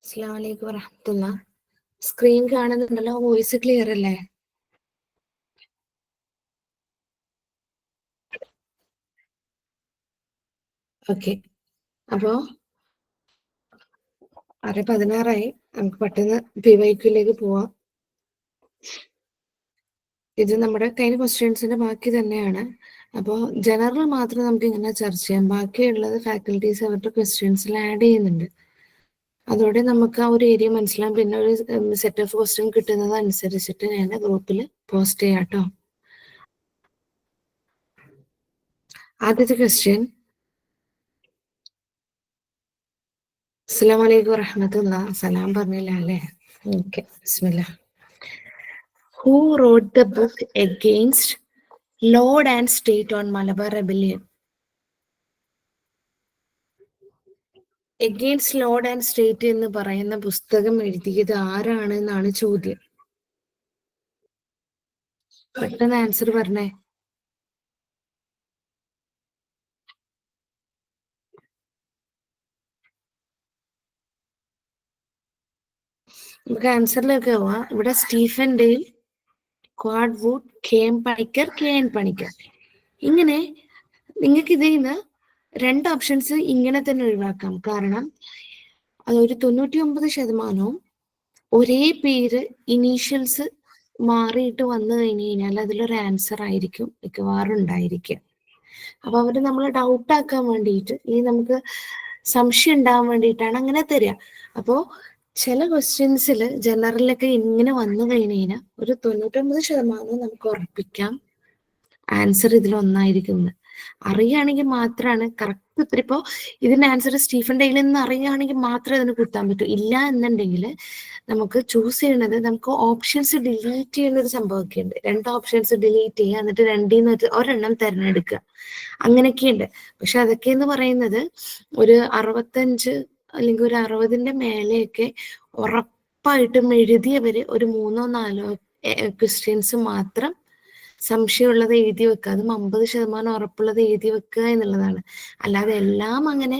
അസ്സലാമു അലൈക്കും വറഹ്മത്തുള്ളാ. സ്ക്രീൻ കാണുന്നുണ്ടല്ലോ, വോയിസ് ക്ലിയർ അല്ലേ? ഓക്കെ. അപ്പോ 6:16 നമുക്ക് പെട്ടെന്ന് PYQ പോവാം. ഇത് നമ്മുടെ കഴിഞ്ഞ ക്വസ്റ്റ്യൻസിന്റെ ബാക്കി തന്നെയാണ്. അപ്പോൾ ജനറൽ മാത്രം നമുക്ക് ഇങ്ങനെ ചർച്ച ചെയ്യാം. ബാക്കിയുള്ളത് ഫാക്കൽറ്റീസ് അവരുടെ ക്വസ്റ്റ്യൻസിൽ ആഡ് ചെയ്യുന്നുണ്ട്. അതോടെ നമുക്ക് ആ ഒരു ഏരിയ മനസ്സിലാവും. പിന്നെ ഒരു സെറ്റ് ഓഫ് ക്വസ്റ്റ്യൻ കിട്ടുന്നത് അനുസരിച്ചിട്ട് ഞാൻ ഗ്രൂപ്പിൽ പോസ്റ്റ് ചെയ്യാം കേട്ടോ. ആദ്യത്തെ ക്വസ്റ്റ്യൻ, അസ്സലാമു അലൈക്കും വറഹ്മത്തുള്ളാ. സലാം പറഞ്ഞില്ല അല്ലേ? Okay, Bismillah. Who wrote the book against Lord and State on Malabar Rebellion? Against Lord and state എന്ന് പറയുന്ന പുസ്തകം എഴുതിയത് ആരാണ് എന്നാണ് ചോദ്യം. പെട്ടെന്ന് ആൻസർ പറഞ്ഞേ. നമുക്ക് ആൻസറിലേക്ക് പോവാം. ഇവിടെ സ്റ്റീഫൻ ഡെയിൽ, ക്വാഡ് വുഡ്, KM പണിക്കർ, KN പണിക്കർ. ഇങ്ങനെ നിങ്ങൾക്ക് ഇതിൽ നിന്ന് 2 ഓപ്ഷൻസ് ഇങ്ങനെ തന്നെ ഒഴിവാക്കാം. കാരണം അതൊരു 99% ഒരേ പേര് ഇനീഷ്യൽസ് മാറിയിട്ട് വന്നു കഴിഞ്ഞാൽ അതിലൊരു ആൻസർ ആയിരിക്കും മിക്കവാറും ഉണ്ടായിരിക്കുക. അപ്പൊ അവര് നമ്മളെ ഡൗട്ട് ആക്കാൻ വേണ്ടിയിട്ട്, ഈ നമുക്ക് സംശയം ഉണ്ടാവാൻ വേണ്ടിയിട്ടാണ് അങ്ങനെ തരിക. അപ്പോ ചില ക്വസ്റ്റ്യൻസിൽ ജനറലൊക്കെ ഇങ്ങനെ വന്നു കഴിഞ്ഞാൽ ഒരു 99% നമുക്ക് ഉറപ്പിക്കാം ആൻസർ ഇതിലൊന്നായിരിക്കുന്നത്. അറിയുകയാണെങ്കിൽ മാത്രമാണ് കറക്റ്റ് ഉത്തരം. ഇപ്പോൾ ഇതിന്റെ ആൻസർ സ്റ്റീഫൻ ഡെയിലിൽ നിന്ന് അറിയുകയാണെങ്കിൽ മാത്രമേ അതിന് കുത്താൻ പറ്റൂ. ഇല്ല എന്നുണ്ടെങ്കിൽ നമുക്ക് ചൂസ് ചെയ്യണത്, നമുക്ക് ഓപ്ഷൻസ് ഡിലീറ്റ് ചെയ്യുന്ന ഒരു സംഭവമൊക്കെ ഉണ്ട്. 2 ഓപ്ഷൻസ് ഡിലീറ്റ് ചെയ്യുക, എന്നിട്ട് 2 ഒരെണ്ണം തിരഞ്ഞെടുക്കുക. അങ്ങനെയൊക്കെയുണ്ട്. പക്ഷെ അതൊക്കെ എന്ന് പറയുന്നത് ഒരു 65 അല്ലെങ്കിൽ ഒരു 60ന്റെ മേലെയൊക്കെ ഉറപ്പായിട്ടും എഴുതിയവര് ഒരു 3-4 ക്വസ്റ്റ്യൻസ് മാത്രം സംശയമുള്ളത് എഴുതി വെക്കുക. അതും 50% ഉറപ്പുള്ളത് എഴുതി വെക്കുക എന്നുള്ളതാണ്. അല്ലാതെ എല്ലാം അങ്ങനെ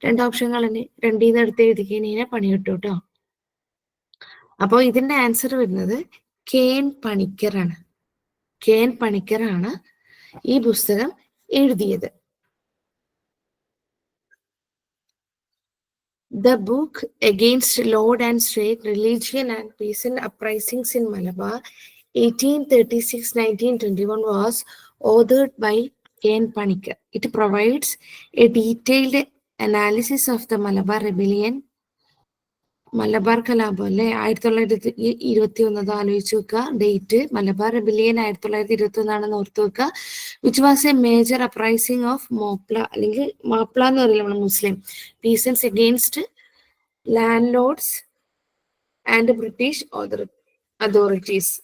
2 ഓപ്ഷൻ കളഞ്ഞ് 2 എടുത്ത് എഴുതി കഴിഞ്ഞാൽ പണി കിട്ടും കേട്ടോ. അപ്പോ ഇതിന്റെ ആൻസർ വരുന്നത് KN പണിക്കറാണ്. KN പണിക്കറാണ് ഈ പുസ്തകം എഴുതിയത്. The book Against Lord and State, Religion and Peasant Uprisings in Malabar 1836-1921 was authored by KN Panikkar. It provides a detailed analysis of the Malabar Rebellion. Malabar കലാപം അല്ലെ, 1921 ആലോചിച്ച് വെക്കുക. ഡേറ്റ് മലബാർ റെബിലിയൻ 1921 ഓർത്ത് വെക്കുക. Which was a major uprising of Moplah, അല്ലെങ്കിൽ മാപ്ല എന്ന് പറയില്ല നമ്മൾ Muslim peasants against landlords and British authorities.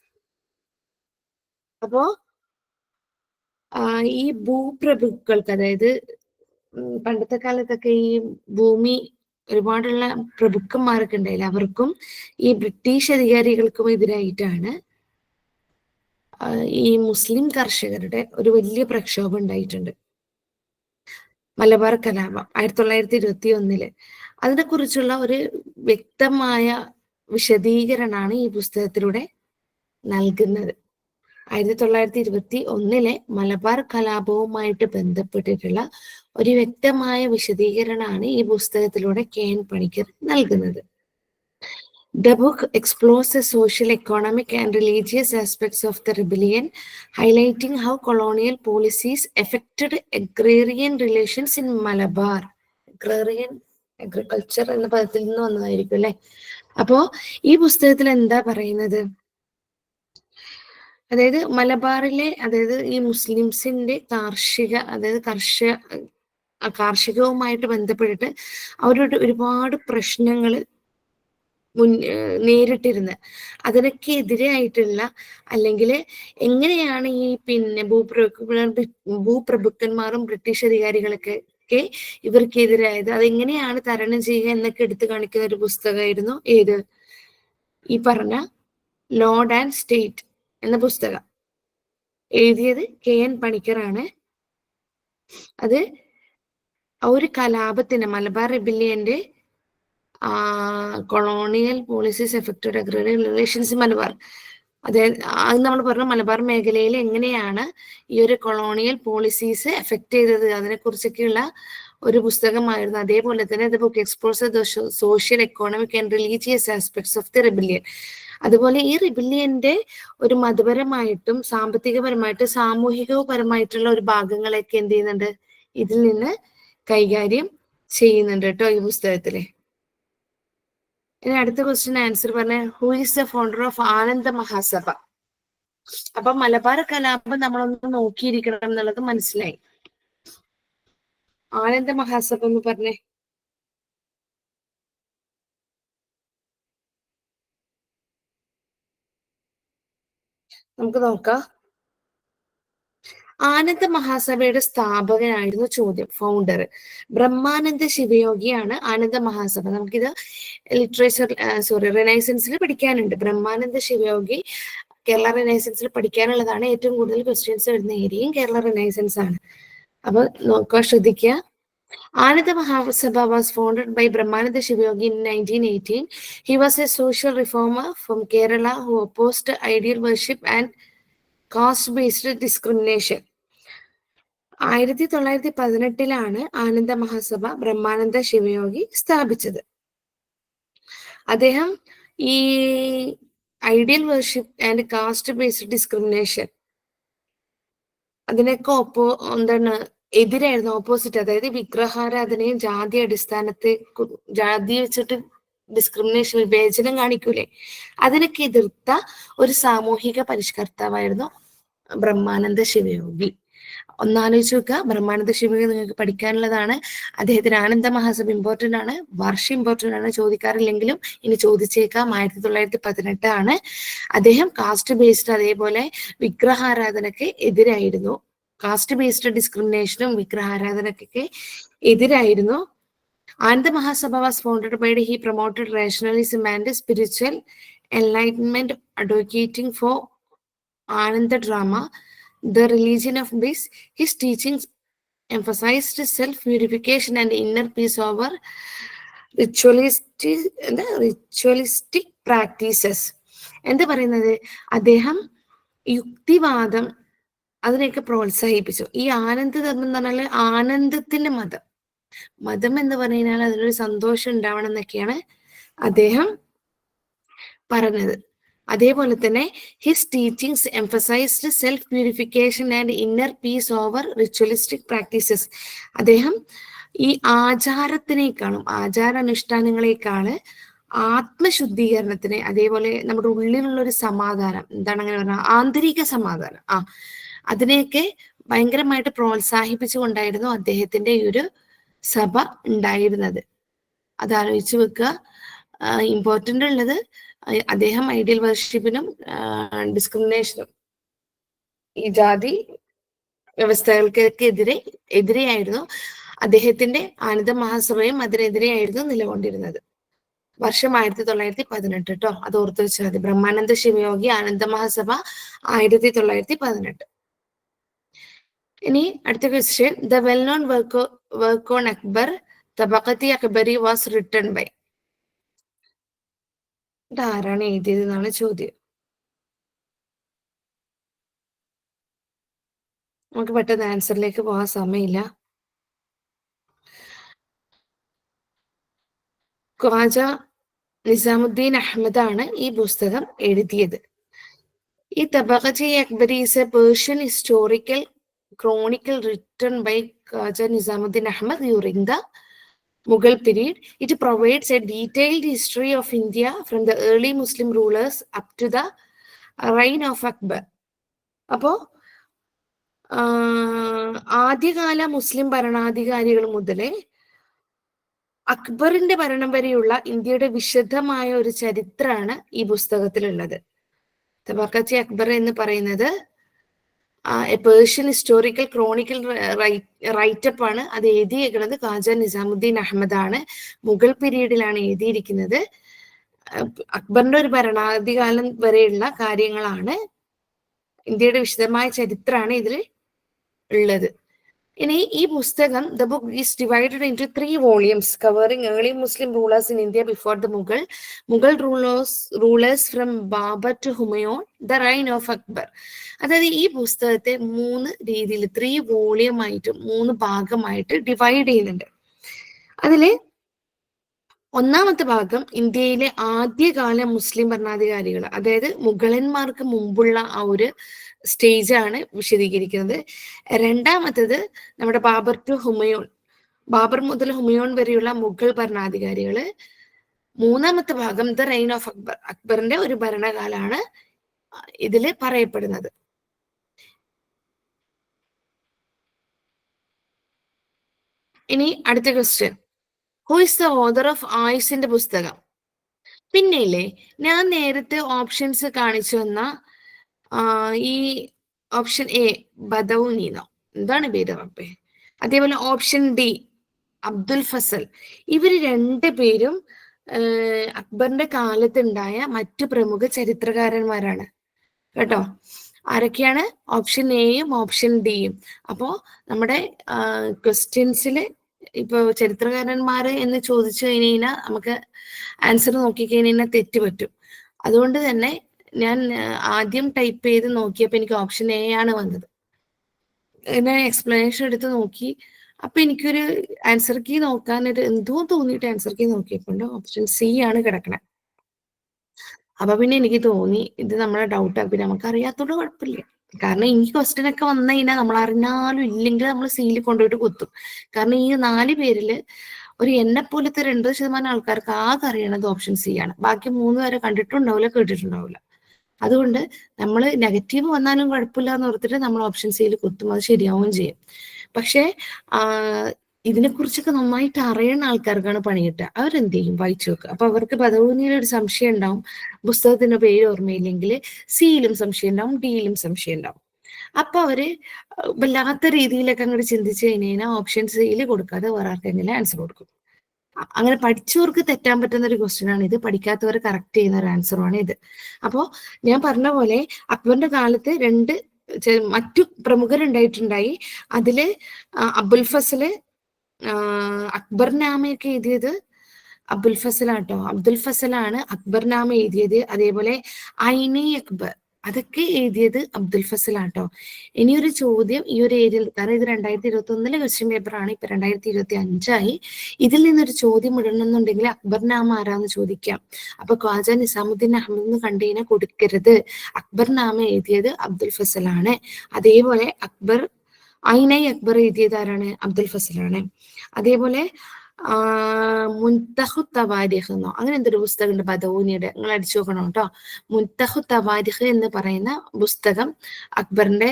അപ്പോ ഈ ഭൂപ്രഭുക്കൾക്ക്, അതായത് പണ്ടത്തെ കാലത്തൊക്കെ ഈ ഭൂമി ഒരുപാടുള്ള പ്രഭുക്കന്മാരൊക്കെ ഉണ്ടായില്ല, അവർക്കും ഈ ബ്രിട്ടീഷ് അധികാരികൾക്കും എതിരായിട്ടാണ് ഈ മുസ്ലിം കർഷകരുടെ ഒരു വലിയ പ്രക്ഷോഭം ഉണ്ടായിട്ടുണ്ട്. മലബാർ കലാപം 1921. അതിനെക്കുറിച്ചുള്ള ഒരു വ്യക്തമായ വിശദീകരണമാണ് ഈ പുസ്തകത്തിലൂടെ നൽകുന്നത്. 1921 മലബാർ കലാപവുമായിട്ട് ബന്ധപ്പെട്ടിട്ടുള്ള ഒരു വ്യക്തമായ വിശദീകരണമാണ് ഈ പുസ്തകത്തിലൂടെ KN പണിക്കർ നൽകുന്നത്. The book explores the social, economic, and religious aspects of the rebellion, highlighting how colonial policies affected agrarian relations in Malabar. Agrarian, agriculture എന്ന പദത്തിൽ നിന്ന് വന്നതായിരിക്കും അല്ലെ. അപ്പോ ഈ പുസ്തകത്തിൽ എന്താ പറയുന്നത്? അതായത് മലബാറിലെ, അതായത് ഈ മുസ്ലിംസിന്റെ കാർഷികവുമായിട്ട് ബന്ധപ്പെട്ടിട്ട് അവരോട് ഒരുപാട് പ്രശ്നങ്ങൾ നേരിട്ടിരുന്നത്, അതിനൊക്കെ എതിരായിട്ടുള്ള, അല്ലെങ്കിൽ എങ്ങനെയാണ് ഈ ഭൂപ്രഭുക്കന്മാരും ബ്രിട്ടീഷ് അധികാരികളൊക്കെ ഇവർക്കെതിരായത്, അതെങ്ങനെയാണ് തരണം ചെയ്യുക എന്നൊക്കെ എടുത്തു കാണിക്കുന്ന ഒരു പുസ്തകമായിരുന്നു ഏത്, ഈ പറഞ്ഞ ലോർഡ് ആൻഡ് സ്റ്റേറ്റ് എന്ന പുസ്തകം. എഴുതിയത് KN പണിക്കറാണ്. അത് ഒരു കലാപത്തിന്, മലബാർ റെബിലിയന്റെ colonial policies affected agrarian relations in Malabar. അതായത് അത് നമ്മൾ പറഞ്ഞ മലബാർ മേഖലയിൽ എങ്ങനെയാണ് ഈ ഒരു കൊളോണിയൽ പോളിസീസ് എഫക്ട് ചെയ്തത് അതിനെക്കുറിച്ചൊക്കെയുള്ള ഒരു പുസ്തകമായിരുന്നു. അതേപോലെ തന്നെ the book explores the social, economic and religious aspects of the rebellion. അതുപോലെ ഈ റിബിലിയന്റെ ഒരു മതപരമായിട്ടും സാമ്പത്തികപരമായിട്ടും സാമൂഹികപരമായിട്ടുള്ള ഒരു ഭാഗങ്ങളൊക്കെ എന്ത് ചെയ്യുന്നുണ്ട്, ഇതിൽ നിന്ന് കൈകാര്യം ചെയ്യുന്നുണ്ട് കേട്ടോ ഈ പുസ്തകത്തില്. ഇനി അടുത്ത ക്വസ്റ്റ്യൻ ആൻസർ പറഞ്ഞ who is the founder of ആനന്ദ മഹാസഭ. അപ്പൊ മലബാർ കലാപം നമ്മളൊന്ന് നോക്കിയിരിക്കണം എന്നുള്ളത് മനസ്സിലായി. ആനന്ദ മഹാസഭ എന്ന് പറഞ്ഞേ. നമുക്ക് നോക്കാം. ആനന്ദ മഹാസഭയുടെ സ്ഥാപകനായിരുന്നു ചോദ്യം. ഫൗണ്ടർ ബ്രഹ്മാനന്ദ ശിവയോഗിയാണ് ആനന്ദ മഹാസഭ. നമുക്കിത് ലിറ്ററേച്ചർ റിനൈസൻസിൽ പഠിക്കാനുണ്ട്. ബ്രഹ്മാനന്ദ ശിവയോഗി കേരള റിനൈസൻസിൽ പഠിക്കാനുള്ളതാണ്. ഏറ്റവും കൂടുതൽ ക്വസ്റ്റ്യൻസ് വരുന്ന ഏരിയയും കേരള റിനൈസൻസ് ആണ്. അപ്പൊ നോക്കുക, ശ്രദ്ധിക്കുക. Ananda Mahasabha was founded by Brahmananda Shivayogi in 1918. He was a social reformer from Kerala who opposed ideal worship and caste-based discrimination. 1918 ആനന്ദ മഹാസഭ ബ്രഹ്മാനന്ദ ശിവയോഗി സ്ഥാപിച്ചത്. അദ്ദേഹം ഈ ideal worship and caste based discrimination അതിനൊക്കെ എതിരായിരുന്നു, ഓപ്പോസിറ്റ്. അതായത് വിഗ്രഹാരാധനയും ജാതി അടിസ്ഥാനത്തെ ജാതി വെച്ചിട്ട് ഡിസ്ക്രിമിനേഷൻ, വിവേചനം കാണിക്കൂലേ, അതിനൊക്കെ എതിർത്ത ഒരു സാമൂഹിക പരിഷ്കർത്താവായിരുന്നു ബ്രഹ്മാനന്ദ ശിവയോഗി. ഒന്നാലോചിച്ച് നോക്കുക, ബ്രഹ്മാനന്ദ ശിവയോഗി നിങ്ങൾക്ക് പഠിക്കാനുള്ളതാണ്. അദ്ദേഹത്തിന് ആനന്ദ മഹാസഭ ഇമ്പോർട്ടന്റ് ആണ്, വർഷം ഇമ്പോർട്ടന്റ് ആണ്, ചോദിക്കാറില്ലെങ്കിലും ഇനി ചോദിച്ചേക്കാം. 1918 ആണ്. അദ്ദേഹം കാസ്റ്റ് ബേസ്ഡ് അതേപോലെ വിഗ്രഹാരാധനക്ക് എതിരായിരുന്നു. കാസ്റ്റ് ബേസ്ഡ് ഡിസ്ക്രിമിനേഷനും വിഗ്രഹാരാധനക്കൊക്കെ എതിരായിരുന്നു. Ananda Mahasabha was founded by he promoted rationalism and spiritual enlightenment, advocating for Ananda drama, the religion of bliss. His teachings emphasized self-purification and inner peace over ritualistic practices. എന്താ പറയുന്നത്, അദ്ദേഹം യുക്തിവാദം അതിനെയൊക്കെ പ്രോത്സാഹിപ്പിച്ചു. ഈ ആനന്ദധർമ്മം എന്ന് പറഞ്ഞാൽ ആനന്ദത്തിന്റെ മതം. മതം എന്ന് പറഞ്ഞു കഴിഞ്ഞാൽ അതിനൊരു സന്തോഷം ഉണ്ടാവണം എന്നൊക്കെയാണ് അദ്ദേഹം പറഞ്ഞത്. അതേപോലെ തന്നെ his teachings emphasised self purification and inner piece over ritualistic practices. അദ്ദേഹം ഈ ആചാരത്തിനേക്കാളും ആചാരാനുഷ്ഠാനങ്ങളെക്കാള് ആത്മശുദ്ധീകരണത്തിന്, അതേപോലെ നമ്മുടെ ഉള്ളിലുള്ള ഒരു സമാധാനം, എന്താണ് അങ്ങനെ പറഞ്ഞാൽ ആന്തരിക സമാധാനം, അതിനെയൊക്കെ ഭയങ്കരമായിട്ട് പ്രോത്സാഹിപ്പിച്ചുകൊണ്ടായിരുന്നു അദ്ദേഹത്തിന്റെ ഈ ഒരു സഭ ഉണ്ടായിരുന്നത്. അതാലോചിച്ച് വെക്കുക. ഇമ്പോർട്ടൻ്റ് ഉള്ളത്, അദ്ദേഹം ഐഡിയൽ വർഷിപ്പിനും ഡിസ്ക്രിമിനേഷനും ഈ ജാതി വ്യവസ്ഥകൾക്കൊക്കെ എതിരെയായിരുന്നു. അദ്ദേഹത്തിന്റെ ആനന്ദ മഹാസഭയും അതിനെതിരെയായിരുന്നു നിലകൊണ്ടിരുന്നത്. വർഷം 1918 കേട്ടോ, അത് ഓർത്തു വെച്ചാൽ മതി. ബ്രഹ്മാനന്ദ ശിവയോഗി, ആനന്ദ മഹാസഭ 1918. ഇനി അടുത്ത question, the well known work on Akbar Tabaqat Akbari was written by. ഇതാരാണ് എഴുതിയത് എന്നാണ് ചോദ്യം. നമുക്ക് പെട്ടെന്ന് ആൻസറിലേക്ക് പോകാൻ സമയമില്ല. ഖ്വാജ നിസാമുദ്ദീൻ അഹമ്മദ് ആണ് ഈ പുസ്തകം എഴുതിയത്. ഈ Tabaqat Akbari is a Persian historical chronicle written by Khaja Nizamuddin Ahmad during the Mughal period. It provides a detailed history of India from the early Muslim rulers up to the reign of Akbar. അപ്പോ ആദ്യകാല മുസ്ലിം ഭരണാധികാരികൾ മുതലേ അക്ബറിന്റെ ഭരണം വരെയുള്ള ഇന്ത്യയുടെ വിശദമായ ഒരു ചരിത്രമാണ് ഈ പുസ്തകത്തിലുള്ളത്. തബഖത്തി അക്ബർ എന്ന് പറയുന്നത് പേർഷ്യൻ ഹിസ്റ്റോറിക്കൽ ക്രോണിക്കൽ റൈറ്റപ്പ് ആണ്. അത് എഴുതിയിരിക്കുന്നത് ഖാജ നിസാമുദ്ദീൻ അഹമ്മദ് ആണ്. മുഗൾ പീരീഡിലാണ് എഴുതിയിരിക്കുന്നത്. അക്ബറിന്റെ ഒരു ഭരണാധികാലം വരെയുള്ള കാര്യങ്ങളാണ്, ഇന്ത്യയുടെ വിശദമായ ചരിത്രമാണ് ഇതിൽ ഉള്ളത്. ഇനി ഈ പുസ്തകം, the book is divided into 3 volumes covering early Muslim rulers in India before the Mughal rulers from Babur to Humayun, the reign of Akbar. അതായത് ഈ പുസ്തകത്തെ 3 രീതിയിൽ 3 വോളിയം ആയിട്ട് 3 ഭാഗമായിട്ട് ഡിവൈഡ് ചെയ്യുന്നുണ്ട്. അതില് ഒന്നാമത്തെ ഭാഗം ഇന്ത്യയിലെ ആദ്യകാല മുസ്ലിം ഭരണാധികാരികൾ, അതായത് മുഗളന്മാർക്ക് മുമ്പുള്ള ആ ഒരു സ്റ്റേജ് ആണ് വിശദീകരിക്കുന്നത്. രണ്ടാമത്തേത് നമ്മുടെ ബാബർ ടു ഹുമയൂൺ, ബാബർ മുതൽ ഹുമയൂൺ വരെയുള്ള മുഗൾ ഭരണാധികാരികള്. മൂന്നാമത്തെ ഭാഗം ദ റെയിൻ ഓഫ് അക്ബർ, അക്ബറിന്റെ ഒരു ഭരണകാലാണ് ഇതില് പറയപ്പെടുന്നത്. ഇനി അടുത്ത question, who is the author of ആയുസിന്റെ പുസ്തകം? പിന്നെയില്ലേ, ഞാൻ നേരത്തെ ഓപ്ഷൻസ് കാണിച്ചു വന്ന ഈ ഓപ്ഷൻ എ ബദൗനീനോ, എന്താണ് പേര് റബ്ബേ, അതേപോലെ ഓപ്ഷൻ ഡി അബ്ദുൽ ഫസൽ, ഇവർ 2 പേരും അക്ബറിന്റെ കാലത്തുണ്ടായ മറ്റു പ്രമുഖ ചരിത്രകാരന്മാരാണ് കേട്ടോ. ആരൊക്കെയാണ്? ഓപ്ഷൻ എയും ഓപ്ഷൻ ഡിയും. അപ്പോ നമ്മുടെ ക്വസ്റ്റ്യൻസിൽ ഇപ്പൊ ചരിത്രകാരന്മാര് എന്ന് ചോദിച്ചു കഴിഞ്ഞാൽ നമുക്ക് ആൻസർ നോക്കിക്കഴിഞ്ഞാൽ തെറ്റ് പറ്റും. അതുകൊണ്ട് തന്നെ ഞാൻ ആദ്യം ടൈപ്പ് ചെയ്ത് നോക്കിയപ്പോ എനിക്ക് ഓപ്ഷൻ എ ആണ് വന്നത്. ഞാൻ എക്സ്പ്ലനേഷൻ എടുത്ത് നോക്കി, അപ്പൊ എനിക്കൊരു ആൻസർ കീ നോക്കാനൊരു എന്തോ തോന്നിയിട്ട് ആൻസർ കീ നോക്കിയപ്പോണ്ട് ഓപ്ഷൻ സി ആണ് കിടക്കണേ. അപ്പൊ പിന്നെ എനിക്ക് തോന്നി ഇത് നമ്മളെ ഡൗട്ടാണ്. പിന്നെ നമുക്ക് അറിയാത്തോണ്ട് കുഴപ്പമില്ല. കാരണം ഈ ക്വസ്റ്റ്യൻ ഒക്കെ വന്നു കഴിഞ്ഞാൽ നമ്മൾ അറിഞ്ഞാലും ഇല്ലെങ്കിൽ നമ്മൾ സിയിൽ കൊണ്ടുപോയിട്ട് കുത്തും. കാരണം ഈ 4 പേരില് ഒരു എന്നെ പോലത്തെ 2% ആൾക്കാർക്ക് ആകെ അറിയണത് ഓപ്ഷൻ സി ആണ്. ബാക്കി 3 പേരെ കണ്ടിട്ടുണ്ടാവില്ല, കേട്ടിട്ടുണ്ടാവില്ല. അതുകൊണ്ട് നമ്മൾ നെഗറ്റീവ് വന്നാലും കുഴപ്പമില്ല എന്ന് ഓർത്തിട്ട് നമ്മൾ ഓപ്ഷൻ സിയിൽ കുത്തും, അത് ശരിയാവുകയും ചെയ്യും. പക്ഷേ ഇതിനെക്കുറിച്ചൊക്കെ നന്നായിട്ട് അറിയുന്ന ആൾക്കാർക്കാണ് പണി കിട്ടുക. അവരെന്ത് ചെയ്യും? വായിച്ചു വെക്കുക. അപ്പൊ അവർക്ക് പദവിയിൽ ഒരു സംശയം ഉണ്ടാവും, പുസ്തകത്തിന്റെ പേര് ഓർമ്മയില്ലെങ്കിൽ സിയിലും സംശയം ഉണ്ടാവും, ഡിയിലും സംശയം ഉണ്ടാവും. അപ്പൊ അവര് വല്ലാത്ത രീതിയിലൊക്കെ അങ്ങോട്ട് ചിന്തിച്ചു കഴിഞ്ഞാൽ ഓപ്ഷൻ സിയിൽ കൊടുക്കാതെ വേറെ ആർക്കെങ്കിലും ആൻസർ കൊടുക്കും. അങ്ങനെ പഠിച്ചവർക്ക് തെറ്റാൻ പറ്റുന്ന ഒരു ക്വസ്റ്റ്യൻ ആണ് ഇത്, പഠിക്കാത്തവർ കറക്റ്റ് ചെയ്യുന്ന ഒരു ആൻസറുമാണ് ഇത്. അപ്പോ ഞാൻ പറഞ്ഞ പോലെ അക്ബറിന്റെ കാലത്ത് 2 മറ്റു പ്രമുഖരുണ്ടായിട്ടുണ്ടായി. അതില് അബുൽ ഫസല് അക്ബർനാമയൊക്കെ എഴുതിയത് അബുൽ ഫസലാട്ടോ. അബ്ദുൽ ഫസലാണ് അക്ബർനാമ എഴുതിയത്. അതേപോലെ ഐനി അക്ബർ അതൊക്കെ എഴുതിയത് അബ്ദുൽ ഫസലാട്ടോ. ഇനിയൊരു ചോദ്യം ഈ ഒരു ഏരിയയിൽ, കാരണം ഇത് 2021 ക്വസ്റ്റ്യൻ പേപ്പറാണ്, ഇപ്പൊ 2025 ഇതിൽ നിന്നൊരു ചോദ്യം ഇടണമെന്നുണ്ടെങ്കിൽ അക്ബർനാമ ആരാന്ന് ചോദിക്കാം. അപ്പൊ ഖ്വാജ നിസാമുദ്ദീൻ അഹമ്മദ് എന്ന് കണ്ടുകഴിഞ്ഞാൽ കൊടുക്കരുത്. അക്ബർനാമ എഴുതിയത് അബ്ദുൽ ഫസലാണ്. അതേപോലെ ഐനൈ അക്ബർ എഴുതിയത് ആരാണ്? അബ്ദുൽ ഫസലാണ്. അതേപോലെ മുൻതഹു തവാരിഖ് എന്നോ അങ്ങനെ എന്തൊരു പുസ്തകമുണ്ട് ബദൗനിയുടെ, നിങ്ങൾ അടിച്ചു നോക്കണം കേട്ടോ. മുൻതഹു തവാരിഖ് എന്ന് പറയുന്ന പുസ്തകം അക്ബറിന്റെ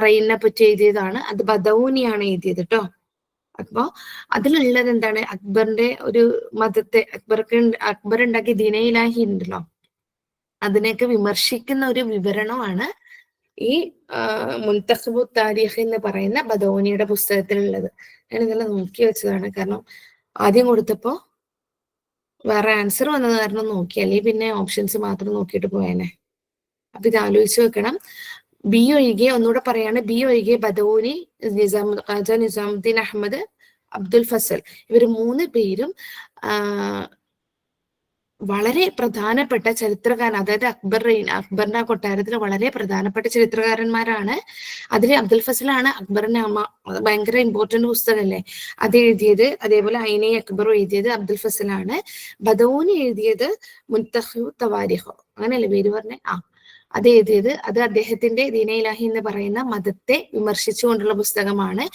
റെയിനെ പറ്റി എഴുതിയതാണ്. അത് ബദൗനിയാണ് എഴുതിയത് കേട്ടോ. അപ്പോ അതിലുള്ളത് എന്താണ്? അക്ബറിന്റെ ഒരു മതത്തെ, അക്ബർ ഉണ്ടാക്കിയ ദീന ഇലാഹി ഉണ്ടല്ലോ, അതിനെയൊക്കെ വിമർശിക്കുന്ന ഒരു വിവരണമാണ് ഈ മുൻതഖബു താരിഖ് എന്ന് പറയുന്ന ബദൗനിയുടെ പുസ്തകത്തിലുള്ളത്. ഞാൻ ഇന്നലെ നോക്കി വെച്ചതാണ്, കാരണം ആദ്യം കൊടുത്തപ്പോ വേറെ ആൻസർ വന്നത് കാരണം നോക്കി, അല്ലെങ്കിൽ പിന്നെ ഓപ്ഷൻസ് മാത്രം നോക്കിയിട്ട് പോയേനെ. അപ്പൊ ഇത് ആലോചിച്ച് വെക്കണം. ബി ഒഴികെ, ഒന്നുകൂടെ പറയാണ്, ബി ഒഴികെ ബദൗനി, ഖാജ നിസാമുദ്ദീൻ അഹമ്മദ്, അബ്ദുൽ ഫസൽ, ഇവർ 3 പേരും വളരെ പ്രധാനപ്പെട്ട ചരിത്രകാരൻ, അതായത് അക്ബറിന്റെ കൊട്ടാരത്തിൽ വളരെ പ്രധാനപ്പെട്ട ചരിത്രകാരന്മാരാണ്. അതിൽ അബ്ദുൽ ഫസലാണ് അക്ബറിന്റെ അമ്മ, ഭയങ്കര ഇമ്പോർട്ടന്റ് പുസ്തകമല്ലേ, അത് എഴുതിയത്. അതേപോലെ ഐനെ അക്ബർ എഴുതിയത് അബ്ദുൽ ഫസലാണ്. ബദൗനി എഴുതിയത് മുൻതഖു തവാരിഖോ, അങ്ങനെയല്ലേ പേര് പറഞ്ഞേ? അത് എഴുതിയത്, അത് അദ്ദേഹത്തിന്റെ ദീന ഇലാഹി എന്ന് പറയുന്ന മതത്തെ വിമർശിച്ചുകൊണ്ടുള്ള പുസ്തകമാണ്.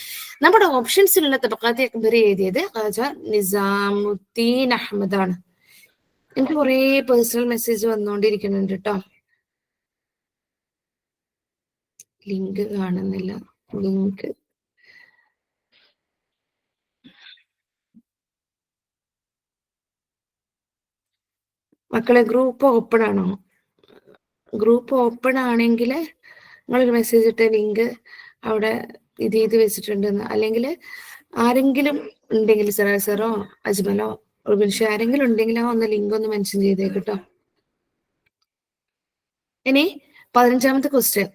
നമ്മുടെ ഓപ്ഷൻസിലുള്ള തബഖാത്ത് അക്ബർ എഴുതിയത് ഖാജ നിസാമുദ്ദീൻ അഹമ്മദ് ആണ്. എനിക്ക് കുറെ പേഴ്സണൽ മെസ്സേജ് വന്നുകൊണ്ടിരിക്കുന്നുണ്ട് കേട്ടോ. ലിങ്ക് കാണുന്നില്ല. ലിങ്ക് മക്കളെ ഗ്രൂപ്പ് ഓപ്പൺ ആണോ? ഗ്രൂപ്പ് ഓപ്പൺ ആണെങ്കിൽ നിങ്ങളൊരു മെസ്സേജ് ഇട്ട ലിങ്ക് അവിടെ ഇത് ചെയ്ത് വെച്ചിട്ടുണ്ടെന്ന്, അല്ലെങ്കിൽ ആരെങ്കിലും ഉണ്ടെങ്കിൽ സറോ അജ്മലോ റുബിൻഷോ ആരെങ്കിലും ഉണ്ടെങ്കിൽ ഒന്ന് ലിങ്ക് ഒന്ന് മെൻഷൻ ചെയ്തേക്കട്ടോ. ഇനി 15ാമത്തെ ക്വസ്റ്റ്യൻ,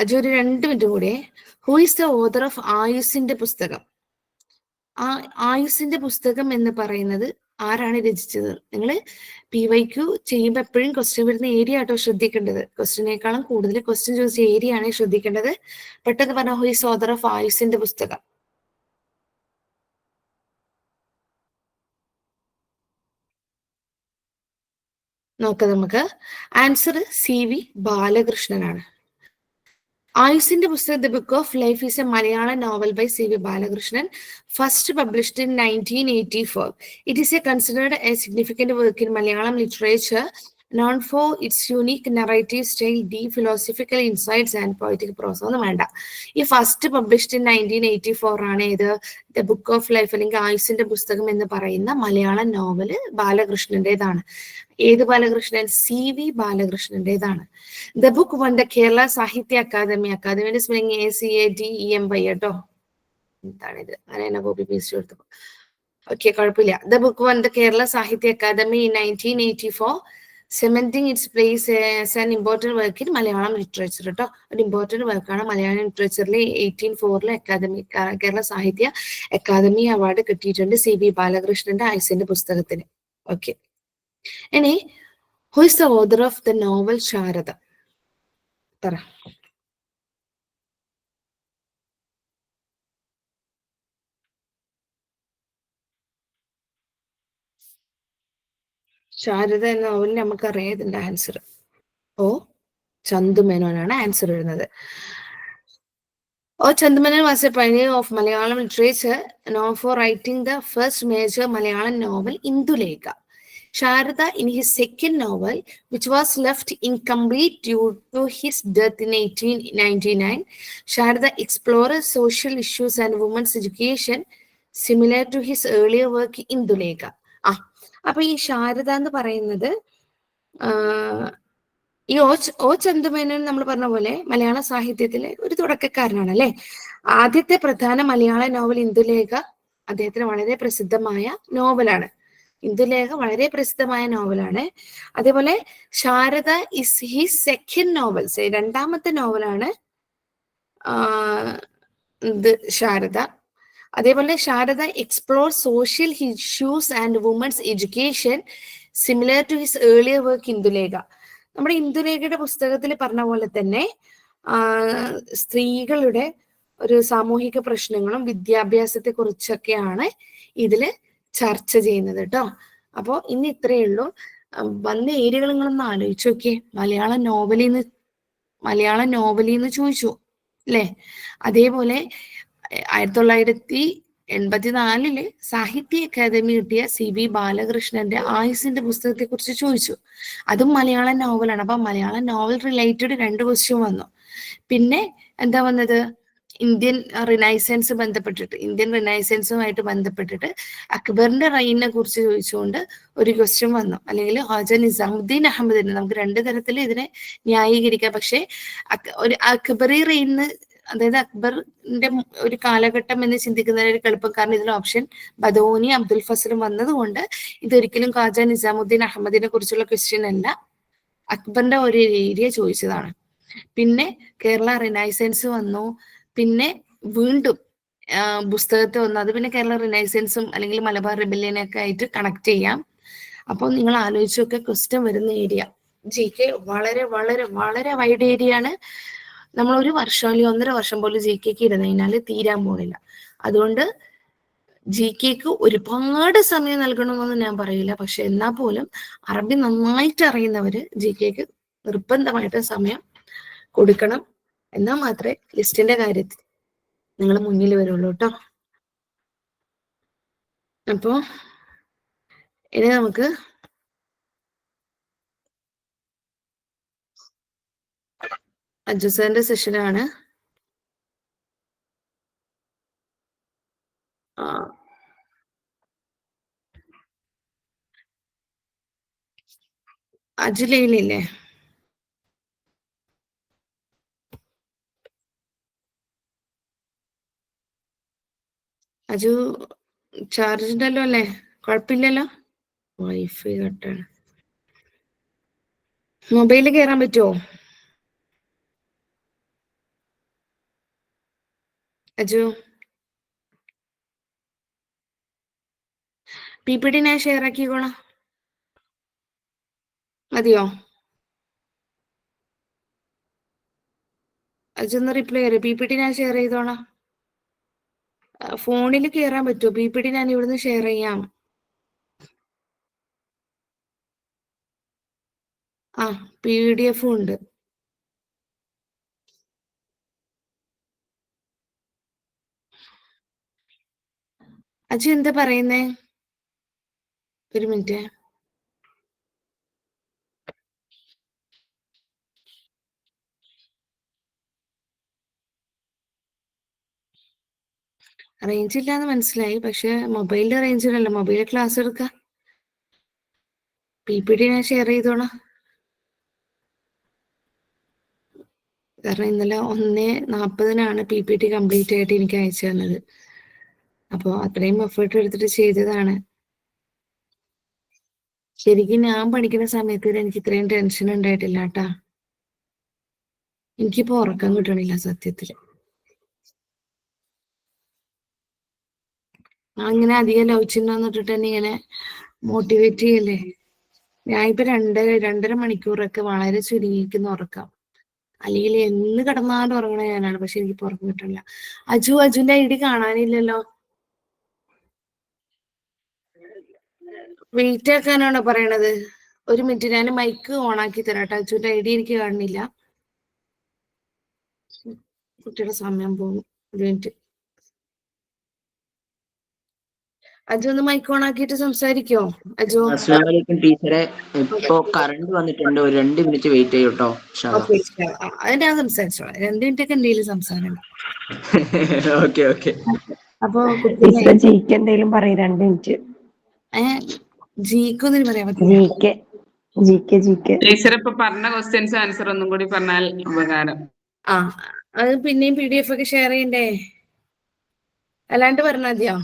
അജു ഒരു 2 മിനിറ്റ് കൂടെ. Who is the author of ആയുസിന്റെ പുസ്തകം? ആയുസിന്റെ പുസ്തകം എന്ന് പറയുന്നത് ആരാണ് രചിച്ചത്? നിങ്ങൾ PYQ ചെയ്യുമ്പോൾ എപ്പോഴും ക്വസ്റ്റ്യൻ വരുന്ന ഏരിയ ആട്ടോ ശ്രദ്ധിക്കേണ്ടത്. ക്വസ്റ്റ്യനേക്കാളും കൂടുതൽ ക്വസ്റ്റ്യൻ ചോദിച്ച ഏരിയ ആണ് ശ്രദ്ധിക്കേണ്ടത്. പെട്ടെന്ന് പറഞ്ഞ ഹു ഈസ് ഓതർ ഓഫ് ആയുസിന്റെ പുസ്തകം? നോക്കാം നമുക്ക്. ആൻസർ CV ബാലകൃഷ്ണനാണ്. ആയുസിന്റെ പുസ്തകം the book of life is a Malayalam novel by CV Balakrishnan, first published in 1984. It is a considered a significant work in Malayalam literature, known for its unique narrative style, deep philosophical insights and poetic prose. ഒന്നും വേണ്ട. ഈ first published in 1984 ആണ് ഇത് the book of life അല്ലെങ്കിൽ ആയുസിന്റെ പുസ്തകം എന്ന് പറയുന്ന Malayalam novel ബാലകൃഷ്ണന്റേതാണ്. ഏത് ബാലകൃഷ്ണൻ? CV ബാലകൃഷ്ണന്റേതാണ്. The book won the Kerala Sahitya Akademi. അക്കാദമിയുടെ സ്പെല്ലിംഗ് ACADEMY കേട്ടോ. എന്താണിത്? അങ്ങനെ കോപ്പി പേസ്റ്റ് കൊടുത്തപ്പോ ഓക്കെ, കുഴപ്പമില്ല. The book won the Kerala Sahitya Akademi in 1984, cementing its place as an important work in Malayalam literature കേട്ടോ. ഒരു ഇമ്പോർട്ടന്റ് വർക്കാണ് Malayalam ലിറ്ററേച്ചറിൽ. 1884 academy Kerala Sahitya academy award കിട്ടിയിട്ടുണ്ട് CV ബാലകൃഷ്ണന്റെ ആയുസിന്റെ പുസ്തകത്തിന്. ഓക്കെ, ഇനി who is the author of the novel Sharada? പറ. ശാരദ എന്ന നോവലിന് നമുക്കറിയാം ഇതിന്റെ ആൻസർ. ഓ ചന്തുമേനോനാണ് ആൻസർ വരുന്നത്. O. Chandumenon was a pioneer of Malayalam literature, known for writing the first major Malayalam novel, Indulekha. Sharada, in his second novel, which was left incomplete due to his death in 1899, Sharada explored social issues and women's education, similar to his earlier work, Indulekha. അപ്പൊ ഈ ശാരദ എന്ന് പറയുന്നത് ഈ O. Chandu Menon നമ്മൾ പറഞ്ഞ പോലെ മലയാള സാഹിത്യത്തിലെ ഒരു തുടക്കക്കാരനാണ് അല്ലെ. ആദ്യത്തെ പ്രധാന മലയാള നോവൽ ഇന്ദുലേഖ അദ്ദേഹത്തിന് വളരെ പ്രസിദ്ധമായ നോവലാണ്. ഇന്ദുലേഖ വളരെ പ്രസിദ്ധമായ നോവലാണ്. അതേപോലെ Sharada is his second novel, രണ്ടാമത്തെ നോവലാണ് ശാരദ. അതേപോലെ Sharada explore social issues and women's education, similar to his earlier work Indulekha. നമ്മുടെ ഇന്ദുലേഖയുടെ പുസ്തകത്തിൽ പറഞ്ഞ പോലെ തന്നെ സ്ത്രീകളുടെ ഒരു സാമൂഹിക പ്രശ്നങ്ങളും വിദ്യാഭ്യാസത്തെ കുറിച്ചൊക്കെയാണ് ഇതില് ചർച്ച ചെയ്യുന്നത് കേട്ടോ. അപ്പോ ഇന്ന് ഇത്രയേ ഉള്ളൂ. വന്ന ഏരിയകൾ നിങ്ങളൊന്ന് ആലോചിച്ച് നോക്കിയേ. മലയാളം നോവലിന്ന് ചോദിച്ചു അല്ലെ. അതേപോലെ 1984 സാഹിത്യ അക്കാദമി കിട്ടിയ CV ബാലകൃഷ്ണന്റെ ആയുസിന്റെ പുസ്തകത്തെ കുറിച്ച് ചോദിച്ചു. അതും മലയാളം നോവലാണ്. അപ്പൊ മലയാളം നോവൽ റിലേറ്റഡ് 2 ക്വസ്റ്റ്യൻ വന്നു. പിന്നെ എന്താ വന്നത്? ഇന്ത്യൻ റിനൈസൻസുമായിട്ട് ബന്ധപ്പെട്ടിട്ട് അക്ബറിന്റെ റെയിനെ കുറിച്ച് ചോദിച്ചുകൊണ്ട് ഒരു ക്വസ്റ്റ്യൻ വന്നു. അല്ലെങ്കിൽ ഹാജ നിസാമുദ്ദീൻ അഹമ്മദിന്. നമുക്ക് 2 തരത്തിൽ ഇതിനെ ന്യായീകരിക്കാം. പക്ഷെ ഒരു അക്ബറി റെയിന്, അതായത് അക്ബറിന്റെ ഒരു കാലഘട്ടം എന്ന് ചിന്തിക്കുന്നതിന് ഒരു എളുപ്പം. കാരണം ഇതിൽ ഓപ്ഷൻ ബദോനി അബ്ദുൽ ഫസലും വന്നതുകൊണ്ട് ഇതൊരിക്കലും ഖാജ നിസാമുദ്ദീൻ അഹമ്മദിനെ കുറിച്ചുള്ള ക്വസ്റ്റ്യൻ അല്ല, അക്ബറിന്റെ ഒരു ഏരിയ ചോദിച്ചതാണ്. പിന്നെ കേരള റിനൈസൻസ് വന്നു. പിന്നെ വീണ്ടും പുസ്തകത്തെ വന്നു. അത് പിന്നെ കേരള റിനൈസൻസും അല്ലെങ്കിൽ മലബാർ റിബല്യനൊക്കെ ആയിട്ട് കണക്ട് ചെയ്യാം. അപ്പോൾ നിങ്ങൾ ആലോചിച്ചൊക്കെ ക്വസ്റ്റ്യൻ വരുന്ന ഏരിയ GK വളരെ വളരെ വളരെ വൈഡ് ഏരിയ ആണ്. നമ്മൾ 1 വർഷം അല്ലെങ്കിൽ 1.5 വർഷം പോലും GK ഇരുന്ന് കഴിഞ്ഞാൽ തീരാൻ പോണില്ല. അതുകൊണ്ട് GK ഒരുപാട് സമയം നൽകണമെന്നൊന്നും ഞാൻ പറയില്ല. പക്ഷെ എന്നാൽ പോലും അറബി നന്നായിട്ട് അറിയുന്നവര് GK നിർബന്ധമായിട്ട് സമയം കൊടുക്കണം. എന്നാൽ മാത്രമേ ലിസ്റ്റിന്റെ കാര്യത്തിൽ നിങ്ങൾ മുന്നിൽ വരുള്ളൂ കേട്ടോ. അപ്പോ ഇനി നമുക്ക് അജുസറിന്റെ സെഷനാണ്. അജുലയിലില്ലേ? അജു ചാർജ് ഉണ്ടല്ലോ അല്ലേ? കുഴപ്പമില്ലല്ലോ. വൈഫൈ കട്ടാണ്. മൊബൈലിൽ കയറാൻ പറ്റുമോ? അജു PPT ഞാൻ ഷെയർ ആക്കിക്കോളാം. മതിയോ? അജു ഒന്ന് റിപ്ലൈ ചെയ്യൂ. PPT ഞാൻ ഷെയർ ചെയ്തോളാം. ഫോണിൽ കയറാൻ പറ്റുമോ? PPT ഞാൻ ഇവിടുന്ന് ഷെയർ ചെയ്യാം. ആ PDF ഉണ്ട്. അജു എന്താ പറയുന്നേ? ഒരു മിനിറ്റ്. റേഞ്ച് ഇല്ലാന്ന് മനസ്സിലായി, പക്ഷെ മൊബൈലിന്റെ റേഞ്ചിലല്ല, മൊബൈലിൽ ക്ലാസ് എടുക്കാം. PPT ഞാൻ ഷെയർ ചെയ്തോളാം. കാരണം ഇന്നലെ 1:40 PPT കംപ്ലീറ്റ് ആയിട്ട് എനിക്ക് അയച്ചു തന്നത്. അപ്പോൾ അത്രയും എഫേർട്ട് എടുത്തിട്ട് ചെയ്തതാണ്. ശരിക്കും ഞാൻ പഠിക്കുന്ന സമയത്ത് എനിക്ക് ഇത്രയും ടെൻഷൻ ഉണ്ടായിട്ടില്ല കേട്ടാ. എനിക്കിപ്പോ ഉറക്കം കിട്ടണില്ല സത്യത്തില്. അങ്ങനെ അധികം ലവ് ചിഹ്നം ഇട്ടിട്ട് തന്നെ ഇങ്ങനെ മോട്ടിവേറ്റ് ചെയ്യല്ലേ. ഞാനിപ്പോ 2-2.5 മണിക്കൂറൊക്കെ വളരെ ചുരുങ്ങിയിരിക്കുന്ന ഉറക്കാം. അല്ലെങ്കിൽ എന്ന് കിടന്നാലും ഉറങ്ങണ ഞാനാണ്, പക്ഷെ എനിക്ക് ഉറക്കം കിട്ടില്ല. അജുന്റെ ID കാണാനില്ലല്ലോ. വെയിറ്റ് ആക്കാനാണോ പറയണത്? ഒരു മിനിറ്റ്, ഞാൻ മൈക്ക് ഓൺ ആക്കി തരാട്ടോ. അജുന്റെ ID എനിക്ക് കാണുന്നില്ല. കുട്ടിയുടെ സമയം പോകും. ഒരു മിനിറ്റ്. അജു ഒന്ന് മൈക്ക് ഓൺ ആക്കിയിട്ട് സംസാരിക്കോ? അജു ടീച്ചറെ, ഇപ്പൊ കറണ്ട് വന്നിട്ടുണ്ട്, ഒരു 2 മിനിറ്റ് വെയിറ്റ് ചെയ്യൂട്ടോ. അതിന്റെ ഞാൻ സംസാരിച്ചോളാം. 2 മിനിറ്റ് ഒക്കെ എന്തെങ്കിലും സംസാരം. ഓക്കെ. അപ്പൊ ജിക്ക് എന്തെങ്കിലും പറയും. 2 മിനിറ്റ്. ജിക്കൊന്നും പറയാൻ പറ്റില്ല. ജിക്ക് ടീച്ചർ ഇപ്പൊ പറഞ്ഞ ക്വസ്റ്റ്യൻസ് ആൻസർ ഒന്നും കൂടി പറഞ്ഞാൽ ഉപകാരം. അത് പിന്നെയും PDF ഒക്കെ ഷെയർ ചെയ്യണ്ടേ? അല്ലാണ്ട് പറഞ്ഞാൽ മതിയോ?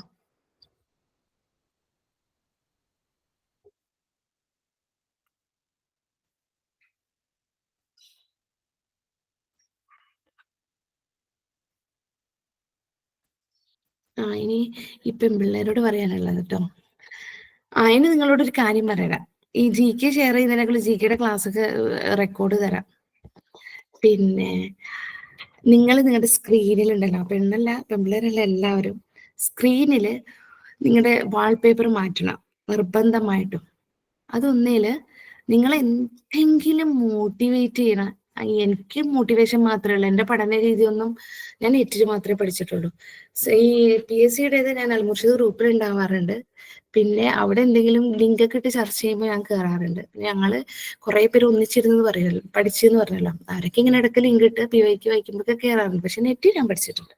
ഇനി ഈ പെൺപിള്ളേരോട് പറയാനുള്ളത് കേട്ടോ. ഇനി നിങ്ങളോടൊരു കാര്യം പറയാം. ഈ GK ഷെയർ ചെയ്യുന്നതിനേക്കാൾ GKയുടെ ക്ലാസ് ഒക്കെ റെക്കോർഡ് തരാം. പിന്നെ നിങ്ങൾ നിങ്ങളുടെ സ്ക്രീനിൽ ഉണ്ടല്ലോ, പെൺപിള്ളേരല്ല, എല്ലാവരും സ്ക്രീനിൽ നിങ്ങളുടെ വാൾപേപ്പർ മാറ്റണം നിർബന്ധമായിട്ടും. അതൊന്നേല് നിങ്ങൾ എന്തെങ്കിലും മോട്ടിവേറ്റ് ചെയ്യണം. എനിക്ക് മോട്ടിവേഷൻ മാത്രമേ ഉള്ളൂ. എൻ്റെ പഠന രീതിയൊന്നും ഞാൻ നെറ്റിൽ മാത്രമേ പഠിച്ചിട്ടുള്ളൂ. ഈ PSCയുടേത് ഞാൻ അൽമുർഷിദ് ഗ്രൂപ്പിൽ ഉണ്ടാവാറുണ്ട്. പിന്നെ അവിടെ എന്തെങ്കിലും ലിങ്ക് ഒക്കെ ഇട്ട് ചർച്ച ചെയ്യുമ്പോൾ ഞാൻ കയറാറുണ്ട്. ഞങ്ങള് കുറെ പേര് ഒന്നിച്ചിരുന്ന് പറയുമല്ലോ, പഠിച്ചെന്ന് പറഞ്ഞല്ലോ, അവരൊക്കെ ഇങ്ങനെ ഇടയ്ക്ക് ലിങ്ക് ഇട്ട് PYQ വായിക്കുമ്പോഴൊക്കെ കയറാറുണ്ട്. പക്ഷെ നെറ്റിൽ ഞാൻ പഠിച്ചിട്ടുണ്ട്.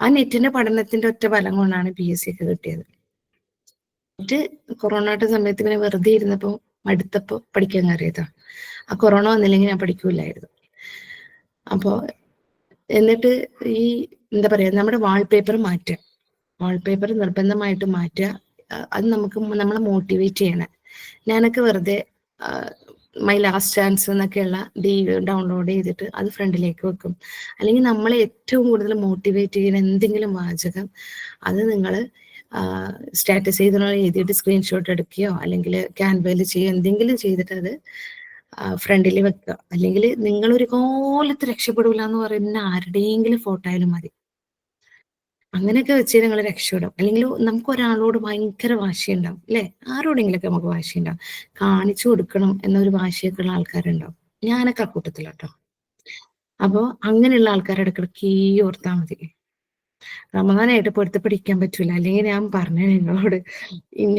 ആ നെറ്റിന്റെ പഠനത്തിന്റെ ഒറ്റ ഫലം കൊണ്ടാണ് PSC ഒക്കെ കിട്ടിയത്. കൊറോണയുടെ സമയത്ത് ഇങ്ങനെ വെറുതെ ഇരുന്നപ്പോ മടുത്തപ്പോ പഠിക്കാൻ കയറിയതാ. ആ കൊറോണ വന്നില്ലെങ്കിൽ ഞാൻ പഠിക്കൂലായിരുന്നു. അപ്പോ എന്നിട്ട് ഈ എന്താ പറയാ, നമ്മുടെ വാൾപേപ്പർ മാറ്റുക, വാൾപേപ്പർ നിർബന്ധമായിട്ട് മാറ്റുക. അത് നമ്മളെ മോട്ടിവേറ്റ് ചെയ്യണം. ഞാനൊക്കെ വെറുതെ മൈ ലാസ്റ്റ് ചാൻസ് എന്നൊക്കെയുള്ള ഡൗൺലോഡ് ചെയ്തിട്ട് അത് ഫ്രണ്ടിലേക്ക് വെക്കും. അല്ലെങ്കിൽ നമ്മളെ ഏറ്റവും കൂടുതൽ മോട്ടിവേറ്റ് ചെയ്യുന്ന എന്തെങ്കിലും വാചകം അത് നിങ്ങൾ സ്റ്റാറ്റസ് എഴുതിയിട്ട് സ്ക്രീൻഷോട്ട് എടുക്കുകയോ അല്ലെങ്കിൽ ക്യാൻവയിൽ ചെയ്യുകയോ എന്തെങ്കിലും ചെയ്തിട്ട് അത് ഫ്രണ്ടിൽ വെക്കുക. അല്ലെങ്കിൽ നിങ്ങൾ ഒരു കോലത്ത് രക്ഷപ്പെടില്ല എന്ന് പറയുന്ന ആരുടെയെങ്കിലും ഫോട്ടോ ആയാലും മതി. അങ്ങനെയൊക്കെ വെച്ച് നിങ്ങൾ രക്ഷപ്പെടും. അല്ലെങ്കിൽ നമുക്ക് ഒരാളോട് ഭയങ്കര വാശിയുണ്ടാവും അല്ലെ? ആരോടെങ്കിലൊക്കെ നമുക്ക് വാശിയുണ്ടാവും. കാണിച്ചു കൊടുക്കണം എന്നൊരു വാശിയൊക്കെ ഉള്ള ആൾക്കാരുണ്ടാവും. ഞാനൊക്കെ കൂട്ടത്തിലാട്ടോ. അപ്പോ അങ്ങനെയുള്ള ആൾക്കാരെ ഇടയ്ക്കിടയ്ക്ക് ഓർത്താൽ മതി. റമദാനായിട്ട് പൊരുത്തപ്പെടിക്കാൻ പറ്റൂല. അല്ലെങ്കിൽ ഞാൻ പറഞ്ഞു നിങ്ങളോട്,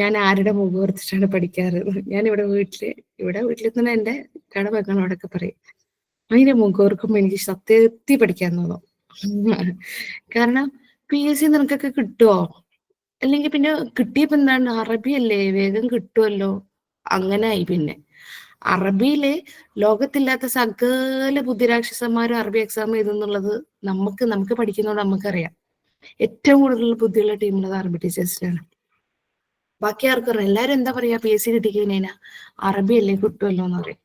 ഞാൻ ആരുടെ മുഖം ഓർത്തിട്ടാണ് പഠിക്കാറ്. ഞാൻ ഇവിടെ വീട്ടിൽ തന്നെ എന്റെ കടമക്കളോടൊക്കെ പറയും, അതിന്റെ മുഖം ഓർക്കുമ്പോ എനിക്ക് സത്യത്തിൽ പഠിക്കാൻ തോന്നും. കാരണം PSC നിനക്കൊക്കെ കിട്ടുമോ? അല്ലെങ്കിൽ പിന്നെ കിട്ടിയപ്പോ എന്താണ്, അറബിയല്ലേ, വേഗം കിട്ടുമല്ലോ. അങ്ങനെ ആയി. പിന്നെ അറബിയില് ലോകത്തില്ലാത്ത സകല ബുദ്ധിരാക്ഷസന്മാരും അറബി എക്സാം എഴുതുന്നുള്ളത് നമുക്ക് പഠിക്കുന്നതുകൊണ്ട് നമുക്കറിയാം. ഏറ്റവും കൂടുതൽ ബുദ്ധിയുള്ള ടീമുള്ളത് അറബി ടീച്ചേഴ്സിനാണ്. ബാക്കി ആർക്കും അറിയാം. എല്ലാവരും എന്താ പറയാ, PSC കിട്ടിക്കഴിഞ്ഞാ അറബി അല്ലേ കിട്ടുമല്ലോ എന്ന് പറയും.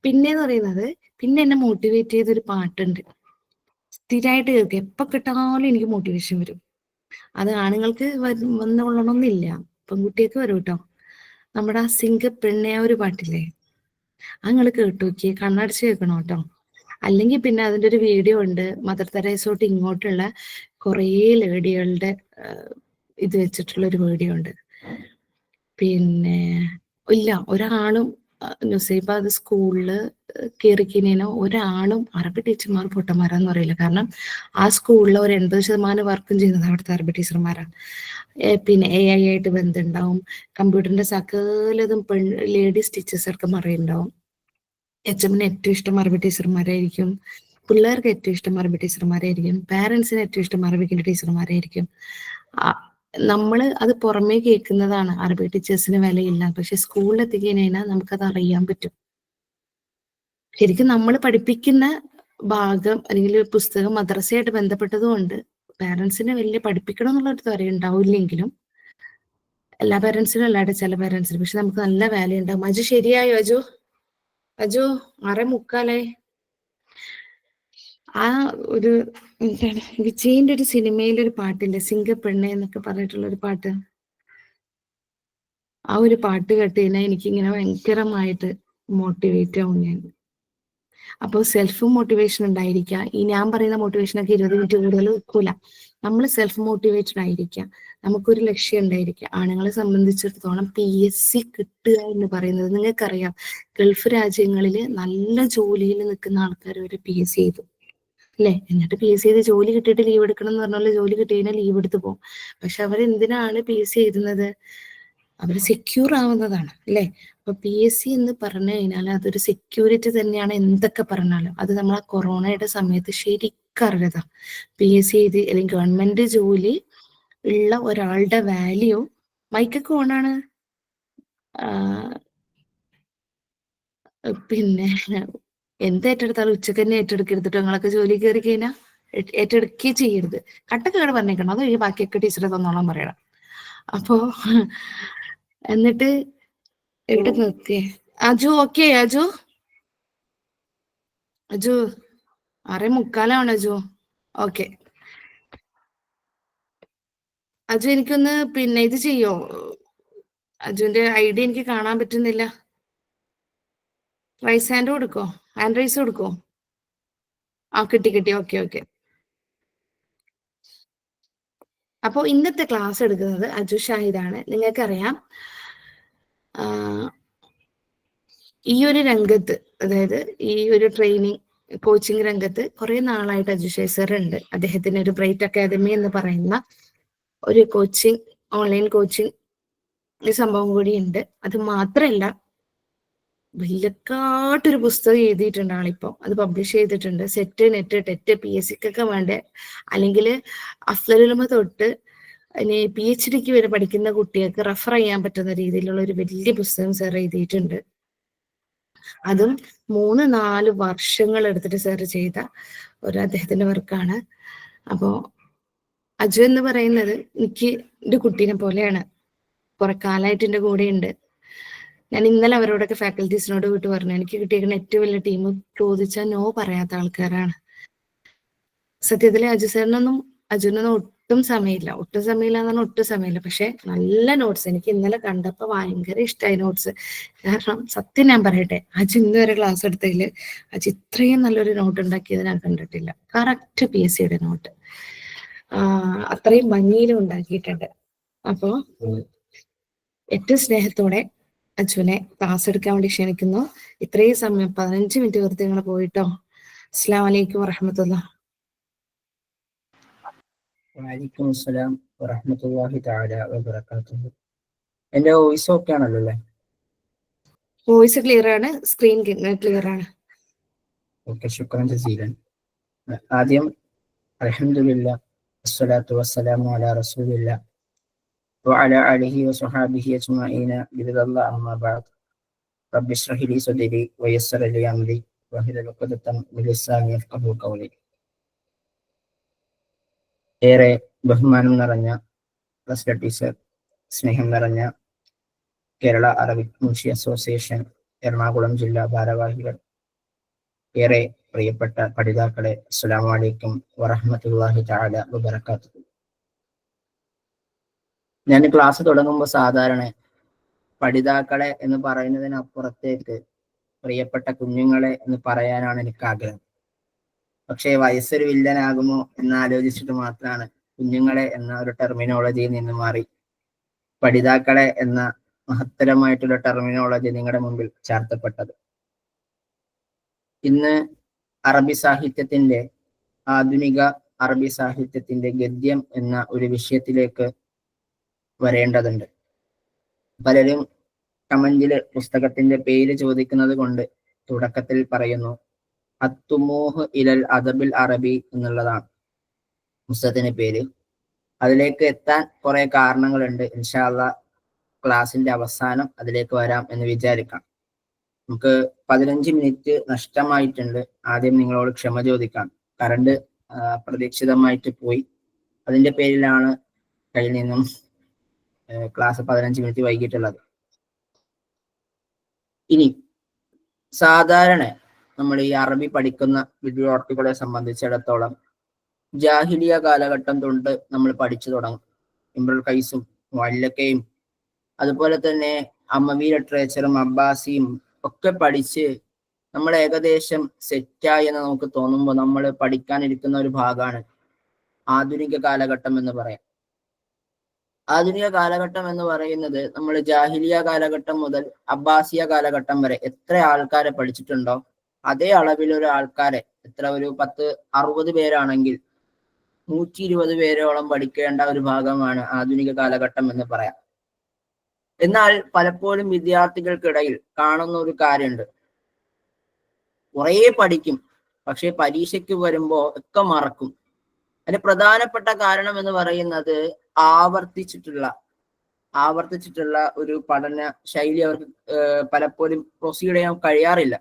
പിന്നെന്ന് പറയുന്നത്, പിന്നെ എന്നെ മോട്ടിവേറ്റ് ചെയ്തൊരു പാട്ടുണ്ട്. സ്ഥിരമായിട്ട് കേൾക്കും. എപ്പൊ കിട്ടാലും എനിക്ക് മോട്ടിവേഷൻ വരും. അത് ആണുങ്ങൾക്ക് വന്നുകൊള്ളണമെന്നില്ല, പെൺകുട്ടിയൊക്കെ വരും കേട്ടോ. നമ്മുടെ ആ സിംഗപ്പെണ്ണെ ഒരു പാട്ടില്ലേ, നിങ്ങൾ കേട്ടു നോക്കിയേ, കണ്ണടച്ച് കേൾക്കണം കേട്ടോ. അല്ലെങ്കിൽ പിന്നെ അതിൻ്റെ ഒരു വീഡിയോ ഉണ്ട്, മദർ തെരേസ ഇങ്ങോട്ടുള്ള കുറേ ലേഡികളുടെ ഇത് വെച്ചിട്ടുള്ള ഒരു വീഡിയോ ഉണ്ട്. പിന്നെ ഇല്ല, ഒരാളും നുസൈബ അത് സ്കൂളില് കയറിക്കുന്നതിനോ ഒരാളും അറബി ടീച്ചർമാർ പൊട്ടന്മാരാന്ന് പറയില്ല. കാരണം ആ സ്കൂളിൽ ഒരു 80% വർക്കും ചെയ്യുന്നത് അവിടുത്തെ അറബി ടീച്ചർമാരാണ്. പിന്നെ AI ആയിട്ട് ബന്ധമുണ്ടാവും, കമ്പ്യൂട്ടറിന്റെ സകലതും ലേഡീസ് ടീച്ചേഴ്സ് അടക്കം അറിയുണ്ടാവും. HMന് ഏറ്റവും ഇഷ്ടം അറബി ടീച്ചർമാരായിരിക്കും, പിള്ളേർക്ക് ഏറ്റവും ഇഷ്ടം അറബി ടീച്ചർമാരായിരിക്കും, പാരൻസിന് ഏറ്റവും ഇഷ്ടം അറബിക്കിന്റെ ടീച്ചർമാരായിരിക്കും. നമ്മള് അത് പുറമേ കേൾക്കുന്നതാണ്, അറബി ടീച്ചേഴ്സിന് വിലയില്ല. പക്ഷെ സ്കൂളിൽ എത്തിക്കഴിഞ്ഞാൽ നമുക്കത് അറിയാൻ പറ്റും. ശരിക്കും നമ്മൾ പഠിപ്പിക്കുന്ന ഭാഗം അല്ലെങ്കിൽ പുസ്തകം മദ്രസയായിട്ട് ബന്ധപ്പെട്ടതുകൊണ്ട് പാരൻസിനെ വലിയ പഠിപ്പിക്കണം എന്നുള്ളൊരു കാര്യം ഉണ്ടാവില്ലെങ്കിലും, എല്ലാ പാരൻസിനും അല്ലാണ്ട് ചില പാരൻസിന്, പക്ഷെ നമുക്ക് നല്ല വാല്യൂ ഉണ്ടാവും. അജു ശരിയായോ? അജു 6:45. ആ ഒരു എന്താണ് വിജയിന്റെ ഒരു സിനിമയിലെ ഒരു പാട്ടില്ലേ, സിംഗപ്പെണ്ണെ എന്നൊക്കെ പറഞ്ഞിട്ടുള്ള ഒരു പാട്ട്. ആ ഒരു പാട്ട് കേട്ട് കഴിഞ്ഞാൽ എനിക്കിങ്ങനെ ഭയങ്കരമായിട്ട് മോട്ടിവേറ്റ് ആവും ഞാൻ. അപ്പോൾ സെൽഫ് മോട്ടിവേഷൻ ഉണ്ടായിരിക്കുക. ഈ ഞാൻ പറയുന്ന മോട്ടിവേഷനൊക്കെ 20 മിനിറ്റ് കൂടുതൽ നിൽക്കൂല. നമ്മൾ സെൽഫ് മോട്ടിവേറ്റഡ് ആയിരിക്കുക, നമുക്കൊരു ലക്ഷ്യം ഉണ്ടായിരിക്കുക. ആണുങ്ങളെ സംബന്ധിച്ചിടത്തോളം PSC കിട്ടുക എന്ന് പറയുന്നത്, നിങ്ങൾക്കറിയാം ഗൾഫ് രാജ്യങ്ങളിൽ നല്ല ജോലിയിൽ നിൽക്കുന്ന ആൾക്കാർ ഒരു PSC ചെയ്തു അല്ലെ, എന്നിട്ട് PSC ചെയ്ത് ജോലി കിട്ടിയിട്ട് ലീവ് എടുക്കണം എന്ന് പറഞ്ഞാൽ ജോലി കിട്ടി കഴിഞ്ഞാൽ ലീവ് എടുത്ത് പോകും. പക്ഷെ അവരെന്തിനാണ് PSC എഴുതുന്നത്? അവർ സെക്യൂർ ആവുന്നതാണ് അല്ലെ. അപ്പൊ PSC എന്ന് പറഞ്ഞു കഴിഞ്ഞാൽ അതൊരു സെക്യൂരിറ്റി തന്നെയാണ്. എന്തൊക്കെ പറഞ്ഞാലും അത് നമ്മൾ ആ കൊറോണയുടെ സമയത്ത് ശരിക്കറിയതാ. PSC എഴുതി അല്ലെങ്കിൽ ഗവൺമെന്റ് ജോലി ഉള്ള ഒരാളുടെ വാല്യൂ. മൈക്കൊക്കെ ഓണാണ്. പിന്നെ എന്ത് ഏറ്റെടുത്താലും ഉച്ചക്ക് തന്നെ ഏറ്റെടുക്കരുത്. നിങ്ങളൊക്കെ ജോലി കയറി കഴിഞ്ഞാൽ ഏറ്റെടുക്കുകയും ചെയ്യരുത്. കട്ടക്കേട് പറഞ്ഞേക്കണം, അത് ഈ ബാക്കിയൊക്കെ ടീച്ചറെ തന്നോളാൻ പറയണം. അപ്പോ എന്നിട്ട് എവിടെ നിർത്തിയേ? അജു ഓക്കെ? അജു 6:45 അജു. ഓക്കെ അജു, എനിക്കൊന്ന് പിന്നെ ഇത് ചെയ്യോ? അജുവിന്റെ ID എനിക്ക് കാണാൻ പറ്റുന്നില്ല. റൈസ് ഹാൻഡ് കൊടുക്കോ? ഹാൻഡ് റൈസ് കൊടുക്കോ? ആ കിട്ടി. ഓക്കെ. അപ്പോൾ ഇന്നത്തെ ക്ലാസ് എടുക്കുന്നത് അജു ഷാഹിദാണ്. നിങ്ങൾക്കറിയാം ഈ ഒരു രംഗത്ത്, അതായത് ഈ ഒരു ട്രെയിനിങ് കോച്ചിങ് രംഗത്ത് കുറെ നാളായിട്ട് അജു ഷാഹി സർ ഉണ്ട്. അദ്ദേഹത്തിന് ഒരു ബ്രൈറ്റ് അക്കാദമി എന്ന് പറയുന്ന ഒരു കോച്ചിങ്, ഓൺലൈൻ കോച്ചിങ് സംഭവം കൂടി ഉണ്ട്. അത് മാത്രമല്ല വലിയക്കാട്ടൊരു പുസ്തകം എഴുതിയിട്ടുണ്ട് ആളിപ്പോ, അത് പബ്ലിഷ് ചെയ്തിട്ടുണ്ട്. സെറ്റ്, നെറ്റ്, ടെറ്റ്, PSCക്കൊക്കെ വേണ്ടേ, അല്ലെങ്കിൽ അഫ്ലലുലമ തൊട്ട് ഇനി PhDക്ക് വരെ പഠിക്കുന്ന കുട്ടികൾക്ക് റെഫർ ചെയ്യാൻ പറ്റുന്ന രീതിയിലുള്ള ഒരു വലിയ പുസ്തകം സാർ എഴുതിയിട്ടുണ്ട്. അതും 3-4 വർഷങ്ങൾ എടുത്തിട്ട് സാർ ചെയ്ത ഒരു അദ്ദേഹത്തിന്റെ വർക്കാണ്. അപ്പോ അജു എന്ന് പറയുന്നത് എനിക്ക് എൻ്റെ കുട്ടീനെ പോലെയാണ്. കുറെ കാലമായിട്ട് എൻ്റെ കൂടെ ഉണ്ട്. ഞാൻ ഇന്നലെ അവരോടൊക്കെ ഫാക്കൽറ്റീസിനോട് വിട്ട് പറഞ്ഞു, എനിക്ക് കിട്ടിയിരിക്കുന്ന ഏറ്റവും വലിയ ടീം ചോദിച്ചാൽ നോ പറയാത്ത ആൾക്കാരാണ്. സത്യത്തിൽ അജുനൊന്നും ഒട്ടും സമയമില്ല എന്ന് പറഞ്ഞാൽ ഒട്ടും സമയമില്ല. പക്ഷെ നല്ല നോട്ട്സ് എനിക്ക് ഇന്നലെ കണ്ടപ്പോൾ ഭയങ്കര ഇഷ്ടമായി നോട്ട്സ്. കാരണം സത്യം ഞാൻ പറയട്ടെ, അജു ഇന്ന് വരെ ക്ലാസ് എടുത്തതിൽ അജു ഇത്രയും നല്ലൊരു നോട്ട് ഉണ്ടാക്കിയത് ഞാൻ കണ്ടിട്ടില്ല. കറക്റ്റ് PSCയുടെ നോട്ട് അത്രയും ഭംഗിയിലും ഉണ്ടാക്കിയിട്ടുണ്ട്. അപ്പോ ഏറ്റവും സ്നേഹത്തോടെ അജുവിനെ ക്ലാസ് എടുക്കാൻ വേണ്ടി ക്ഷണിക്കുന്നു. ഇത്രയും സമയം 15 മിനിറ്റ് വെറുതെ നിങ്ങൾ പോയിട്ടോ. അസ്സലാമു അലൈക്കും വറഹ്മത്തുള്ളാഹി. വഅലൈക്കും അസ്സലാം വറഹ്മത്തുള്ളാഹി തആല വബറകാതുഹു. എന്റെ വോയിസ് ഓക്കെ ആണല്ലോ അല്ലേ? വോയിസ് ക്ലിയർ ആണ്, സ്ക്രീൻ ക്ലിയർ ആണ്. ഓക്കെ, ശുക്രൻ ജസീലൻ. ആദ്യം അൽഹംദുലില്ലാഹ് വസ്സലാത്തു വസ്സലാമു അലാ റസൂലില്ലാഹ് വഅലാ ആലിഹി വസ്വഹാബിഹി അജ്മഈന ബിറളില്ലാഹി അമ്മാ ബഅദ്. റബ്ബി ഇശ്റഹ് ലി സദ്രി വയസ്സിർ ലി അംരി വഹ്ലുൽ ഉഖ്ദതം മിൻ ലിസാനി യഫ്ഖഹു ഖൗലി. ഏറെ ബഹുമാനം നിറഞ്ഞ പ്രസിഡന്റ് ടീച്ചർ, സ്നേഹം നിറഞ്ഞ കേരള അറബിക് മുൻഷി അസോസിയേഷൻ എറണാകുളം ജില്ലാ ഭാരവാഹികൾ, ഏറെ പ്രിയപ്പെട്ട പഠിതാക്കളെ, അസ്സലാമു അലൈക്കും വറഹ്മത്തുള്ളാഹി തആല വബറകാതുഹു. ഞാൻ ക്ലാസ് തുടങ്ങുമ്പോൾ സാധാരണ പഠിതാക്കളെ എന്ന് പറയുന്നതിനപ്പുറത്തേക്ക് പ്രിയപ്പെട്ട കുഞ്ഞുങ്ങളെ എന്ന് പറയാനാണ് എനിക്ക് ആഗ്രഹം. പക്ഷേ വയസ്സൊരു വില്ലനാകുമോ എന്ന് ആലോചിച്ചിട്ട് മാത്രമാണ് കുഞ്ഞുങ്ങളെ എന്ന ഒരു ടെർമിനോളജിയിൽ നിന്ന് മാറി പഠിതാക്കളെ എന്ന മഹത്തരമായിട്ടുള്ള ടെർമിനോളജി നിങ്ങളുടെ മുമ്പിൽ ചാർത്തപ്പെട്ടത്. ഇന്ന് അറബി സാഹിത്യത്തിന്റെ, ആധുനിക അറബി സാഹിത്യത്തിന്റെ ഗദ്യം എന്ന ഒരു വിഷയത്തിലേക്ക് വരേണ്ടതുണ്ട്. പലരും കമന്റില് പുസ്തകത്തിന്റെ പേര് ചോദിക്കുന്നത് കൊണ്ട് തുടക്കത്തിൽ പറയുന്നു അത്തുമൂഹ് ഇലൽ അദബിൽ അറബി എന്നുള്ളതാണ് പുസ്തകത്തിന്റെ പേര്. അതിലേക്ക് എത്താൻ കുറെ കാരണങ്ങളുണ്ട്. ഇൻഷാ അല്ലാഹ് ക്ലാസിന്റെ അവസാനം അതിലേക്ക് വരാം എന്ന് വിചാരിക്കാം. നമുക്ക് 15 മിനിറ്റ് നഷ്ടമായിട്ടുണ്ട്. ആദ്യം നിങ്ങളോട് ക്ഷമ ചോദിക്കാം. കറണ്ട് അപ്രതീക്ഷിതമായിട്ട് പോയി. അതിന്റെ പേരിലാണ് കയ്യിൽ നിന്നും ക്ലാസ് 15 മിനിറ്റ് വൈകിട്ടുള്ളത്. ഇനി സാധാരണ നമ്മൾ ഈ അറബി പഠിക്കുന്ന വിദ്യാർത്ഥികളെ സംബന്ധിച്ചിടത്തോളം ജാഹിലിയ കാലഘട്ടം തൊട്ട് നമ്മൾ പഠിച്ചു തുടങ്ങും. ഇംറുൽ ഖൈസും മുഅല്ലഖയും അതുപോലെ തന്നെ അമ്മവി ലിറ്ററേച്ചറും അബ്ബാസിയും ഒക്കെ പഠിച്ച് നമ്മൾ ഏകദേശം സെറ്റായി എന്ന് നമുക്ക് തോന്നുമ്പോൾ നമ്മൾ പഠിക്കാനിരിക്കുന്ന ഒരു ഭാഗമാണ് ആധുനിക കാലഘട്ടം എന്ന് പറയാം. ആധുനിക കാലഘട്ടം എന്ന് പറയുന്നത് നമ്മൾ ജാഹിലിയ കാലഘട്ടം മുതൽ അബ്ബാസിയ കാലഘട്ടം വരെ എത്ര ആൾക്കാരെ പഠിച്ചിട്ടുണ്ടോ അതേ അളവിലൊരു ആൾക്കാരെ, ഒരു 60 പേരാണെങ്കിൽ 120 പേരോളം പഠിക്കേണ്ട ഒരു ഭാഗമാണ് ആധുനിക കാലഘട്ടം എന്ന് പറയാം. എന്നാൽ പലപ്പോഴും വിദ്യാർത്ഥികൾക്കിടയിൽ കാണുന്ന ഒരു കാര്യമുണ്ട്. കുറേ പഠിക്കും, പക്ഷെ പരീക്ഷയ്ക്ക് വരുമ്പോ ഒക്കെ മറക്കും. അതിന് പ്രധാനപ്പെട്ട കാരണം എന്ന് പറയുന്നത് ആവർത്തിച്ചിട്ടുള്ള ഒരു പഠന ശൈലി അവർക്ക് പലപ്പോഴും പ്രൊസീഡ് ചെയ്യാൻ കഴിയാറില്ല.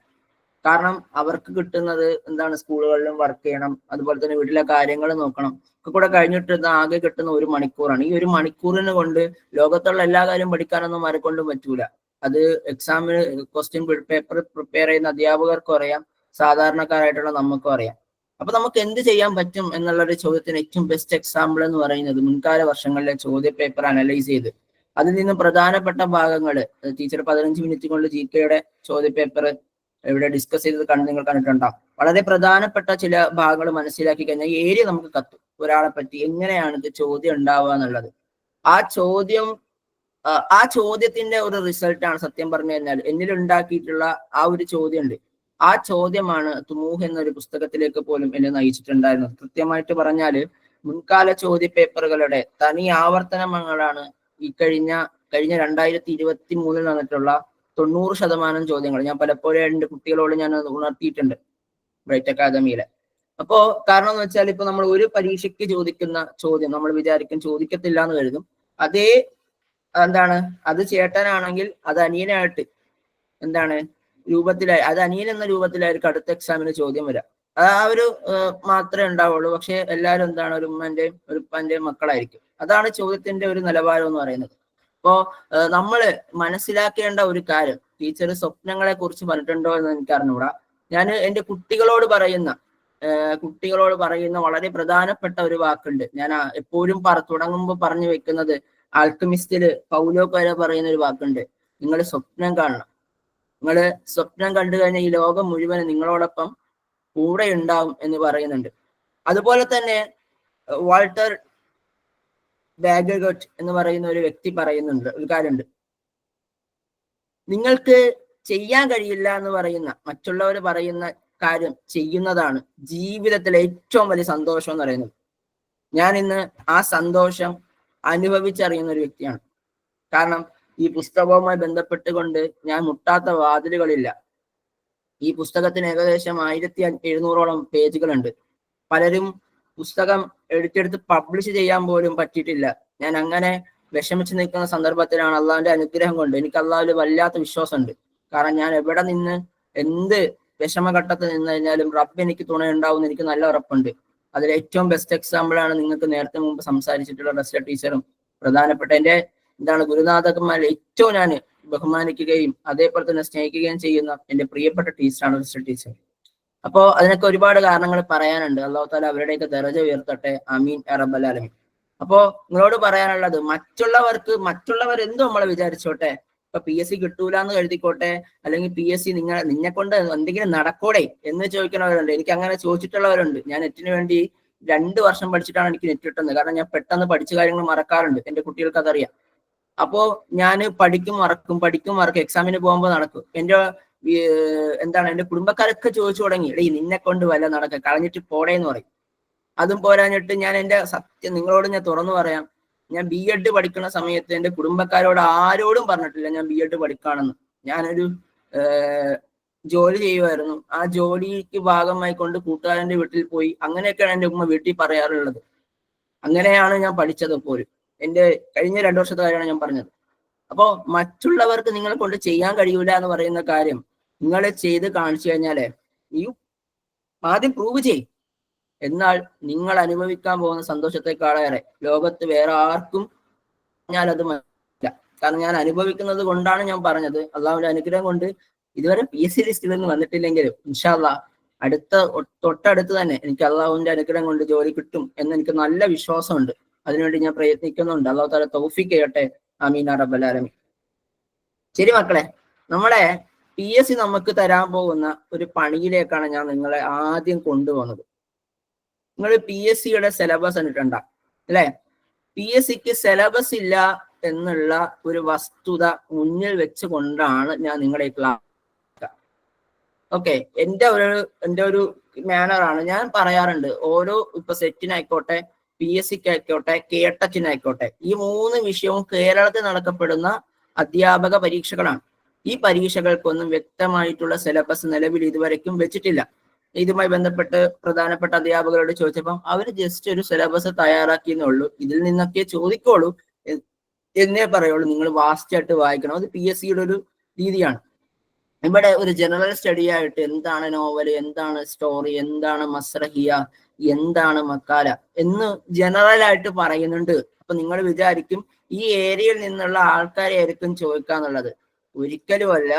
കാരണം അവർക്ക് കിട്ടുന്നത് എന്താണ്, സ്കൂളുകളിലും വർക്ക് ചെയ്യണം, അതുപോലെ തന്നെ വീട്ടിലെ കാര്യങ്ങൾ നോക്കണം, ഒക്കെ കൂടെ കഴിഞ്ഞിട്ട് ആകെ കിട്ടുന്ന 1 മണിക്കൂറാണ്. ഈ 1 മണിക്കൂറിന് കൊണ്ട് ലോകത്തുള്ള എല്ലാ കാര്യം പഠിക്കാനൊന്നും ആരെക്കൊണ്ടും പറ്റൂല. അത് എക്സാമിന് ക്വസ്റ്റ്യൻ പേപ്പർ പ്രിപ്പയർ ചെയ്യുന്ന അധ്യാപകർക്കും അറിയാം, സാധാരണക്കാരായിട്ടുള്ള നമുക്കും അറിയാം. അപ്പൊ നമുക്ക് എന്ത് ചെയ്യാൻ പറ്റും എന്നുള്ളൊരു ചോദ്യത്തിന് ഏറ്റവും ബെസ്റ്റ് എക്സാമ്പിൾ എന്ന് പറയുന്നത് മുൻകാല വർഷങ്ങളിലെ ചോദ്യ പേപ്പർ അനലൈസ് ചെയ്ത് അതിൽ നിന്ന് പ്രധാനപ്പെട്ട ഭാഗങ്ങൾ ടീച്ചർ 15 മിനിറ്റ് കൊണ്ട് GK ചോദ്യ പേപ്പർ ഇവിടെ ഡിസ്കസ് ചെയ്തത് നിങ്ങൾ കണ്ടിട്ടുണ്ടാവും. വളരെ പ്രധാനപ്പെട്ട ചില ഭാഗങ്ങൾ മനസ്സിലാക്കി കഴിഞ്ഞാൽ ഈ ഏരിയ നമുക്ക് കത്തും. ഒരാളെ പറ്റി എങ്ങനെയാണ് ഇത് ചോദ്യം ഉണ്ടാവുക എന്നുള്ളത്. ആ ചോദ്യത്തിന്റെ ഒരു റിസൾട്ടാണ് സത്യം പറഞ്ഞു കഴിഞ്ഞാൽ എന്നിൽ ഉണ്ടാക്കിയിട്ടുള്ള ആ ഒരു ചോദ്യം ഉണ്ട്. ആ ചോദ്യമാണ് തുമൂഹ് എന്നൊരു പുസ്തകത്തിലേക്ക് പോലും എന്നെ നയിച്ചിട്ടുണ്ടായിരുന്നത്. കൃത്യമായിട്ട് പറഞ്ഞാല് മുൻകാല ചോദ്യ പേപ്പറുകളുടെ തനി ആവർത്തനങ്ങളാണ് ഈ കഴിഞ്ഞ 2023 വന്നിട്ടുള്ള 90% ചോദ്യങ്ങൾ. ഞാൻ പലപ്പോഴും എൻ്റെ കുട്ടികളോട് ഞാൻ ഉണർത്തിയിട്ടുണ്ട് ബ്രൈറ്റ് അക്കാദമിയിലെ. അപ്പോ കാരണം എന്ന് വെച്ചാൽ ഇപ്പൊ നമ്മൾ ഒരു പരീക്ഷയ്ക്ക് ചോദിക്കുന്ന ചോദ്യം നമ്മൾ വിചാരിക്കും ചോദിക്കത്തില്ല എന്ന് കരുതും. അതേ അത് ചേട്ടനാണെങ്കിൽ അത് അനിയനായിട്ട് അത് അനിയൻ എന്ന രൂപത്തിലായിരിക്കും അടുത്ത എക്സാമിന് ചോദ്യം വരാം. ആ ഒരു മാത്രമേ ഉണ്ടാവുള്ളൂ. പക്ഷെ എല്ലാവരും ഒരു ഉമ്മന്റെയും ഒരു ഉപ്പാന്റെയും മക്കളായിരിക്കും. അതാണ് ചോദ്യത്തിന്റെ ഒരു നിലവാരം എന്ന് പറയുന്നത്. അപ്പോ നമ്മള് മനസ്സിലാക്കേണ്ട ഒരു കാര്യം, ടീച്ചർ സ്വപ്നങ്ങളെ കുറിച്ച് പറഞ്ഞിട്ടുണ്ടോ എന്ന് എനിക്ക് അറിഞ്ഞൂടാ. ഞാൻ എൻ്റെ കുട്ടികളോട് പറയുന്ന വളരെ പ്രധാനപ്പെട്ട ഒരു വാക്കുണ്ട്. ഞാൻ എപ്പോഴും തുടങ്ങുമ്പോൾ പറഞ്ഞു വെക്കുന്നത് ആൽക്കമിസ്റ്റില് പൗലോ കൊയ്ലോ പറയുന്ന ഒരു വാക്കുണ്ട്. നിങ്ങൾ സ്വപ്നം കാണണം. നിങ്ങൾ സ്വപ്നം കണ്ടു കഴിഞ്ഞാൽ ഈ ലോകം മുഴുവൻ നിങ്ങളോടൊപ്പം കൂടെ ഉണ്ടാവും എന്ന് പറയുന്നുണ്ട്. അതുപോലെ തന്നെ വാൾട്ടർ ബാഗഗട്ട് എന്ന് പറയുന്ന ഒരു വ്യക്തി പറയുന്നുണ്ട് ഒരു കാര്യമുണ്ട്. നിങ്ങൾക്ക് ചെയ്യാൻ കഴിയില്ല എന്ന് പറയുന്ന, മറ്റുള്ളവർ പറയുന്ന കാര്യം ചെയ്യുന്നതാണ് ജീവിതത്തിലെ ഏറ്റവും വലിയ സന്തോഷം എന്ന് പറയുന്നത്. ഞാൻ ഇന്ന് ആ സന്തോഷം അനുഭവിച്ചറിയുന്ന ഒരു വ്യക്തിയാണ്. കാരണം ഈ പുസ്തകവുമായി ബന്ധപ്പെട്ടുകൊണ്ട് ഞാൻ മുട്ടാത്ത വാതിലുകളില്ല. ഈ പുസ്തകത്തിന് ഏകദേശം 1700ഓളം പേജുകളുണ്ട്. പലരും പുസ്തകം എടുത്തെടുത്ത് പബ്ലിഷ് ചെയ്യാൻ പോലും പറ്റിയിട്ടില്ല. ഞാൻ അങ്ങനെ വിഷമിച്ച് നിൽക്കുന്ന സന്ദർഭത്തിലാണ് അള്ളാഹുവിന്റെ അനുഗ്രഹം കൊണ്ട് എനിക്ക് അള്ളാഹുവിൽ വല്ലാത്ത വിശ്വാസമുണ്ട്. കാരണം ഞാൻ എവിടെ നിന്ന് എന്ത് വിഷമഘട്ടത്തിൽ നിന്ന് കഴിഞ്ഞാലും റബ്ബ് എനിക്ക് തുണയുണ്ടാവും എനിക്ക് നല്ല ഉറപ്പുണ്ട്. അതിൽ ഏറ്റവും ബെസ്റ്റ് എക്സാമ്പിൾ ആണ് നിങ്ങൾക്ക് നേരത്തെ മുമ്പ് സംസാരിച്ചിട്ടുള്ള റസ്ല ടീച്ചറും പ്രധാനപ്പെട്ട എൻ്റെ ഗുരുനാഥകന്മാരിൽ ഏറ്റവും ഞാൻ ബഹുമാനിക്കുകയും അതേപോലെ തന്നെ സ്നേഹിക്കുകയും ചെയ്യുന്ന എൻ്റെ പ്രിയപ്പെട്ട ടീച്ചറാണ് റസ്ല ടീച്ചർ. അപ്പോ അതിനൊക്കെ ഒരുപാട് കാരണങ്ങൾ പറയാനുണ്ട്. അള്ളാഹു താല അവരുടെയൊക്കെ ദറജ ഉയർത്തട്ടെ. ആമീൻ യാ റബ്ബൽ ആലമീൻ. അപ്പോ നിങ്ങളോട് പറയാനുള്ളത്, മറ്റുള്ളവർ എന്തും നമ്മളെ വിചാരിച്ചോട്ടെ. ഇപ്പൊ PSC കിട്ടൂല എന്ന് കരുതിക്കോട്ടെ, അല്ലെങ്കിൽ PSC നിന്നെ കൊണ്ട് എന്തെങ്കിലും നടക്കൂടെ എന്ന് ചോദിക്കുന്നവരുണ്ട്. എനിക്ക് അങ്ങനെ ചോദിച്ചിട്ടുള്ളവരുണ്ട്. ഞാൻ നെറ്റിന് വേണ്ടി 2 വർഷം പഠിച്ചിട്ടാണ് എനിക്ക് നെറ്റ് കിട്ടുന്നത്. കാരണം ഞാൻ പെട്ടെന്ന് പഠിച്ച കാര്യങ്ങൾ മറക്കാറുണ്ട്. എന്റെ കുട്ടികൾക്ക് അതറിയാം. അപ്പോ ഞാൻ പഠിക്കും മറക്കും എക്സാമിന് പോകുമ്പോൾ നടക്കും. എന്റെ കുടുംബക്കാരൊക്കെ ചോദിച്ചു തുടങ്ങി, എടീ നിന്നെ കൊണ്ട് വല്ല നടക്കുക, കളഞ്ഞിട്ട് പോടേന്ന് പറയും. അതും പോരാഞ്ഞിട്ട് ഞാൻ എന്റെ സത്യം നിങ്ങളോട് ഞാൻ തുറന്നു പറയാം, ഞാൻ BEd പഠിക്കുന്ന സമയത്ത് എന്റെ കുടുംബക്കാരോട് ആരോടും പറഞ്ഞിട്ടില്ല ഞാൻ BEd പഠിക്കാണെന്ന്. ഞാനൊരു ജോലി ചെയ്യുമായിരുന്നു. ആ ജോലിക്ക് ഭാഗമായി കൊണ്ട് കൂട്ടുകാരന്റെ വീട്ടിൽ പോയി. അങ്ങനെയൊക്കെയാണ് എന്റെ ഉമ്മ വീട്ടിൽ പറയാറുള്ളത്. അങ്ങനെയാണ് ഞാൻ പഠിച്ചത് പോലും. എന്റെ കഴിഞ്ഞ 2 വർഷത്തെ കാര്യമാണ് ഞാൻ പറഞ്ഞത്. അപ്പോ മറ്റുള്ളവർക്ക് നിങ്ങളെ കൊണ്ട് ചെയ്യാൻ കഴിയൂല എന്ന് പറയുന്ന കാര്യം നിങ്ങൾ ചെയ്ത് കാണിച്ചു കഴിഞ്ഞാലേ നീ ആദ്യം പ്രൂവ് ചെയ്യും. എന്നാൽ നിങ്ങൾ അനുഭവിക്കാൻ പോകുന്ന സന്തോഷത്തെക്കാളേറെ ലോകത്ത് വേറെ ആർക്കും ഞാനത് മനസ്സില്ല. കാരണം ഞാൻ അനുഭവിക്കുന്നത് കൊണ്ടാണ് ഞാൻ പറഞ്ഞത്. അള്ളാഹുവിന്റെ അനുഗ്രഹം കൊണ്ട് ഇതുവരെ PSC ലിസ്റ്റിൽ നിന്ന് വന്നിട്ടില്ലെങ്കിലും ഇൻഷാ അല്ലാഹ് തൊട്ടടുത്ത് തന്നെ എനിക്ക് അള്ളാഹുവിന്റെ അനുഗ്രഹം കൊണ്ട് ജോലി കിട്ടും എന്ന് എനിക്ക് നല്ല വിശ്വാസമുണ്ട്. അതിനുവേണ്ടി ഞാൻ പ്രയത്നിക്കുന്നുണ്ട്. അള്ളാഹു താല തൗഫീഖ് ചെയ്യട്ടെ. ആമീൻ യാ റബ്ബൽ ആലമീൻ. ശരി മക്കളെ, നമ്മളെ PSC നമുക്ക് തരാൻ പോകുന്ന ഒരു പണിയിലേക്കാണ് ഞാൻ നിങ്ങളെ ആദ്യം കൊണ്ടുപോകുന്നത്. നിങ്ങൾ PSCയുടെ സിലബസ് കണ്ടിട്ടുണ്ട അല്ലെ? PSCക്ക് സിലബസ് ഇല്ല എന്നുള്ള ഒരു വസ്തുത മുന്നിൽ വെച്ചുകൊണ്ടാണ് ഞാൻ നിങ്ങളെ ക്ലാസ്. ഓക്കെ, എന്റെ ഒരു മാനറാണ്. ഞാൻ പറയാറുണ്ട്, ഓരോ ഇപ്പൊ സെറ്റിനായിക്കോട്ടെ, PSCക്ക് ആയിക്കോട്ടെ, കേട്ടറ്റിനായിക്കോട്ടെ, ഈ 3 വിഷയവും കേരളത്തിൽ നടക്കപ്പെടുന്ന അധ്യാപക പരീക്ഷകളാണ്. ഈ പരീക്ഷകൾക്കൊന്നും വ്യക്തമായിട്ടുള്ള സിലബസ് നിലവിൽ ഇതുവരെയ്ക്കും വെച്ചിട്ടില്ല. ഇതുമായി ബന്ധപ്പെട്ട് പ്രധാനപ്പെട്ട അധ്യാപകരോട് ചോദിച്ചപ്പം അവർ ജസ്റ്റ് ഒരു സിലബസ് തയ്യാറാക്കിയെന്നുള്ളൂ, ഇതിൽ നിന്നൊക്കെ ചോദിക്കോളൂ എന്നേ പറയുള്ളൂ, നിങ്ങൾ വാസ്റ്റ് ആയിട്ട് വായിക്കണം. അത് PSCയുടെ ഒരു രീതിയാണ്. ഇവിടെ ഒരു ജനറൽ സ്റ്റഡി ആയിട്ട് എന്താണ് നോവൽ, എന്താണ് സ്റ്റോറി, എന്താണ് മസ്രഹിയ, എന്താണ് മക്കാല എന്ന് ജനറൽ ആയിട്ട് പറയുന്നുണ്ട്. അപ്പൊ നിങ്ങൾ വിചാരിക്കും ഈ ഏരിയയിൽ നിന്നുള്ള ആൾക്കാരെ ആയിരിക്കും ചോദിക്കാന്നുള്ളത്. ഒരിക്കലുമല്ല.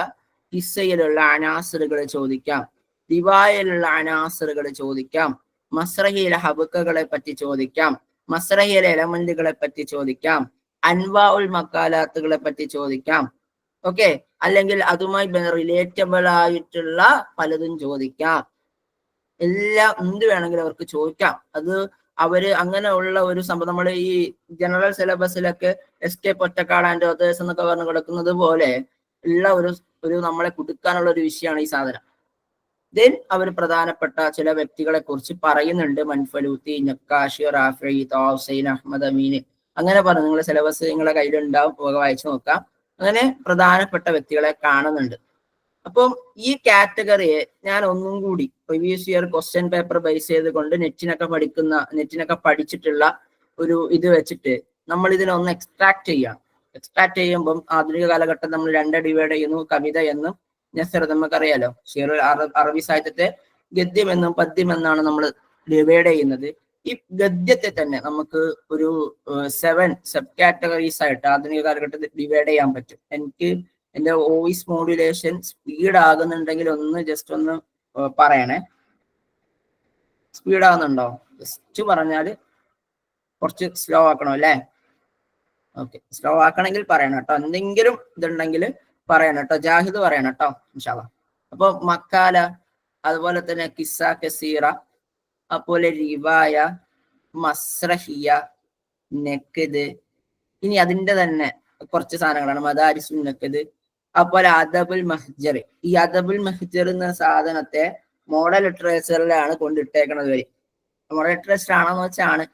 ഹിസ്സയിലുള്ള അനാസറുകൾ ചോദിക്കാം, ദിവായിലുള്ള അനാസറുകൾ ചോദിക്കാം, മസ്രഹിയിലെ ഹബുക്കകളെ പറ്റി ചോദിക്കാം, മസ്രഹിയിലെ എലമെന്റുകളെ പറ്റി ചോദിക്കാം, അൻവാ ഉൽ മക്കാലാത്തുകളെ പറ്റി ചോദിക്കാം. ഓക്കെ, അല്ലെങ്കിൽ അതുമായി റിലേറ്റബിൾ ആയിട്ടുള്ള പലതും ചോദിക്കാം. എല്ലാം എന്ത് വേണമെങ്കിലും അവർക്ക് ചോദിക്കാം. അത് അവര് അങ്ങനെയുള്ള ഒരു സംഭവം, നമ്മൾ ഈ general സിലബസിലൊക്കെ escape Pottekkatt and authors എന്നൊക്കെ പറഞ്ഞു കിടക്കുന്നത് പോലെ ഉള്ള ഒരു നമ്മളെ കുടുക്കാനുള്ള ഒരു വിഷയമാണ് ഈ സാധനം. ദെൻ അവർ പ്രധാനപ്പെട്ട ചില വ്യക്തികളെ കുറിച്ച് പറയുന്നുണ്ട്. മൻഫലൂത്തി, നക്കാഷി, റാഫി, ഹുസൈൻ, അഹമ്മദ് അമീൻ, അങ്ങനെ പറഞ്ഞു. നിങ്ങളുടെ സിലബസ് നിങ്ങളുടെ കയ്യിലുണ്ടാവും, വായിച്ചു നോക്കാം. അങ്ങനെ പ്രധാനപ്പെട്ട വ്യക്തികളെ കാണുന്നുണ്ട്. അപ്പം ഈ കാറ്റഗറിയെ ഞാൻ ഒന്നും കൂടി previous year question paper base ചെയ്തുകൊണ്ട് നെറ്റിനൊക്കെ പഠിച്ചിട്ടുള്ള ഒരു ഇത് വെച്ചിട്ട് നമ്മൾ ഇതിനൊന്ന് എക്സ്ട്രാക്ട് ചെയ്യണം. എക്സ്ട്രാക്ട് ചെയ്യുമ്പം ആധുനിക കാലഘട്ടം നമ്മൾ 2 ഡിവൈഡ് ചെയ്യുന്നു. കവിത എന്നും നസർ, നമുക്കറിയാലോ. അറബി സാഹിത്യത്തെ ഗദ്യം എന്നും പദ്യം എന്നാണ് നമ്മൾ ഡിവൈഡ് ചെയ്യുന്നത്. ഈ ഗദ്യത്തെ തന്നെ നമുക്ക് ഒരു 7 സബ് കാറ്റഗറീസ് ആയിട്ട് ആധുനിക കാലഘട്ടത്തിൽ ഡിവൈഡ് ചെയ്യാൻ പറ്റും. എനിക്ക് എന്റെ വോയിസ് മോഡുലേഷൻ സ്പീഡ് ആകുന്നുണ്ടെങ്കിൽ ഒന്ന് ജസ്റ്റ് ഒന്ന് പറയണേ. സ്പീഡ് ആകുന്നുണ്ടോ? ജസ്റ്റ് പറഞ്ഞാൽ കുറച്ച് സ്ലോ ആക്കണോ അല്ലേ? ഓക്കെ, സ്ലോ ആക്കണമെങ്കിൽ പറയണം കേട്ടോ. എന്തെങ്കിലും ഇതുണ്ടെങ്കിൽ പറയണം കേട്ടോ. ജാഹിദ് പറയണം കേട്ടോ ഇൻഷാ അല്ലാഹ്. അപ്പൊ മക്കാല, അതുപോലെ തന്നെ കിസ്സ കസീറ, അതുപോലെ റിവായ, മസ്രഹിയ, നഖദ്. ഇനി അതിന്റെ തന്നെ കുറച്ച് സാധനങ്ങളാണ്. മദാരിസുൻ നഖദ്, അതുപോലെ അദബുൽ മഹ്ജർ. ഈ അദബുൽ മഹ്ജർ എന്ന സാധനത്തെ മോഡൽ ലിറ്ററേച്ചറിലാണ് കൊണ്ടിട്ടേക്കണത്. വരെ മോഡൽ ലിറ്ററേച്ചർ ആണെന്ന് വെച്ചാണ്,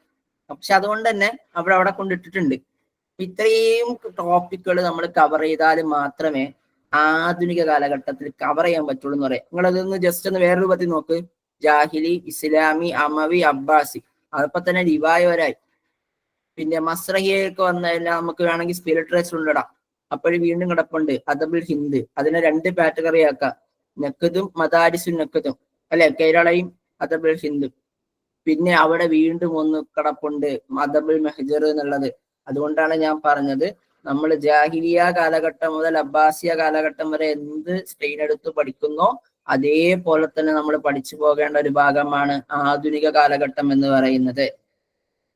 പക്ഷെ അതുകൊണ്ട് തന്നെ അവിടെ കൊണ്ടിട്ടിട്ടുണ്ട്. ഇത്രയും ടോപ്പിക്കുകൾ നമ്മൾ കവർ ചെയ്താൽ മാത്രമേ ആധുനിക കാലഘട്ടത്തിൽ കവർ ചെയ്യാൻ പറ്റുള്ളൂ എന്ന് പറയാം. നിങ്ങളതൊന്ന് ജസ്റ്റ് ഒന്ന് വേറെ രൂപത്തിൽ നോക്ക്. ജാഹിലി, ഇസ്ലാമി, അമവി, അബ്ബാസി, അതിപ്പോ തന്നെ റിവായ വരായി. പിന്നെ മസ്രഹിയൊക്കെ വന്നതെല്ലാം നമുക്ക് വേണമെങ്കിൽ സ്പിരിലിറ്ററേച്ചർ ഉണ്ടിടാം. അപ്പോഴും വീണ്ടും കിടപ്പുണ്ട് അദബുൽ ഹിന്ദ്. അതിനെ 2 കാറ്റഗറി ആക്കാം, നഖദും മദാരിസും നഖദും അല്ലെ, കേരളയും അദബുൽ ഹിന്ദും. പിന്നെ അവിടെ വീണ്ടും ഒന്ന് കിടപ്പുണ്ട് അദബുൽ മഹ്ജർ എന്നുള്ളത്. അതുകൊണ്ടാണ് ഞാൻ പറഞ്ഞത്, നമ്മൾ ജാഹിലിയ കാലഘട്ടം മുതൽ അബ്ബാസിയ കാലഘട്ടം വരെ എന്ത് സ്ട്രെയിൻ എടുത്ത് പഠിക്കുന്നോ അതേപോലെ തന്നെ നമ്മൾ പഠിച്ചു പോകേണ്ട ഒരു ഭാഗമാണ് ആധുനിക കാലഘട്ടം എന്ന് പറയുന്നത്.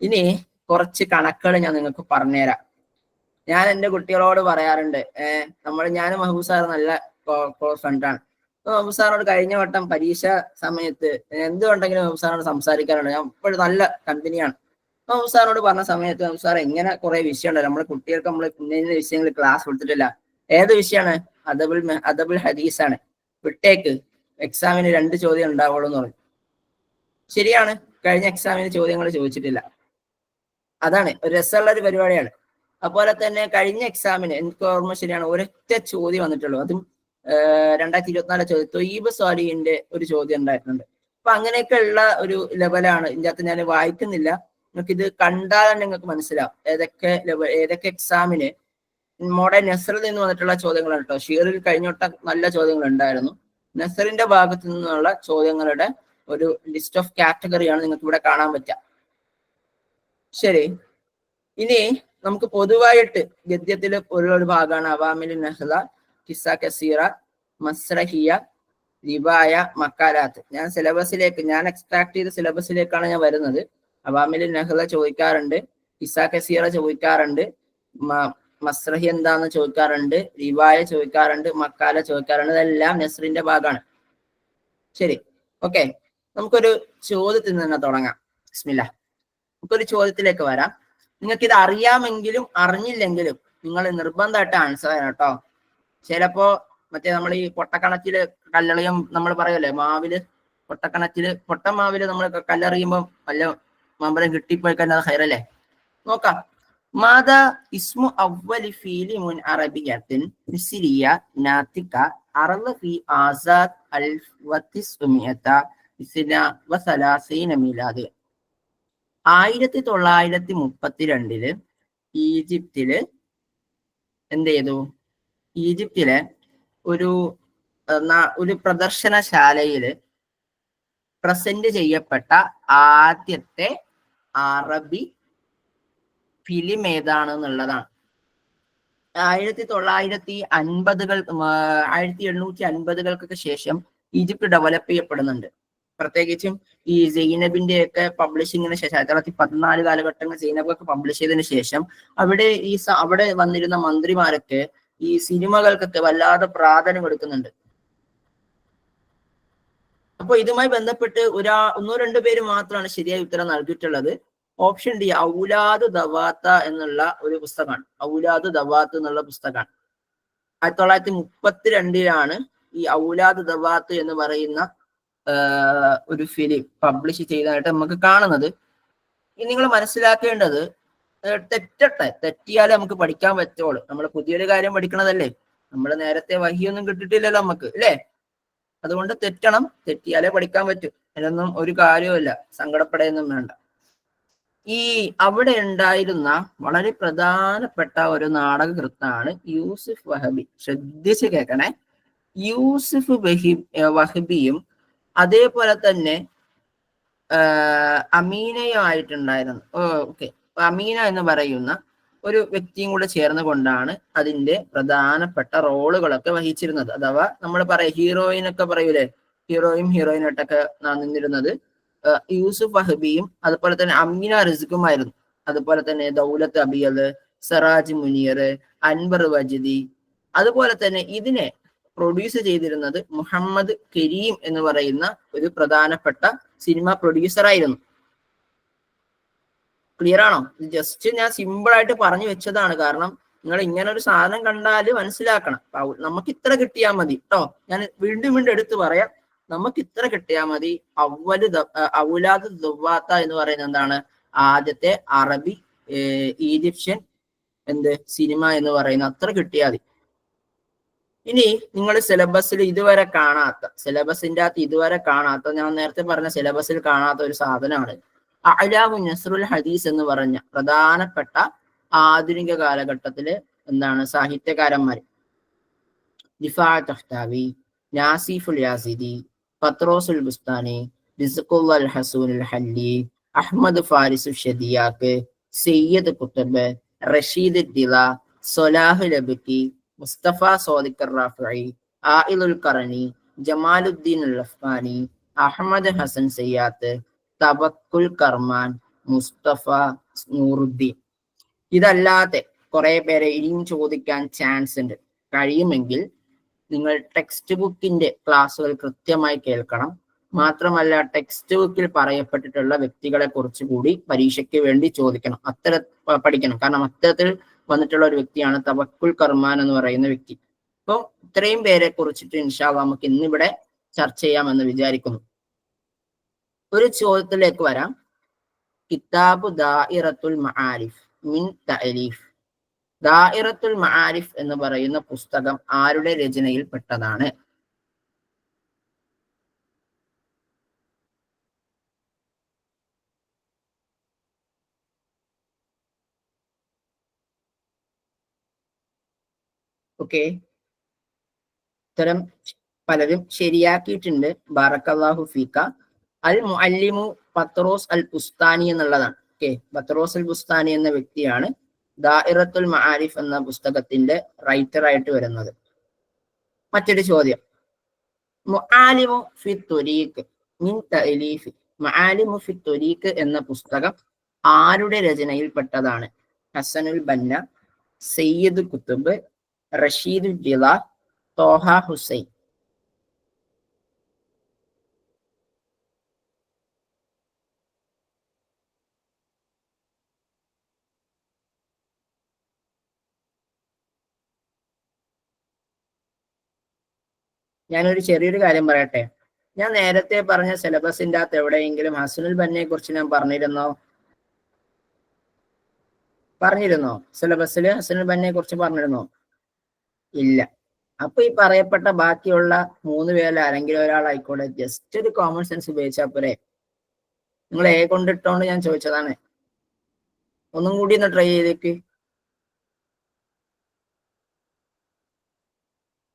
ഇനി കുറച്ച് കണക്കുകൾ ഞാൻ നിങ്ങൾക്ക് പറഞ്ഞുതരാം. ഞാൻ എൻ്റെ കുട്ടികളോട് പറയാറുണ്ട്, ഞാനും മഹബൂബ് സാർ നല്ല ക്ലോസ് ഫ്രണ്ടാണ്. മഹബൂബ് സാറിനോട് കഴിഞ്ഞ വട്ടം പരീക്ഷ സമയത്ത് എന്തുകൊണ്ടെങ്കിലും മഹബൂബ് സാറിനോട് സംസാരിക്കാറുണ്ട്. ഞാൻ ഇപ്പോഴും നല്ല കമ്പനിയാണ്. മഹബൂബ് സാറിനോട് പറഞ്ഞ സമയത്ത് മഹബൂബ് സാർ ഇങ്ങനെ കുറെ വിഷയം ഉണ്ടല്ലോ, നമ്മുടെ കുട്ടികൾക്ക് നമ്മൾ ഇന്ന വിഷയങ്ങൾ ക്ലാസ് കൊടുത്തിട്ടില്ല. ഏത് വിഷയമാണ്? അദബുൽ ഹദീസാണ്. വിട്ടേക്ക്, എക്സാമിന് 2 ചോദ്യം ഉണ്ടാവുള്ളൂ എന്ന് പറഞ്ഞു. ശരിയാണ്, കഴിഞ്ഞ എക്സാമിന് ചോദ്യങ്ങൾ ചോദിച്ചിട്ടില്ല. അതാണ് ഒരു രസമുള്ള ഒരു പരിപാടിയാണ്. അതുപോലെ തന്നെ കഴിഞ്ഞ എക്സാമിന് എനിക്ക് ഓർമ്മ ശരിയാണ്, ഒരൊറ്റ ചോദ്യം വന്നിട്ടുള്ളൂ. അതും 2024 ചോദ്യം, തൊയ്യബ് സ്വാലിഹിന്റെ ഒരു ചോദ്യം ഉണ്ടായിട്ടുണ്ട്. അപ്പൊ അങ്ങനെയൊക്കെ ഉള്ള ഒരു ലെവലാണ്. ഇതിൻ്റെ അകത്ത് ഞാൻ വായിക്കുന്നില്ല, നിങ്ങൾക്ക് ഇത് കണ്ടാൽ തന്നെ നിങ്ങൾക്ക് മനസ്സിലാവും ഏതൊക്കെ എക്സാമിന് മോഡേൺ നെസറിൽ നിന്ന് വന്നിട്ടുള്ള ചോദ്യങ്ങളാണ് കേട്ടോ. ഷീറിൽ കഴിഞ്ഞോട്ട നല്ല ചോദ്യങ്ങൾ ഉണ്ടായിരുന്നു. നെസറിന്റെ ഭാഗത്തു നിന്നുള്ള ചോദ്യങ്ങളുടെ ഒരു ലിസ്റ്റ് ഓഫ് കാറ്റഗറിയാണ് നിങ്ങൾക്ക് ഇവിടെ കാണാൻ പറ്റുക. ശരി, ഇനി നമുക്ക് പൊതുവായിട്ട് ഗദ്യത്തിൽ ഒരു ഭാഗമാണ് അവാമിൽ നഹ്ല, കിസ്സ കസീറ, മസ്രഹിയ, റിവായ, മക്കാലാത്ത്. ഞാൻ എക്സ്ട്രാക്ട് ചെയ്ത സിലബസിലേക്കാണ് ഞാൻ വരുന്നത്. അവാമിൽ നഹ്ല ചോദിക്കാറുണ്ട്, കിസ്സ കസീറ ചോദിക്കാറുണ്ട്, മസ്രഹി എന്താന്ന് ചോദിക്കാറുണ്ട്, റിവായ ചോദിക്കാറുണ്ട്, മക്കാല ചോദിക്കാറുണ്ട്. ഇതെല്ലാം നെസ്റിന്റെ ഭാഗമാണ്. ശരി, ഓക്കെ, നമുക്കൊരു ചോദ്യത്തിൽ നിന്ന് തുടങ്ങാം. ബിസ്മില്ലാ, നമുക്കൊരു ചോദ്യത്തിലേക്ക് വരാം. നിങ്ങൾക്ക് ഇത് അറിയാമെങ്കിലും അറിഞ്ഞില്ലെങ്കിലും നിങ്ങൾ നിർബന്ധമായിട്ട് ആൻസർ ചെയ്യണം കേട്ടോ. ചിലപ്പോ മറ്റേ നമ്മൾ ഈ പൊട്ടക്കണക്കില് കല്ലെറിയും നമ്മൾ പറയല്ലേ, മാവില് പൊട്ട മാവില് നമ്മൾ കല്ലെറിയുമ്പോൾ വല്ല മമ്പലം കിട്ടിപ്പോയി കഴിഞ്ഞാൽ അത് ഹൈറല്ലേ. നോക്കാം. മാതാ ഇസ്മു അവ്വലി ഫീലി മുൻ അറബിയത്തിൻ മിസ്രിയ നാതിക അറള ഫി ആസാദ് അൽ വത്തിസ്ഉമിയത വസലാസീന മീലാദ്. 1932 ഈജിപ്തില് എന്ത് ചെയ്തു? ഈജിപ്തിലെ ഒരു പ്രദർശനശാലയില് പ്രസന്റ് ചെയ്യപ്പെട്ട ആദ്യത്തെ അറബി ഫിലിം ഏതാണെന്നുള്ളതാണ്. 1850കൾക്ക് ശേഷം ഈജിപ്ത് ഡെവലപ്പ് ചെയ്യപ്പെടുന്നുണ്ട്. പ്രത്യേകിച്ചും ഈ സൈനബിന്റെ ഒക്കെ പബ്ലിഷിങ്ങിന് ശേഷം 1914 കാലഘട്ടങ്ങൾ സൈനബൊക്കെ പബ്ലിഷ് ചെയ്തതിനു ശേഷം അവിടെ വന്നിരുന്ന മന്ത്രിമാരൊക്കെ ഈ സിനിമകൾക്കൊക്കെ വല്ലാതെ പ്രാധാന്യം കൊടുക്കുന്നുണ്ട്. അപ്പൊ ഇതുമായി ബന്ധപ്പെട്ട് ഒന്നോ രണ്ടോ പേര് മാത്രമാണ് ശരിയായ ഉത്തരം നൽകിയിട്ടുള്ളത്. ഓപ്ഷൻ ഡി, ഔലാദ് ദവാത്ത എന്നുള്ള ഒരു പുസ്തകമാണ്. ഔലാദ് ദവാത്ത് എന്നുള്ള പുസ്തകമാണ്. 1932 ഈ ഔലാദ് ദവാത്ത് എന്ന് പറയുന്ന ഒരു ഫിലിം പബ്ലിഷ് ചെയ്തതായിട്ട് നമുക്ക് കാണുന്നത്. ഇനി നിങ്ങൾ മനസ്സിലാക്കേണ്ടത്, തെറ്റിയാലേ നമുക്ക് പഠിക്കാൻ പറ്റുള്ളൂ. നമ്മൾ പുതിയൊരു കാര്യം പഠിക്കണതല്ലേ, നമ്മൾ നേരത്തെ വഹിയൊന്നും കിട്ടിയിട്ടില്ലല്ലോ നമുക്ക്, അല്ലേ? അതുകൊണ്ട് തെറ്റിയാലേ പഠിക്കാൻ പറ്റൂ. അതിനൊന്നും ഒരു കാര്യവുമില്ല, സങ്കടപ്പെടയൊന്നും വേണ്ട. ഈ അവിടെ ഉണ്ടായിരുന്ന വളരെ പ്രധാനപ്പെട്ട ഒരു നാടകകൃത്താണ് യൂസുഫ് വഹബി. ശ്രദ്ധിച്ച് കേൾക്കണേ. യൂസുഫ് വഹബിയും അതേപോലെ തന്നെ അമീനയുമായിട്ടുണ്ടായിരുന്നു. ഓക്കെ, അമീന എന്ന് പറയുന്ന ഒരു വ്യക്തിയും കൂടെ ചേർന്ന് കൊണ്ടാണ് അതിന്റെ പ്രധാനപ്പെട്ട റോളുകളൊക്കെ വഹിച്ചിരുന്നത്. അഥവാ നമ്മൾ ഹീറോയിനൊക്കെ പറയൂലേ, ഹീറോയിനായിട്ടൊക്കെ നിന്നിരുന്നത് യൂസുഫ് വഹബിയും അതുപോലെ തന്നെ അമീന റിസ്ഖുമായിരുന്നു. അതുപോലെ തന്നെ ദൗലത്ത് അബിയല്, സറാജ് മുനീർ, അൻവർ വജിദി. അതുപോലെ തന്നെ ഇതിനെ പ്രൊഡ്യൂസ് ചെയ്തിരുന്നത് മുഹമ്മദ് കരീം എന്ന് പറയുന്ന ഒരു പ്രധാനപ്പെട്ട സിനിമ പ്രൊഡ്യൂസർ ആയിരുന്നു. ക്ലിയർ ആണോ? ജസ്റ്റ് ഞാൻ സിമ്പിൾ ആയിട്ട് പറഞ്ഞു വെച്ചതാണ്. കാരണം നിങ്ങൾ ഇങ്ങനെ ഒരു സാധനം കണ്ടാൽ മനസ്സിലാക്കണം. നമുക്ക് ഇത്ര കിട്ടിയാൽ മതി കേട്ടോ. ഞാൻ വീണ്ടും എടുത്തു പറയാം, നമുക്ക് ഇത്ര കിട്ടിയാൽ മതി. ഔലാദ് ദവാത്ത എന്ന് പറയുന്നത് എന്താണ്? ആദ്യത്തെ അറബി ഈജിപ്ഷ്യൻ സിനിമ എന്ന് പറയുന്ന അത്ര കിട്ടിയാൽ മതി. ഇനി നിങ്ങൾ സിലബസിന്റെ അകത്ത് ഇതുവരെ കാണാത്ത ഞാൻ നേരത്തെ പറഞ്ഞ സിലബസിൽ കാണാത്ത ഒരു സാധനമാണ് അഅ്ലാമു നസ്റുൽ ഹദീസ് എന്ന് പറഞ്ഞ പ്രധാനപ്പെട്ട ആധുനിക കാലഘട്ടത്തിലെ സാഹിത്യകാരന്മാർ. ദിഫാ തഹ്താവി, നാസിഫുൽ യാസിദി, പത്രോസുൽ ബുസ്താനി, റിസ്ഖുൽ അൽ ഹസൂനുൽ ഹല്ലി, അഹ്മദ് ഫാരിസു ഷദിയാക്ക്, സയ്യിദ് കുത്തബ്, റഷീദ് ദില, സൊലാഹ് ലബക്കി, മുസ്തഫ സോദിഖ് റാഫിഈ, ആയിലുൽ ഖറനി, ജമാലുദ്ദീൻ അൽ-അഫ്ഗാനി, അഹമ്മദ് ഹസൻ സയ്യാത്ത്, തവക്കുൽ കർമാൻ, മുസ്തഫ നൂറുദ്ദീൻ. ഇതല്ലാതെ കുറെ പേരെ ഇനിയും ചോദിക്കാൻ ചാൻസ് ഉണ്ട്. കഴിയുമെങ്കിൽ നിങ്ങൾ ടെക്സ്റ്റ് ബുക്കിന്റെ ക്ലാസ്സുകൾ കൃത്യമായി കേൾക്കണം. മാത്രമല്ല ടെക്സ്റ്റ് ബുക്കിൽ പറയപ്പെട്ടിട്ടുള്ള വ്യക്തികളെ കുറിച്ച് കൂടി പരീക്ഷയ്ക്ക് വേണ്ടി ചോദിക്കണം, പഠിക്കണം. കാരണം അത്തരത്തിൽ വന്നിട്ടുള്ള ഒരു വ്യക്തിയാണ് തവക്കുൽ കർമാൻ എന്ന് പറയുന്ന വ്യക്തി. അപ്പോൾ ഇത്രയും പേരെ കുറിച്ചിട്ട് ഇൻഷാ അല്ലാഹ് നമുക്ക് ഇന്നിവിടെ ചർച്ച ചെയ്യാമെന്ന് വിചാരിക്കുന്നു. ഒരു ചോദ്യത്തിലേക്ക് വരാം. കിതാബു ദാഇറത്തുൽ മആരിഫ് മിൻ തഅലീഫ്. ദാഇറത്തുൽ മആരിഫ് എന്ന് പറയുന്ന പുസ്തകം ആരുടെ രചനയിൽ പെട്ടതാണ്? ഓക്കെ, ഉത്തരം പലരും ശരിയാക്കിയിട്ടുണ്ട്. ബാറക്കല്ലാഹു ഫീക. അൽ മുഅല്ലിമു പത്രോസ് അൽ ബുസ്താനി എന്നുള്ളതാണ്. ഓക്കെ, പത്രോസ് അൽ ബുസ്താനി എന്ന വ്യക്തിയാണ് ദാഇറത്തുൽ മആരിഫ് എന്ന പുസ്തകത്തിന്റെ റൈറ്റർ ആയിട്ട് വരുന്നത്. മറ്റൊരു ചോദ്യം, മുആലിമു ഫി ത്വരീഖ് മിൻ തഅലീഫ്. മുആലിമു ഫി ത്വരീഖ് എന്ന പുസ്തകം ആരുടെ രചനയിൽ പെട്ടതാണ്? ഹസനുൽ ബന്ന, സയ്യിദ് കുത്തുബ്, റഷീദ് റിള, തോഹ ഹുസൈൻ. ഞാനൊരു ചെറിയൊരു കാര്യം പറയട്ടെ. ഞാൻ നേരത്തെ പറഞ്ഞ സിലബസിന്റെ അകത്ത് എവിടെയെങ്കിലും ഹസനുൽ ബന്നയെ കുറിച്ച് ഞാൻ പറഞ്ഞിരുന്നോ? സിലബസിൽ ഹസനുൽ ബന്നയെ കുറിച്ച് പറഞ്ഞിരുന്നോ? ഇല്ല. അപ്പൊ ഈ പറയപ്പെട്ട ബാക്കിയുള്ള 3 പേരിൽ ആരെങ്കിലും ഒരാളായിക്കോട്ടെ, ജസ്റ്റ് ഒരു കോമൺ സെൻസ് ഉപയോഗിച്ചാൽ പോരെ. നിങ്ങൾ കൊണ്ടിട്ടോണ്ട് ഞാൻ ചോദിച്ചതാണ്. ഒന്നും കൂടി ഒന്ന് ട്രൈ ചെയ്തേക്ക്.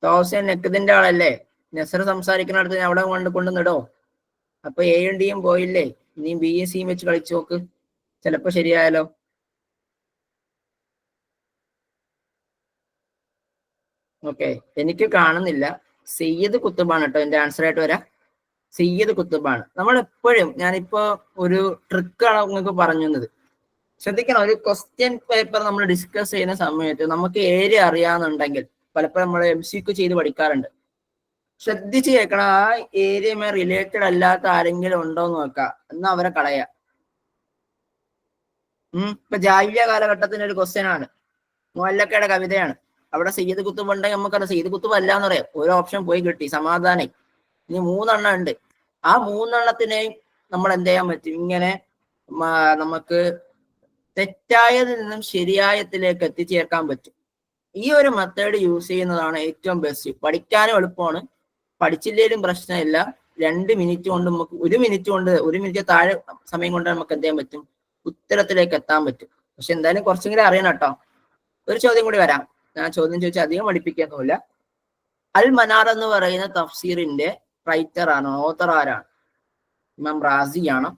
തോസൻ നെക്കതിന്റെ ആളല്ലേ? നെസർ സംസാരിക്കുന്നിടത്ത് ഞാൻ അവിടെ കൊണ്ടുവന്നിടോ. അപ്പൊ എയും ഡിയും പോയില്ലേ, ഇനിയും ബിയും സിയും വെച്ച് കളിച്ചു നോക്ക്, ചിലപ്പോ ശരിയായാലോ. ഓക്കെ, എനിക്ക് കാണുന്നില്ല. സയ്യിദ് കുത്തുബാണ് കേട്ടോ എന്റെ ആൻസർ ആയിട്ട് വരാം. സയ്യിദ് കുത്തുബാണ്. നമ്മൾ എപ്പോഴും, ഞാനിപ്പോ ഒരു ട്രിക്കാണ് നിങ്ങൾക്ക് പറഞ്ഞു തന്നത്. ശ്രദ്ധിക്കണം, ഒരു ക്വസ്റ്റ്യൻ പേപ്പർ നമ്മൾ ഡിസ്കസ് ചെയ്യുന്ന സമയത്ത് നമുക്ക് ഏരിയ അറിയാന്നുണ്ടെങ്കിൽ പലപ്പോഴും നമ്മൾ MCQ ചെയ്ത് പഠിക്കാറുണ്ട്. ശ്രദ്ധിച്ച് കേൾക്കണം. ആ ഏരിയയുമായി റിലേറ്റഡ് അല്ലാത്ത ആരെങ്കിലും ഉണ്ടോ എന്ന് നോക്കാം, എന്നാ അവരെ കളയാ. ഇപ്പൊ ജാഹിലിയ്യ കാലഘട്ടത്തിന്റെ ഒരു ക്വസ്റ്റ്യൻ ആണ്, മുഅല്ലഖയുടെ കവിതയാണ്. അവിടെ സയ്യിദ് കുത്തുബ് ഉണ്ടെങ്കിൽ നമുക്കറിയാം സയ്യിദ് കുത്തുബ് അല്ല എന്ന് പറയാം. ഒരു ഓപ്ഷൻ പോയി കിട്ടി, സമാധാനം. ഇനി 3 എണ്ണം ഉണ്ട്. ആ 3 എണ്ണത്തിനെയും നമ്മൾ എന്ത് ചെയ്യാൻ പറ്റും? ഇങ്ങനെ നമുക്ക് തെറ്റായതിൽ നിന്നും ശരിയായത്തിലേക്ക് എത്തിച്ചേർക്കാൻ പറ്റും. ഈ ഒരു മെത്തേഡ് യൂസ് ചെയ്യുന്നതാണ് ഏറ്റവും ബെസ്റ്റ്. പഠിക്കാനും എളുപ്പമാണ്, പഠിച്ചില്ലേലും പ്രശ്നമില്ല. 2 മിനിറ്റ് കൊണ്ട് നമുക്ക് 1 മിനിറ്റ് താഴെ സമയം കൊണ്ട് നമുക്ക് എന്ത് ചെയ്യാൻ പറ്റും? ഉത്തരത്തിലേക്ക് എത്താൻ പറ്റും. പക്ഷെ എന്തായാലും കുറച്ചെങ്കിലും അറിയണം കേട്ടോ. ഒരു ചോദ്യം കൂടി വരാം. ഞാൻ ചോദ്യം ചോദിച്ചാൽ അധികം പഠിപ്പിക്കൊന്നുമില്ല. അൽ മനാർ എന്ന് പറയുന്ന തഫ്സീറിന്റെ റൈറ്റർ ആണോ, ഓത്തർ ആരാണ്? ഇമാം റാസി ആണോ,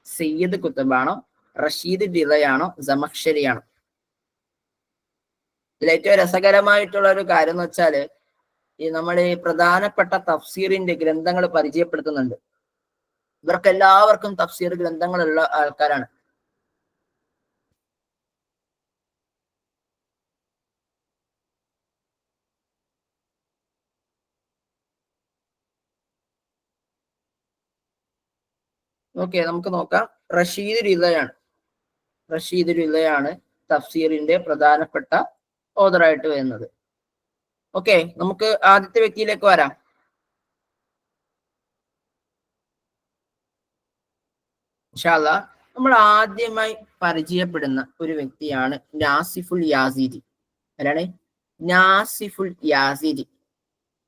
സയ്യിദ് കുത്തുബാണോ, റഷീദ് റിളയാണോ, സമഖ്ശരിയാണോ? ഇതിൽ ഏറ്റവും രസകരമായിട്ടുള്ള ഒരു കാര്യം എന്ന് വെച്ചാല്, നമ്മൾ ഈ പ്രധാനപ്പെട്ട തഫ്സീറിന്റെ ഗ്രന്ഥങ്ങൾ പരിചയപ്പെടുത്തുന്നുണ്ട്. ഇവർക്ക് എല്ലാവർക്കും തഫ്സീർ ഗ്രന്ഥങ്ങളുള്ള ആൾക്കാരാണ്. ഓക്കെ, നമുക്ക് നോക്കാം. റഷീദ് റിളയാണ് തഫ്സീറിന്റെ പ്രധാനപ്പെട്ട ഓതറായിട്ട് വരുന്നത്. ഓക്കെ, നമുക്ക് ആദ്യത്തെ വ്യക്തിയിലേക്ക് വരാം. ഇൻഷാ അല്ലാഹ് നമ്മൾ ആദ്യമായി പരിചയപ്പെടുന്ന ഒരു വ്യക്തിയാണ് നാസിഫുൽ യാസീദി. ആരാണ്? നാസിഫുൽ യാസീദി.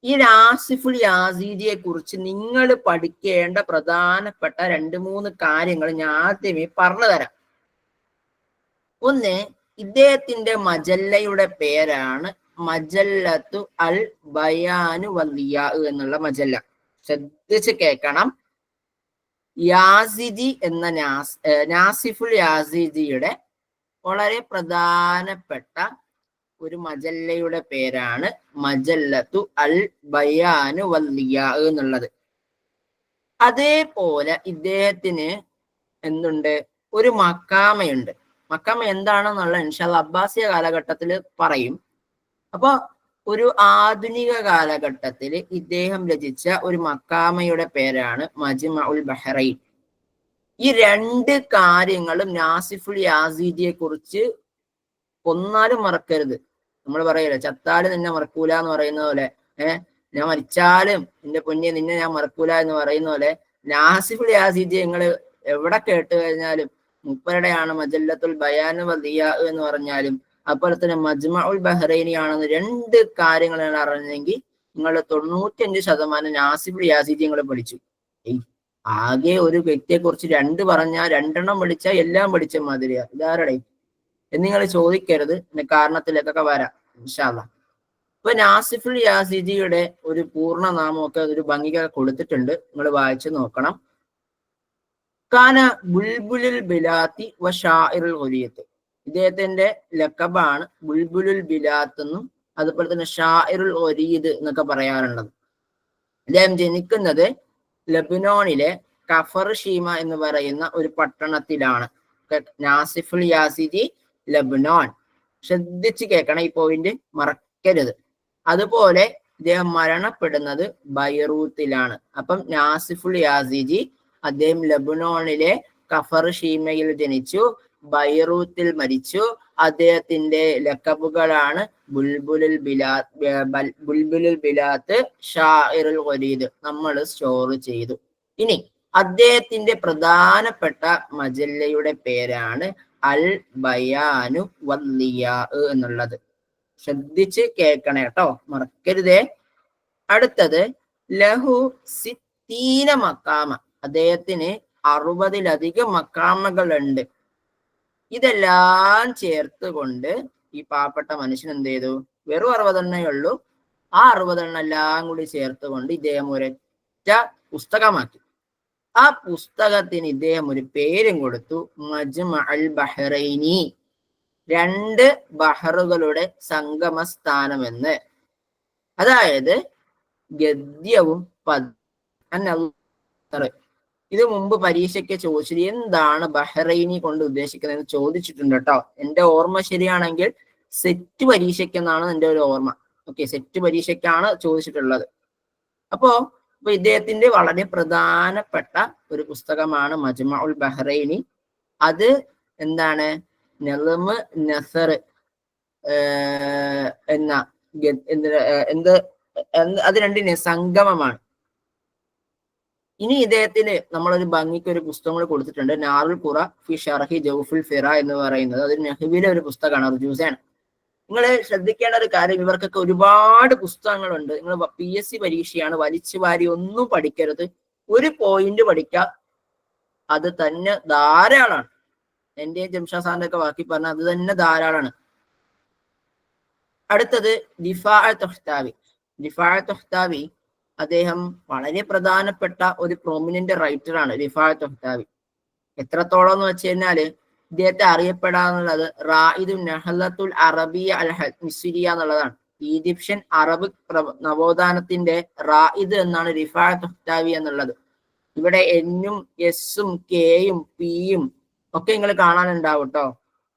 ഈ നാസിഫുൽ യാസീദിയെ കുറിച്ച് നിങ്ങൾ പഠിക്കേണ്ട പ്രധാനപ്പെട്ട 2-3 കാര്യങ്ങൾ ഞാൻ ആദ്യമേ പറഞ്ഞു തരാം. ഒന്ന്, ഇദ്ദേഹത്തിന്റെ മജല്ലയുടെ പേരാണ് മജല്ലത്തു അൽ ബയാനു വല്ലിയാ എന്നുള്ള മജല്ല. ശ്രദ്ധിച്ച് കേൾക്കണം. യാസിദി എന്ന നാസിഫുൽ യാസിദിയുടെ വളരെ പ്രധാനപ്പെട്ട ഒരു മജല്ലയുടെ പേരാണ് മജല്ലത്തു അൽ ബയാനു വല്ലിയാ എന്നുള്ളത്. അതേപോലെ ഇദ്ദേഹത്തിന് എന്തുണ്ട്, ഒരു മക്കാമയുണ്ട്. മക്കാമ എന്താണെന്നുള്ള ഇൻഷാല്ലാ അബ്ബാസിയ കാലഘട്ടത്തിൽ പറയും. അപ്പൊ ഒരു ആധുനിക കാലഘട്ടത്തിൽ ഇദ്ദേഹം രചിച്ച ഒരു മക്കാമയുടെ പേരാണ് മജ്മഉൽ ബഹ്റൈൻ. ഈ രണ്ട് കാര്യങ്ങളും നാസിഫുൽ യാസീദിയെ കുറിച്ച് കൊന്നാലും മറക്കരുത്. നമ്മൾ പറയല്ലോ ചത്താലും നിന്നെ മറക്കൂല എന്ന് പറയുന്ന പോലെ, ഞാൻ മരിച്ചാലും നിന്റെ പൊന്നെ നിന്നെ ഞാൻ മറക്കൂല എന്ന് പറയുന്ന പോലെ നാസിഫുൽ യാസീദിയെ നിങ്ങൾ എവിടെ കേട്ട് കഴിഞ്ഞാലും മുപ്പരുടെയാണ് മജല്ലത്തുൽ ബയാനു വദിയാ എന്ന് പറഞ്ഞാലും അതുപോലെ തന്നെ മജ്മഉൽ ബഹ്റൈനി ആണെന്ന് രണ്ട് കാര്യങ്ങളാണ് അറിഞ്ഞെങ്കിൽ നിങ്ങൾ 95% നാസിഫുൽ യാസീദി നിങ്ങൾ പഠിച്ചു. ആകെ ഒരു വ്യക്തിയെ കുറിച്ച് രണ്ട് പറഞ്ഞാൽ രണ്ടെണ്ണം പഠിച്ചാൽ എല്ലാം പഠിച്ച മാതിരിയാ. ഇതാരടെ എന്ന് നിങ്ങൾ ചോദിക്കരുത്. കാരണത്തിലേക്കൊക്കെ വരാം ഇൻഷാ അല്ലാഹ്. ഇപ്പൊ നാസിഫുൽ യാസീദിയുടെ ഒരു പൂർണ്ണ നാമമൊക്കെ ഒരു ഭംഗിക്കൊക്കെ കൊടുത്തിട്ടുണ്ട്, നിങ്ങൾ വായിച്ചു നോക്കണം. കാന ബുൽബുലുൽ ബിലാത്തി വ ഷാഇറുൽ ഖുരിയത്ത്. ഇദ്ദേഹത്തിന്റെ ലഖബാണ് ബുൽബുലുൽ ബിലാത്ത് എന്നും അതുപോലെ തന്നെ ഷാഇറുൽ ഖുരീദ് എന്നൊക്കെ പറയാറുള്ളത്. ഇദ്ദേഹം ജനിക്കുന്നത് ലബനോണിലെ കഫർ ഷീമ എന്ന് പറയുന്ന ഒരു പട്ടണത്തിലാണ്. നാസിഫുൽ യാസീദി ലബനോൺ. ശ്രദ്ധിച്ച് കേൾക്കണം, ഈ പോയിന്റ് മറക്കരുത്. അതുപോലെ ഇദ്ദേഹം മരണപ്പെടുന്നത് ബൈറൂത്തിലാണ്. അപ്പം നാസിഫുൽ യാസീദി അദ്ദേഹം ലബനോണിലെ കഫർ ഷീമയിൽ ജനിച്ചു, ബൈറൂത്തിൽ മരിച്ചു. അദ്ദേഹത്തിന്റെ ലഖബുകളാണ് ബുൽബുലുൽ ബിലാത്ത്, ഷാഇറുൽ ഖുരീദ്. നമ്മൾ സ്റ്റോർ ചെയ്തു. ഇനി അദ്ദേഹത്തിന്റെ പ്രധാനപ്പെട്ട മജല്ലയുടെ പേരാണ് അൽ ബയാനു വല്ലിയാ എന്നുള്ളത്. ശ്രദ്ധിച്ച് കേൾക്കണേ കേട്ടോ, മറക്കരുതേ. അടുത്തത് ലഹു സിത്തീന മക്കാമ. അദ്ദേഹത്തിന് 60-ലധികം മക്കാമകളുണ്ട്. ഇതെല്ലാം ചേർത്ത് കൊണ്ട് ഈ പാവപ്പെട്ട മനുഷ്യൻ എന്ത് ചെയ്തു, വെറും 60 ഉള്ളൂ. ആ 60 എല്ലാം കൂടി ചേർത്ത് കൊണ്ട് ഇദ്ദേഹം ഒരൊറ്റ പുസ്തകമാക്കി. ആ പുസ്തകത്തിന് ഇദ്ദേഹം ഒരു പേരും കൊടുത്തു, മജ്മഉൽ ബഹ്റൈനി, രണ്ട് ബഹറുകളുടെ സംഗമസ്ഥാനമെന്ന്. അതായത് ഗദ്യവും ഇത് മുമ്പ് പരീക്ഷയ്ക്ക് ചോദിച്ചത് എന്താണ് ബഹ്റൈനി കൊണ്ട് ഉദ്ദേശിക്കുന്നത് ചോദിച്ചിട്ടുണ്ട് കേട്ടോ. എന്റെ ഓർമ്മ ശരിയാണെങ്കിൽ സെറ്റ് പരീക്ഷയ്ക്കെന്നാണ് എന്റെ ഒരു ഓർമ്മ. ഓക്കെ, സെറ്റ് പരീക്ഷയ്ക്കാണ് ചോദിച്ചിട്ടുള്ളത്. അപ്പോ ഇദ്ദേഹത്തിന്റെ വളരെ പ്രധാനപ്പെട്ട ഒരു പുസ്തകമാണ് മജ്മഉൽ ബഹ്റൈനി. അത് എന്താണ്, നളമ് നസർ എന്ന അത് രണ്ടിനെ സംഗമമാണ്. ഇനി ഇദ്ദേഹത്തിന് നമ്മളൊരു ഭംഗിക്ക് ഒരു പുസ്തകങ്ങൾ കൊടുത്തിട്ടുണ്ട്, നാറുൽ ഖുറ ഫി ഷർഹി ജൗഫുൽ ഫിറ എന്ന് പറയുന്നത്. അത് നഹ്വിലെ ഒരു പുസ്തകമാണ്, റുജൂസാണ്. നിങ്ങൾ ശ്രദ്ധിക്കേണ്ട ഒരു കാര്യം, ഇവർക്കൊക്കെ ഒരുപാട് പുസ്തകങ്ങളുണ്ട്. നിങ്ങൾ PSC പരീക്ഷയാണ്, വലിച്ചു വാരി ഒന്നും പഠിക്കരുത്. ഒരു പോയിന്റ് പഠിക്കുക, അത് തന്നെ ധാരാളമാണ്. എന്റെ ജംഷാ സാറിന്റെ ഒക്കെ ബാക്കി പറഞ്ഞാൽ അത് തന്നെ ധാരാളമാണ്. അടുത്തത് ദിഫാഅ തുഹ്താവി. ദിഫാഅ തുഹ്താവി അദ്ദേഹം വളരെ പ്രധാനപ്പെട്ട ഒരു പ്രൊമിനന്റ് റൈറ്ററാണ്. ദിഫാഅ തുഹ്താവി എത്രത്തോളം എന്ന് വെച്ച് കഴിഞ്ഞാല് ഇദ്ദേഹത്തെ അറിയപ്പെടാന്നുള്ളത് റായിദു നഹ്ലത്തുൽ അറബിയ അൽ മിസ്രിയ എന്നുള്ളതാണ്. ഈജിപ്ഷ്യൻ അറബ് നവോത്ഥാനത്തിന്റെ റായിദ് എന്നാണ് ദിഫാഅ തുഹ്താവി എന്നുള്ളത്. ഇവിടെ N-ഉം S-ഉം K-യും P-യും ഒക്കെ നിങ്ങൾ കാണാനുണ്ടാവും കേട്ടോ.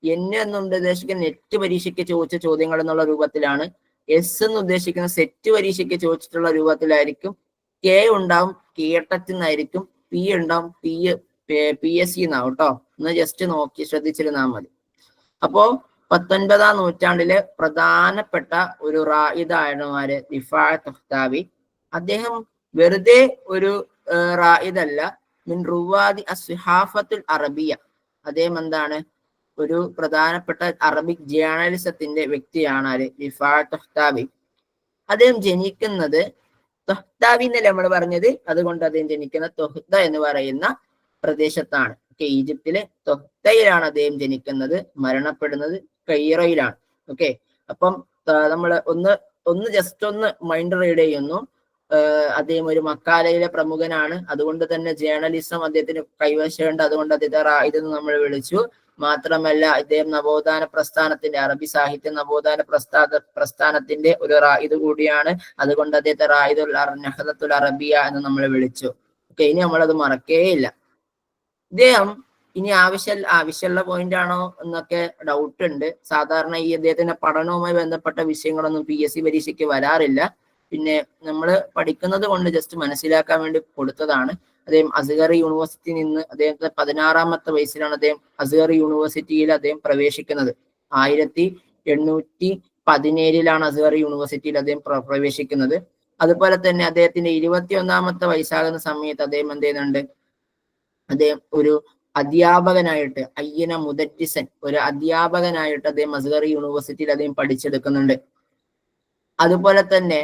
N എന്ന് ഉദ്ദേശിക്കുന്ന നെറ്റ് പരീക്ഷയ്ക്ക് ചോദിച്ച ചോദ്യങ്ങൾ എന്നുള്ള രൂപത്തിലാണ്. S എന്ന് ഉദ്ദേശിക്കുന്ന സെറ്റ് പരീക്ഷയ്ക്ക് ചോദിച്ചിട്ടുള്ള രൂപത്തിലായിരിക്കും. K ഉണ്ടാവും കേട്ടത്തിൽ നിന്നായിരിക്കും. P ഉണ്ടാവും PSC എന്നാവും കേട്ടോ. ഒന്ന് ജസ്റ്റ് നോക്കി ശ്രദ്ധിച്ചിരുന്നാൽ മതി. അപ്പോ 19-ാം നൂറ്റാണ്ടിലെ പ്രധാനപ്പെട്ട ഒരു റായിദാണ് ദിഫാഅ തുഹ്താവി. അദ്ദേഹം വെറുതെ ഒരു റായിദല്ല, മിൻ റുവാദി അസ്ഹാഫത്തുൽ അറബിയ. അദ്ദേഹം എന്താണ്, ഒരു പ്രധാനപ്പെട്ട അറബിക് ജേർണലിസത്തിന്റെ വ്യക്തിയാണ് ദിഫാഅ തുഹ്താവി. അദ്ദേഹം ജനിക്കുന്നത് തുഹ്താവി എന്നല്ലേ നമ്മൾ പറഞ്ഞത്, അതുകൊണ്ട് അദ്ദേഹം ജനിക്കുന്നത് തുഹ്ത എന്ന് പറയുന്ന പ്രദേശത്താണ്. ഈജിപ്തിലെ തുഹ്തയിലാണ് അദ്ദേഹം ജനിക്കുന്നത്. മരണപ്പെടുന്നത് കൈറയിലാണ്. ഓക്കെ, അപ്പം നമ്മൾ ഒന്ന് ജസ്റ്റ് ഒന്ന് മൈൻഡ് റീഡ് ചെയ്യുന്നു. അദ്ദേഹം ഒരു മക്കാലയിലെ പ്രമുഖനാണ്. അതുകൊണ്ട് തന്നെ ജേർണലിസം അദ്ദേഹത്തിന് കൈവശമുണ്ട്. അതുകൊണ്ട് അദ്ദേഹത്തെ റായിദ് എന്ന് നമ്മൾ വിളിച്ചു. മാത്രമല്ല ഇദ്ദേഹം നവോത്ഥാന പ്രസ്ഥാനത്തിന്റെ, അറബി സാഹിത്യ നവോത്ഥാന പ്രസ്ഥാനത്തിന്റെ ഒരു റായിദ് കൂടിയാണ്. അതുകൊണ്ട് അദ്ദേഹത്തെ റായിദുൽ നഹ്ദത്തുൽ അറബിയ എന്ന് നമ്മൾ വിളിച്ചു. ഓക്കെ, ഇനി നമ്മളത് മറക്കേയില്ല. ഇദ്ദേഹം ഇനി ആവശ്യമുള്ള പോയിന്റ് ആണോ എന്നൊക്കെ ഡൗട്ട് ഉണ്ട്. സാധാരണ ഈ അദ്ദേഹത്തിന്റെ പഠനവുമായി ബന്ധപ്പെട്ട വിഷയങ്ങളൊന്നും PSC പരീക്ഷയ്ക്ക് വരാറില്ല. പിന്നെ നമ്മൾ പഠിക്കുന്നത് കൊണ്ട് ജസ്റ്റ് മനസ്സിലാക്കാൻ വേണ്ടി കൊടുത്തതാണ്. അദ്ദേഹം അസ്ഗർ യൂണിവേഴ്സിറ്റിയിൽ നിന്ന് അദ്ദേഹത്തെ 16-ാമത്തെ വയസ്സിലാണ് അദ്ദേഹം അസ്ഗർ യൂണിവേഴ്സിറ്റിയിൽ അദ്ദേഹം പ്രവേശിക്കുന്നത്. 1817 അസ്ഗർ യൂണിവേഴ്സിറ്റിയിൽ അദ്ദേഹം പ്രവേശിക്കുന്നത്. അതുപോലെ തന്നെ അദ്ദേഹത്തിന്റെ 21-ാമത്തെ വയസ്സാകുന്ന സമയത്ത് അദ്ദേഹം എന്ത് ചെയ്യുന്നുണ്ട്, അദ്ദേഹം ഒരു അധ്യാപകനായിട്ട് അയ്യന മുദറ്റിസൻ, ഒരു അധ്യാപകനായിട്ട് അദ്ദേഹം അസ്ഗർ യൂണിവേഴ്സിറ്റിയിൽ അദ്ദേഹം പഠിച്ചെടുക്കുന്നുണ്ട്. അതുപോലെ തന്നെ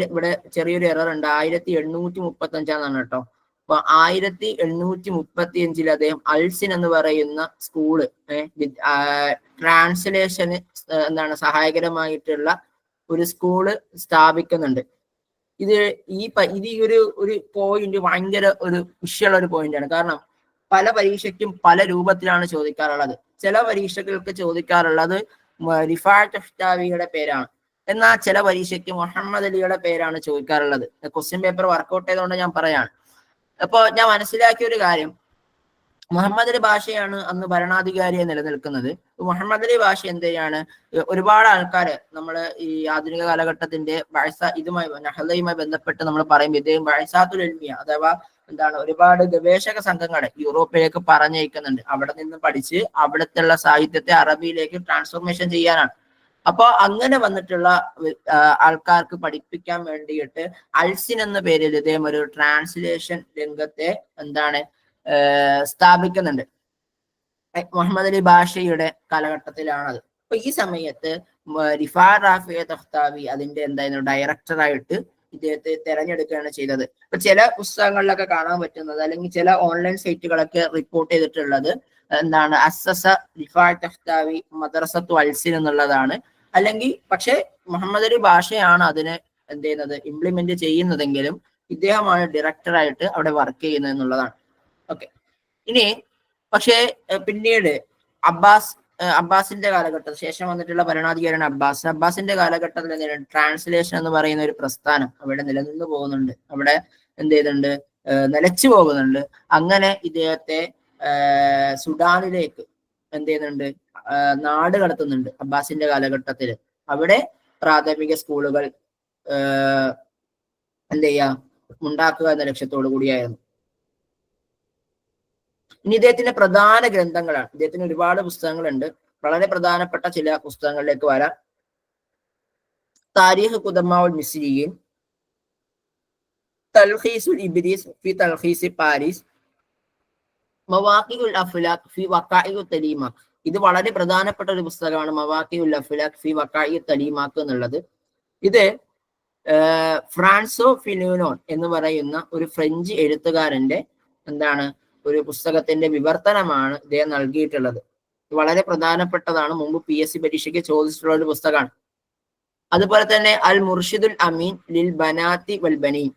ഇവിടെ ചെറിയൊരു എറർ ഉണ്ട്, 1835 കേട്ടോ. അപ്പൊ 1835 അദ്ദേഹം അൽസിൻ എന്ന് പറയുന്ന സ്കൂള് ട്രാൻസ്ലേഷന് സഹായകരമായിട്ടുള്ള ഒരു സ്കൂള് സ്ഥാപിക്കുന്നുണ്ട്. ഇത് ഈ ഒരു പോയിന്റ് ഭയങ്കര ഒരു വിഷയമുള്ള ഒരു പോയിന്റാണ്. കാരണം പല പരീക്ഷയ്ക്കും പല രൂപത്തിലാണ് ചോദിക്കാറുള്ളത്. ചില പരീക്ഷകൾക്ക് ചോദിക്കാറുള്ളത് റിഫാഅത്ത് തഫ്താവിയുടെ പേരാണ്. എന്നാൽ ചില പരീക്ഷയ്ക്ക് മുഹമ്മദ് അലിയുടെ പേരാണ് ചോദിക്കാറുള്ളത്. ക്വസ്റ്റ്യൻ പേപ്പർ വർക്കൗട്ട് ചെയ്തുകൊണ്ട് ഞാൻ പറയാണ്. അപ്പൊ ഞാൻ മനസ്സിലാക്കിയ ഒരു കാര്യം, മുഹമ്മദ് അലി ഭാഷയാണ് അന്ന് ഭരണാധികാരിയെ നിലനിൽക്കുന്നത്. മുഹമ്മദ് അലി ഭാഷ എന്ത് ചെയ്യാണ്, ഒരുപാട് ആൾക്കാര് നമ്മള് ഈ ആധുനിക കാലഘട്ടത്തിന്റെ നഹ്ദയുമായി ബന്ധപ്പെട്ട് നമ്മൾ പറയുമ്പോൾ ഇദ്ദേഹം ബഅസാത്തുൽ ഇൽമിയ അഥവാ ഒരുപാട് ഗവേഷക സംഘങ്ങളെ യൂറോപ്പിലേക്ക് പറഞ്ഞയക്കുന്നുണ്ട്. അവിടെ നിന്ന് പഠിച്ച് അവിടത്തുള്ള സാഹിത്യത്തെ അറബിയിലേക്ക് ട്രാൻസ്ഫോർമേഷൻ ചെയ്യാനാണ്. അപ്പൊ അങ്ങനെ വന്നിട്ടുള്ള ആൾക്കാർക്ക് പഠിപ്പിക്കാൻ വേണ്ടിയിട്ട് അൽസിൻ എന്ന പേരിൽ ഇദ്ദേഹം ഒരു ട്രാൻസ്ലേഷൻ രംഗത്തെ സ്ഥാപിക്കുന്നുണ്ട്. മുഹമ്മദ് അലി ഭാഷയുടെ കാലഘട്ടത്തിലാണത്. അപ്പൊ ഈ സമയത്ത് റിഫാഅത്ത് റാഫി തഖ്താവി അതിന്റെ ഡയറക്ടറായിട്ട് ഇദ്ദേഹത്തെ തെരഞ്ഞെടുക്കുകയാണ് ചെയ്തത്. ഇപ്പൊ ചില പുസ്തകങ്ങളിലൊക്കെ കാണാൻ പറ്റുന്നത്, അല്ലെങ്കിൽ ചില ഓൺലൈൻ സൈറ്റുകളൊക്കെ റിപ്പോർട്ട് ചെയ്തിട്ടുള്ളത് അസ്സസ റിഫാഅത്ത് തഖ്താവി മദ്രസത്തു അൽസിൻ എന്നുള്ളതാണ്. അല്ലെങ്കിൽ പക്ഷെ മുഹമ്മദ് അലി ഭാഷയാണ് അതിനെ ഇംപ്ലിമെന്റ് ചെയ്യുന്നതെങ്കിലും ഇദ്ദേഹമാണ് ഡയറക്ടറായിട്ട് അവിടെ വർക്ക് ചെയ്യുന്നത് എന്നുള്ളതാണ്. ഓക്കെ, ഇനി പക്ഷേ പിന്നീട് അബ്ബാസിന്റെ കാലഘട്ടത്തിൽ ശേഷം വന്നിട്ടുള്ള ഭരണാധികാരിയാണ് അബ്ബാസിന്റെ കാലഘട്ടത്തിൽ ട്രാൻസ്ലേഷൻ എന്ന് പറയുന്ന ഒരു പ്രസ്ഥാനം അവിടെ നിലനിന്ന് പോകുന്നുണ്ട്. അവിടെ നിലച്ചു പോകുന്നുണ്ട്. അങ്ങനെ ഇദ്ദേഹത്തെ സുഡാനിലേക്ക് നാട് കടത്തുന്നുണ്ട് അബ്ബാസിന്റെ കാലഘട്ടത്തിൽ. അവിടെ പ്രാഥമിക സ്കൂളുകൾ ഉണ്ടാക്കുക എന്ന ലക്ഷ്യത്തോടു കൂടിയായിരുന്നു. ഇനി ഇദ്ദേഹത്തിന്റെ പ്രധാന ഗ്രന്ഥങ്ങളാണ്. ഇദ്ദേഹത്തിന് ഒരുപാട് പുസ്തകങ്ങളുണ്ട്. വളരെ പ്രധാനപ്പെട്ട ചില പുസ്തകങ്ങളിലേക്ക് വരാം. താരീഖ് ഖുദമാഉൽ മിസ്രിയീൻ, തൽഖീസുൽ ഇബ്രീസ് ഫി തൽഖീസി പാരീസ്, മവാഖിഉൽ അഫ്ലാഖ് ഫി വഖാഇഉ തലീമാഖ്. ഇത് വളരെ പ്രധാനപ്പെട്ട ഒരു പുസ്തകമാണ്, മവാഖിഉൽ അഫ്ലാഖ് ഫി വഖാഇഉ തലീമാഖ് എന്നുള്ളത്. ഇത് ഫ്രാൻസോ ഫിനോൻ എന്ന് പറയുന്ന ഒരു ഫ്രഞ്ച് എഴുത്തുകാരന്റെ ഒരു പുസ്തകത്തിന്റെ വിവർത്തനമാണ് ഇദ്ദേഹം നൽകിയിട്ടുള്ളത്. വളരെ പ്രധാനപ്പെട്ടതാണ്. മുമ്പ് PSC പരീക്ഷയ്ക്ക് ചോദിച്ചിട്ടുള്ള ഒരു പുസ്തകമാണ്. അതുപോലെ തന്നെ അൽ മുർഷിദുൽ അമീൻ ലിൽ ബനാത്തി വൽ ബനീൻ.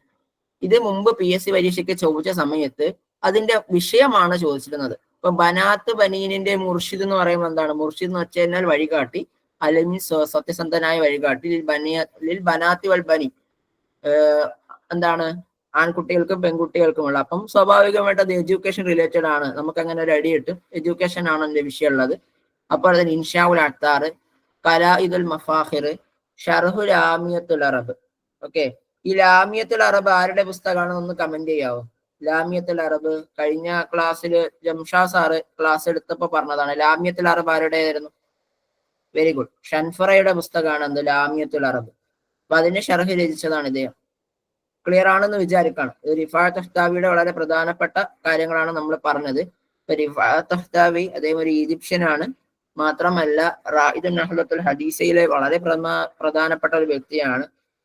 ഇത് മുമ്പ് PSC പരീക്ഷയ്ക്ക് ചോദിച്ച സമയത്ത് അതിന്റെ വിഷയമാണ് ചോദിച്ചിരുന്നത്. ഇപ്പൊ ബനാത്ത് ബനീനിന്റെ മുർഷിദ് എന്ന് പറയുമ്പോൾ മുർഷിദ് എന്ന് വെച്ച് കഴിഞ്ഞാൽ വഴികാട്ടി, അല്ലെങ്കിൽ സത്യസന്ധനായ വഴികാട്ടി. ലിൽ ബനാത്തി വൽ ബനീൻ ആൺകുട്ടികൾക്കും പെൺകുട്ടികൾക്കുമുള്ള. അപ്പം സ്വാഭാവികമായിട്ട് അത് എഡ്യൂക്കേഷൻ റിലേറ്റഡ് ആണ്. നമുക്ക് അങ്ങനെ ഒരു ഐഡിയ കിട്ടും. എഡ്യൂക്കേഷൻ ആണ് എന്റെ വിഷയം ഉള്ളത്. അപ്പോൾ അതിന് ഇൻഷാഉൽ അത്താർ, കലാഇദുൽ മഫാഖിർ, ഷർഹു ലാമിയത്തുൽ അറബ്. ഓക്കെ, ഈ ലാമിയത്തുൽ അറബ് ആരുടെ പുസ്തകമാണെന്ന് ഒന്ന് കമന്റ് ചെയ്യാവോ? ലാമിയത്തുൽ അറബ് കഴിഞ്ഞ ക്ലാസ്സിൽ ജംഷാ സാറ് ക്ലാസ് എടുത്തപ്പോ പറഞ്ഞതാണ്. ലാമിയത്തുൽ അറബ് ആരുടെ ആയിരുന്നു? വെരി ഗുഡ്, ഷൻഫറയുടെ പുസ്തകമാണ് ലാമിയത്തുൽ അറബ്. അപ്പൊ അതിന്റെ ഷർഹ് രചിച്ചതാണ് ഇദ്ദേഹം. ക്ലിയർ ആണെന്ന് വിചാരിക്കണം. റിഫാഅത്ത് തഖ്താവിയുടെ വളരെ പ്രധാനപ്പെട്ട കാര്യങ്ങളാണ് നമ്മൾ പറഞ്ഞത്. റിഫാഅത്ത് തഖ്താവി അദ്ദേഹം ഒരു ഈജിപ്ഷ്യനാണ്. മാത്രമല്ല റായിദുൻ നഹ്ദത്തുൽ ഹദീസയിലെ വളരെ പ്രധാനപ്പെട്ട ഒരു വ്യക്തിയാണ്.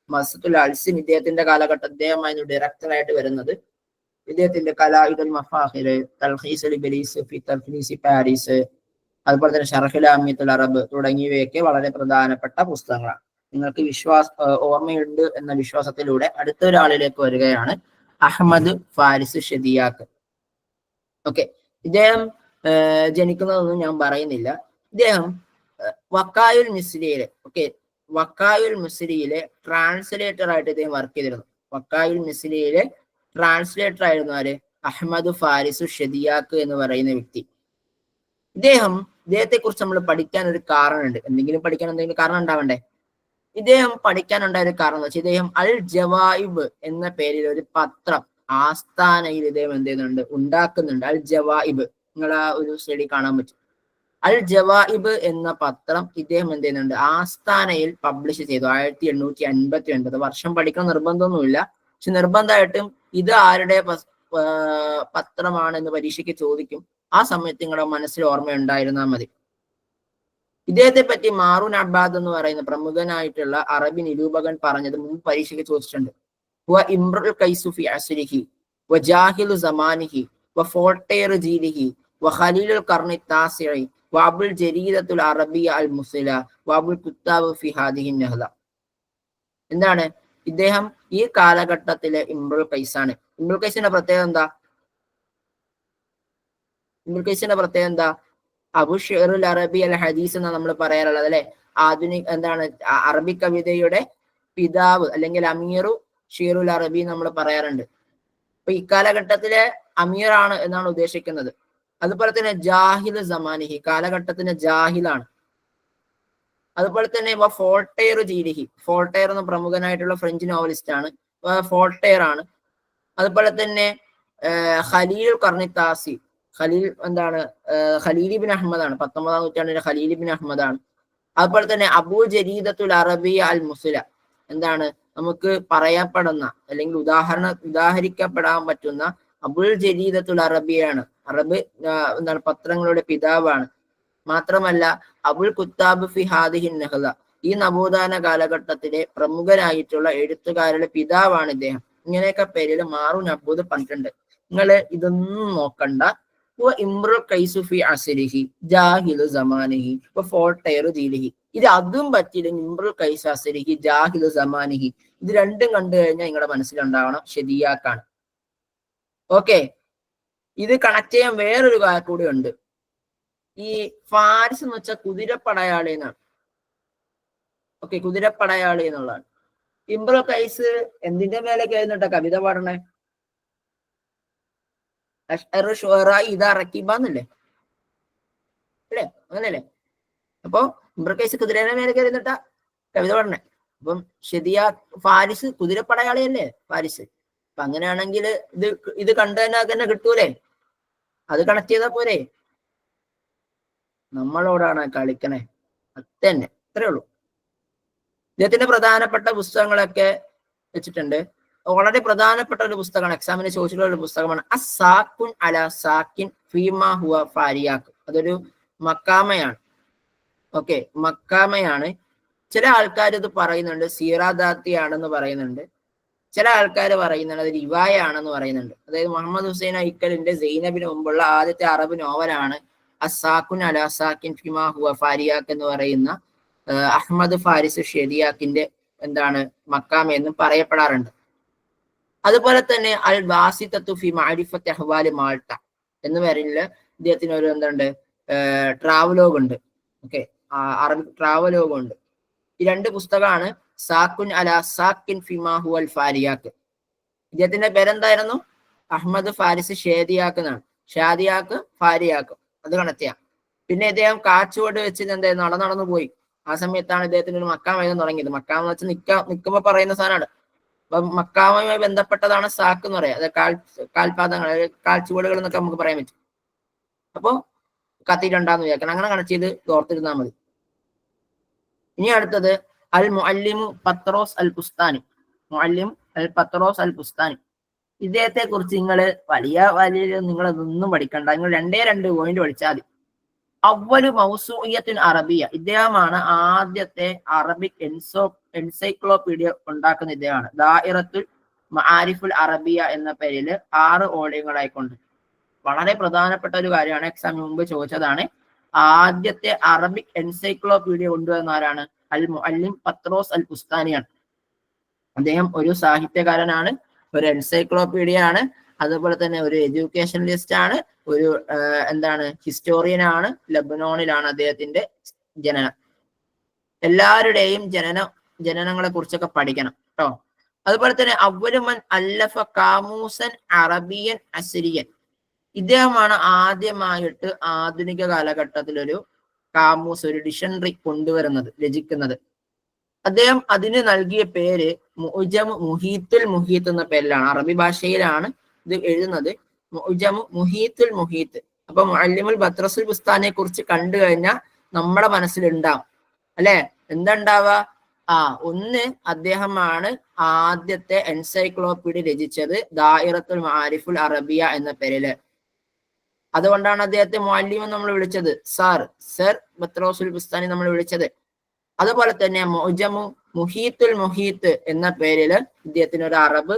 മദ്രസത്തുൽ അൽസിൻ ഇദ്ദേഹത്തിന്റെ കാലഘട്ടം ഇദ്ദേഹമായിരുന്നു ഡയറക്ടറായിട്ട് വരുന്നത്. ഇദ്ദേഹത്തിന്റെ കലാഇദുൽ മഫാഖിർ, തൽഖീസുൽ ഇബ്രീസ് ഫി തൽഖീസി പാരീസ്, അതുപോലെ തന്നെ ഷർഹ് ലാമിയത്തുൽ അറബ് തുടങ്ങിയവയൊക്കെ വളരെ പ്രധാനപ്പെട്ട പുസ്തകങ്ങളാണ്. നിങ്ങൾക്ക് ഓർമ്മയുണ്ട് എന്ന വിശ്വാസത്തിലൂടെ അടുത്ത ഒരാളിലേക്ക് വരികയാണ് അഹമ്മദ് ഫാരിസ് ഷദിയാക്ക്. ഓക്കെ, ഇദ്ദേഹം ജനിക്കുന്നതൊന്നും ഞാൻ പറയുന്നില്ല. ഇദ്ദേഹം വക്കായുൽ മിസ്രിയിലെ വക്കായുൽ മിസ്രിയിലെ ട്രാൻസ്ലേറ്റർ ആയിട്ട് ഇദ്ദേഹം വർക്ക് ചെയ്തിരുന്നു. വക്കായുൽ മിസ്രിയിലെ ട്രാൻസ്ലേറ്റർ ആയിരുന്നു ആര്? അഹമ്മദ് ഫാരിസ് ഷദിയാക്ക് എന്ന് പറയുന്ന വ്യക്തി. ഇദ്ദേഹത്തെ കുറിച്ച് നമ്മൾ പഠിക്കാൻ ഒരു കാരണമുണ്ട്. എന്തെങ്കിലും കാരണം ഉണ്ടാവണ്ടേ? ഇദ്ദേഹം പഠിക്കാനുണ്ടായ ഒരു കാരണം എന്ന് വെച്ചാൽ ഇദ്ദേഹം അൽ ജവായിബ് എന്ന പേരിൽ ഒരു പത്രം ആസ്ഥാനയിൽ ഇദ്ദേഹം എന്ത് ചെയ്യുന്നുണ്ട്, ഉണ്ടാക്കുന്നുണ്ട്. അൽ ജവായിബ്, നിങ്ങൾ ആ ഒരു സ്റ്റഡി കാണാൻ പറ്റും. അൽ ജവായിബ് എന്ന പത്രം ഇദ്ദേഹം എന്ത് ചെയ്യുന്നുണ്ട്, ആസ്ഥാനയിൽ പബ്ലിഷ് ചെയ്തു. 1859. വർഷം പഠിക്കണം നിർബന്ധമൊന്നുമില്ല, പക്ഷെ നിർബന്ധമായിട്ടും ഇത് ആരുടെ പത്രമാണെന്ന് പരീക്ഷയ്ക്ക് ചോദിക്കും. ആ സമയത്ത് നിങ്ങളുടെ മനസ്സിൽ ഓർമ്മയുണ്ടായിരുന്നാൽ മതി. ഇദ്ദേഹത്തെ പറ്റി മാറൂൻ അബ്ബാദ് എന്ന് പറയുന്ന പ്രമുഖനായിട്ടുള്ള അറബി നിരൂപകൻ പറഞ്ഞത് മുമ്പ് പരീക്ഷയ്ക്ക് ചോദിച്ചിട്ടുണ്ട്. ഇംറുൽ ഖൈസു ഫി അസ്രിഹി വജാഹിലു സമാനിഹി വഫോൾട്ടേർ ജീലിഹി വഖലീലുൽ ഖർനി താസിഇ വഅബുൽ ജരീദത്തുൽ അറബിയ അൽ മുസ്ലില വഅബുൽ കുത്താബ് ഫി ഹാദിഹി നഹ്ല. എന്താണ് ഇദ്ദേഹം ഈ കാലഘട്ടത്തിലെ ഇംറുൽ ഖൈസാണ്. ഇംറുൽ ഖൈസിന്റെ പ്രത്യേകത എന്താ? അബു ഷിറുൽ അറബി അൽ ഹദീസ് എന്നാണ് നമ്മൾ പറയാറുള്ളത് അല്ലെ. അറബി കവിതയുടെ പിതാവ് അല്ലെങ്കിൽ അമീറു ഷിറുൽ അറബി നമ്മൾ പറയാറുണ്ട്. അപ്പൊ ഇക്കാലഘട്ടത്തിലെ അമീറാണ് എന്നാണ് ഉദ്ദേശിക്കുന്നത്. അതുപോലെ തന്നെ ജാഹിൽ സമാനിഹി, കാലഘട്ടത്തിന്റെ ജാഹിലാണ്. അതുപോലെ തന്നെ ഫോൾട്ടേർ ജീലിഹി, ഫോൾട്ടേർ എന്ന പ്രമുഖനായിട്ടുള്ള ഫ്രഞ്ച് നോവലിസ്റ്റ് ആണ്, ഫോൾട്ടേർ ആണ്. അതുപോലെ തന്നെ ഖലീൽ കർണിത്താസി, ഖലീൽ ഇബ്നു അഹ്മദ് ആണ്, 19ാം നൂറ്റാണ്ടിലെ ഖലീൽ ഇബ്നു അഹ്മദ് ആണ്. അതുപോലെ തന്നെ അബൂ ജരീദത്തുൽ അറബിയ അൽ മുസ്ലില, നമുക്ക് പറയപ്പെടുന്ന അല്ലെങ്കിൽ ഉദാഹരിക്കപ്പെടാൻ പറ്റുന്ന അബുൽ ജരീദത്തുൽ അറബിയാണ്. പത്രങ്ങളുടെ പിതാവാണ്. മാത്രമല്ല അബുൽ കുത്താബ് ഫി ഹാദിഹി നഹ്ല, ഈ നവോത്ഥാന കാലഘട്ടത്തിലെ പ്രമുഖനായിട്ടുള്ള എഴുത്തുകാരുടെ പിതാവാണ് ഇദ്ദേഹം. ഇങ്ങനെയൊക്കെ പേരിൽ മാറൂൻ അബ്ബാദ് പറഞ്ഞിട്ടുണ്ട്. നിങ്ങൾ ഇതൊന്നും നോക്കണ്ട. ഇംറുൽ ഖൈസു ഫി അസ്രിഹി ജാഹിലു സമാനിഹി ഫോൾട്ടേർ ജീലിഹി, ഇത് അതും പറ്റിയില്ലെങ്കിൽ ഇംറുൽ ഖൈസ് അസ്രിഹി ജാഹിലു സമാനിഹി, ഇത് രണ്ടും കണ്ടു കഴിഞ്ഞാൽ നിങ്ങളുടെ മനസ്സിലുണ്ടാവണം ഷദിയാക്കാണ്. ഓക്കെ, ഇത് കണക്ട് ചെയ്യാൻ വേറൊരു കാര്യം കൂടി ഉണ്ട്. ഈ ഫാരിസ് എന്ന് വെച്ചാൽ കുതിരപ്പടയാളി എന്നാണ്. ഓക്കെ, കുതിരപ്പടയാളി എന്നുള്ളതാണ്. ഇംറുൽ ഖൈസ് എന്തിന്റെ മേലേക്ക് ആയിരുന്നിട്ടാ കവിത പാടണേ? ഇറക്കിബന്നല്ലേ അല്ലേ, അങ്ങനല്ലേ? അപ്പൊ ഇംറുൽ ഖൈസ് കുതിരേനെ മേലേക്ക് ആയിരുന്നിട്ടാ കവിത പാടണേ. അപ്പം ഫാരിസ് കുതിരപ്പടയാളിയല്ലേ ഫാരിസ്. അപ്പൊ അങ്ങനെയാണെങ്കിൽ ഇത് കണ്ടു തന്നെ കിട്ടൂലേ? അത് കണക്ട് ചെയ്താൽ പോരെ? നമ്മളോടാണ് കളിക്കണേ, അതന്നെ, അത്രേ ഉള്ളൂ. ഇദ്ദേഹത്തിന്റെ പ്രധാനപ്പെട്ട പുസ്തകങ്ങളൊക്കെ വെച്ചിട്ടുണ്ട്. വളരെ പ്രധാനപ്പെട്ട ഒരു പുസ്തകമാണ്, എക്സാമിന് ചോദിച്ചിട്ടുള്ള ഒരു പുസ്തകമാണ് അസാക്കുൻ അല സാക്കിൻ ഫീമാ ഹുവ ഫാരിയാക്ക്. അതൊരു മക്കാമയാണ്. ഓക്കെ, മക്കാമയാണ്. ചില ആൾക്കാർ ഇത് പറയുന്നുണ്ട് സീറാദാത്തി ആണെന്ന് പറയുന്നുണ്ട്. ചില ആൾക്കാർ പറയുന്നുണ്ട് അത് റിവായ ആണെന്ന് പറയുന്നുണ്ട്. അതായത് മുഹമ്മദ് ഹുസൈൻ ഐക്കലിന്റെ സൈനബിന് മുമ്പുള്ള ആദ്യത്തെ അറബ് നോവലാണ് അസാക്കുൻ അല സാക്കിൻ ഫീമാ ഹുവ ഫാരിയാക്ക് എന്ന് പറയുന്ന അഹമ്മദ് ഫാരിസ് ഷദിയാക്കിന്റെ മക്കാമ എന്നും പറയപ്പെടാറുണ്ട്. അതുപോലെ തന്നെ അൽ വാസിത്തത്തു ഫി മഅരിഫത്തി അഹ്വാലി മാൾട്ട എന്ന് പറയുന്ന ഇദ്ദേഹത്തിന് ഒരു ട്രാവലോഗ് ഉണ്ട്. ഓക്കെ, അറബിക് ട്രാവലോഗ് ഉണ്ട്. ഈ രണ്ട് പുസ്തകമാണ് സാക്കുൻ അല സാക്കിൻ ഫിമാ ഹുവൽ ഫാരിയാക്ക്. ഇദ്ദേഹത്തിന്റെ പേരെന്തായിരുന്നു? അഹമ്മദ് ഫാരിസ് ഷേദിയാക്ക് എന്നാണ്. ഷാദിയാക്ക് ഫാരിയാക്ക്, അത് കണക്ട്. പിന്നെ ഇദ്ദേഹം കാച്ചുവട് വെച്ച് നടന്നു പോയി. ആ സമയത്താണ് ഇദ്ദേഹത്തിന് ഒരു മക്കാമ എഴുതാൻ തുടങ്ങിയത്. മക്കാമ എന്ന് വെച്ചാൽ നിൽക്കുമ്പോൾ പറയുന്ന സാധനമാണ്. അപ്പൊ മക്കാമയുമായി ബന്ധപ്പെട്ടതാണ് സാക്ക് എന്ന് പറയാം. അത് കാൽപാദങ്ങൾ, കാൽച്ചുവടുകൾ എന്നൊക്കെ നമുക്ക് പറയാൻ പറ്റും. അപ്പോ കത്തിയിട്ടുണ്ടാന്ന് വിചാരിക്കണം. അങ്ങനെ കണക്ട് ചെയ്ത് ഓർത്തിരുന്നാൽ മതി. ഇനി അടുത്തത് അൽ മുഅല്ലിമു പത്രോസ് അൽ പുസ്താനി. മുഅല്ലിം അൽ പത്രോസ് അൽ പുസ്താനി. ഇദ്ദേഹത്തെ കുറിച്ച് വലിയ നിങ്ങളതൊന്നും പഠിക്കണ്ട. നിങ്ങൾ 2 പോയിന്റ് പഠിച്ചാൽ മതി. അവ്വലു മൗസൂഇയത്തുൻ അറബിയ, ഇദ്ദേഹമാണ് ആദ്യത്തെ അറബിക് എൻസൈക്ലോപീഡിയ ഉണ്ടാക്കുന്ന ഇദ്ദേഹമാണ്. ദാഇറത്തുൽ മആരിഫുൽ അറബിയ എന്ന പേരിൽ 6 വോള്യങ്ങളായിക്കൊണ്ട്. വളരെ പ്രധാനപ്പെട്ട ഒരു കാര്യമാണ്, എക്സാമിന് മുമ്പ് ചോദിച്ചതാണ്. ആദ്യത്തെ അറബിക് എൻസൈക്ലോപീഡിയ കൊണ്ടുവന്ന ആരാണ്? അൽ മുഅല്ലിം പത്രോസ് അൽ ബുസ്താനിയാണ്. അദ്ദേഹം ഒരു സാഹിത്യകാരനാണ്, ഒരു എൻസൈക്ലോപീഡിയ ആണ്, അതുപോലെ തന്നെ ഒരു എഡ്യൂക്കേഷണലിസ്റ്റ് ആണ്, ഒരു ഹിസ്റ്റോറിയൻ ആണ്. ലബനോണിലാണ് അദ്ദേഹത്തിന്റെ ജനനം. എല്ലാവരുടെയും ജനനങ്ങളെ കുറിച്ചൊക്കെ പഠിക്കണം കേട്ടോ. അതുപോലെ തന്നെ അവലുമൻ അല്ലഫ കാമൂസൻ അറബിയൻ അസിരിയൻ, ഇദ്ദേഹമാണ് ആദ്യമായിട്ട് ആധുനിക കാലഘട്ടത്തിൽ ഒരു കാമൂസ്, ഒരു ഡിക്ഷണറി രചിക്കുന്നത്. അദ്ദേഹം അതിന് നൽകിയ പേര് മുഅ്ജമു മുഹീത്തുൽ മുഹീത്ത് എന്ന പേരിലാണ്. അറബി ഭാഷയിലാണ് ഇത് എഴുതുന്നത്, മുഅ്ജമു മുഹീത്തുൽ മുഹീത്ത്. അപ്പൊ മുഅല്ലിമുൽ ബത്റസുൽ ബുസ്താനിയെ കുറിച്ച് കണ്ടു കഴിഞ്ഞാൽ നമ്മുടെ മനസ്സിലുണ്ടാവും അല്ലെ, എന്താ ഉണ്ടാവുക? ഒന്ന്, അദ്ദേഹമാണ് ആദ്യത്തെ എൻസൈക്ലോപീഡിയ രചിച്ചത്, ദായിറത്തുൽ മആരിഫുൽ അറബിയ എന്ന പേരില്. അതുകൊണ്ടാണ് അദ്ദേഹത്തെ മുഅല്ലിം എന്ന് നമ്മൾ വിളിച്ചത്, സർ ബത്റസുൽ ബുസ്താനി നമ്മൾ വിളിച്ചത്. അതുപോലെ തന്നെ മുഅ്ജമു മുഹീത്തുൽ മുഹീത്ത് എന്ന പേരില് ഇദ്ദേഹത്തിന് ഒരു അറബ്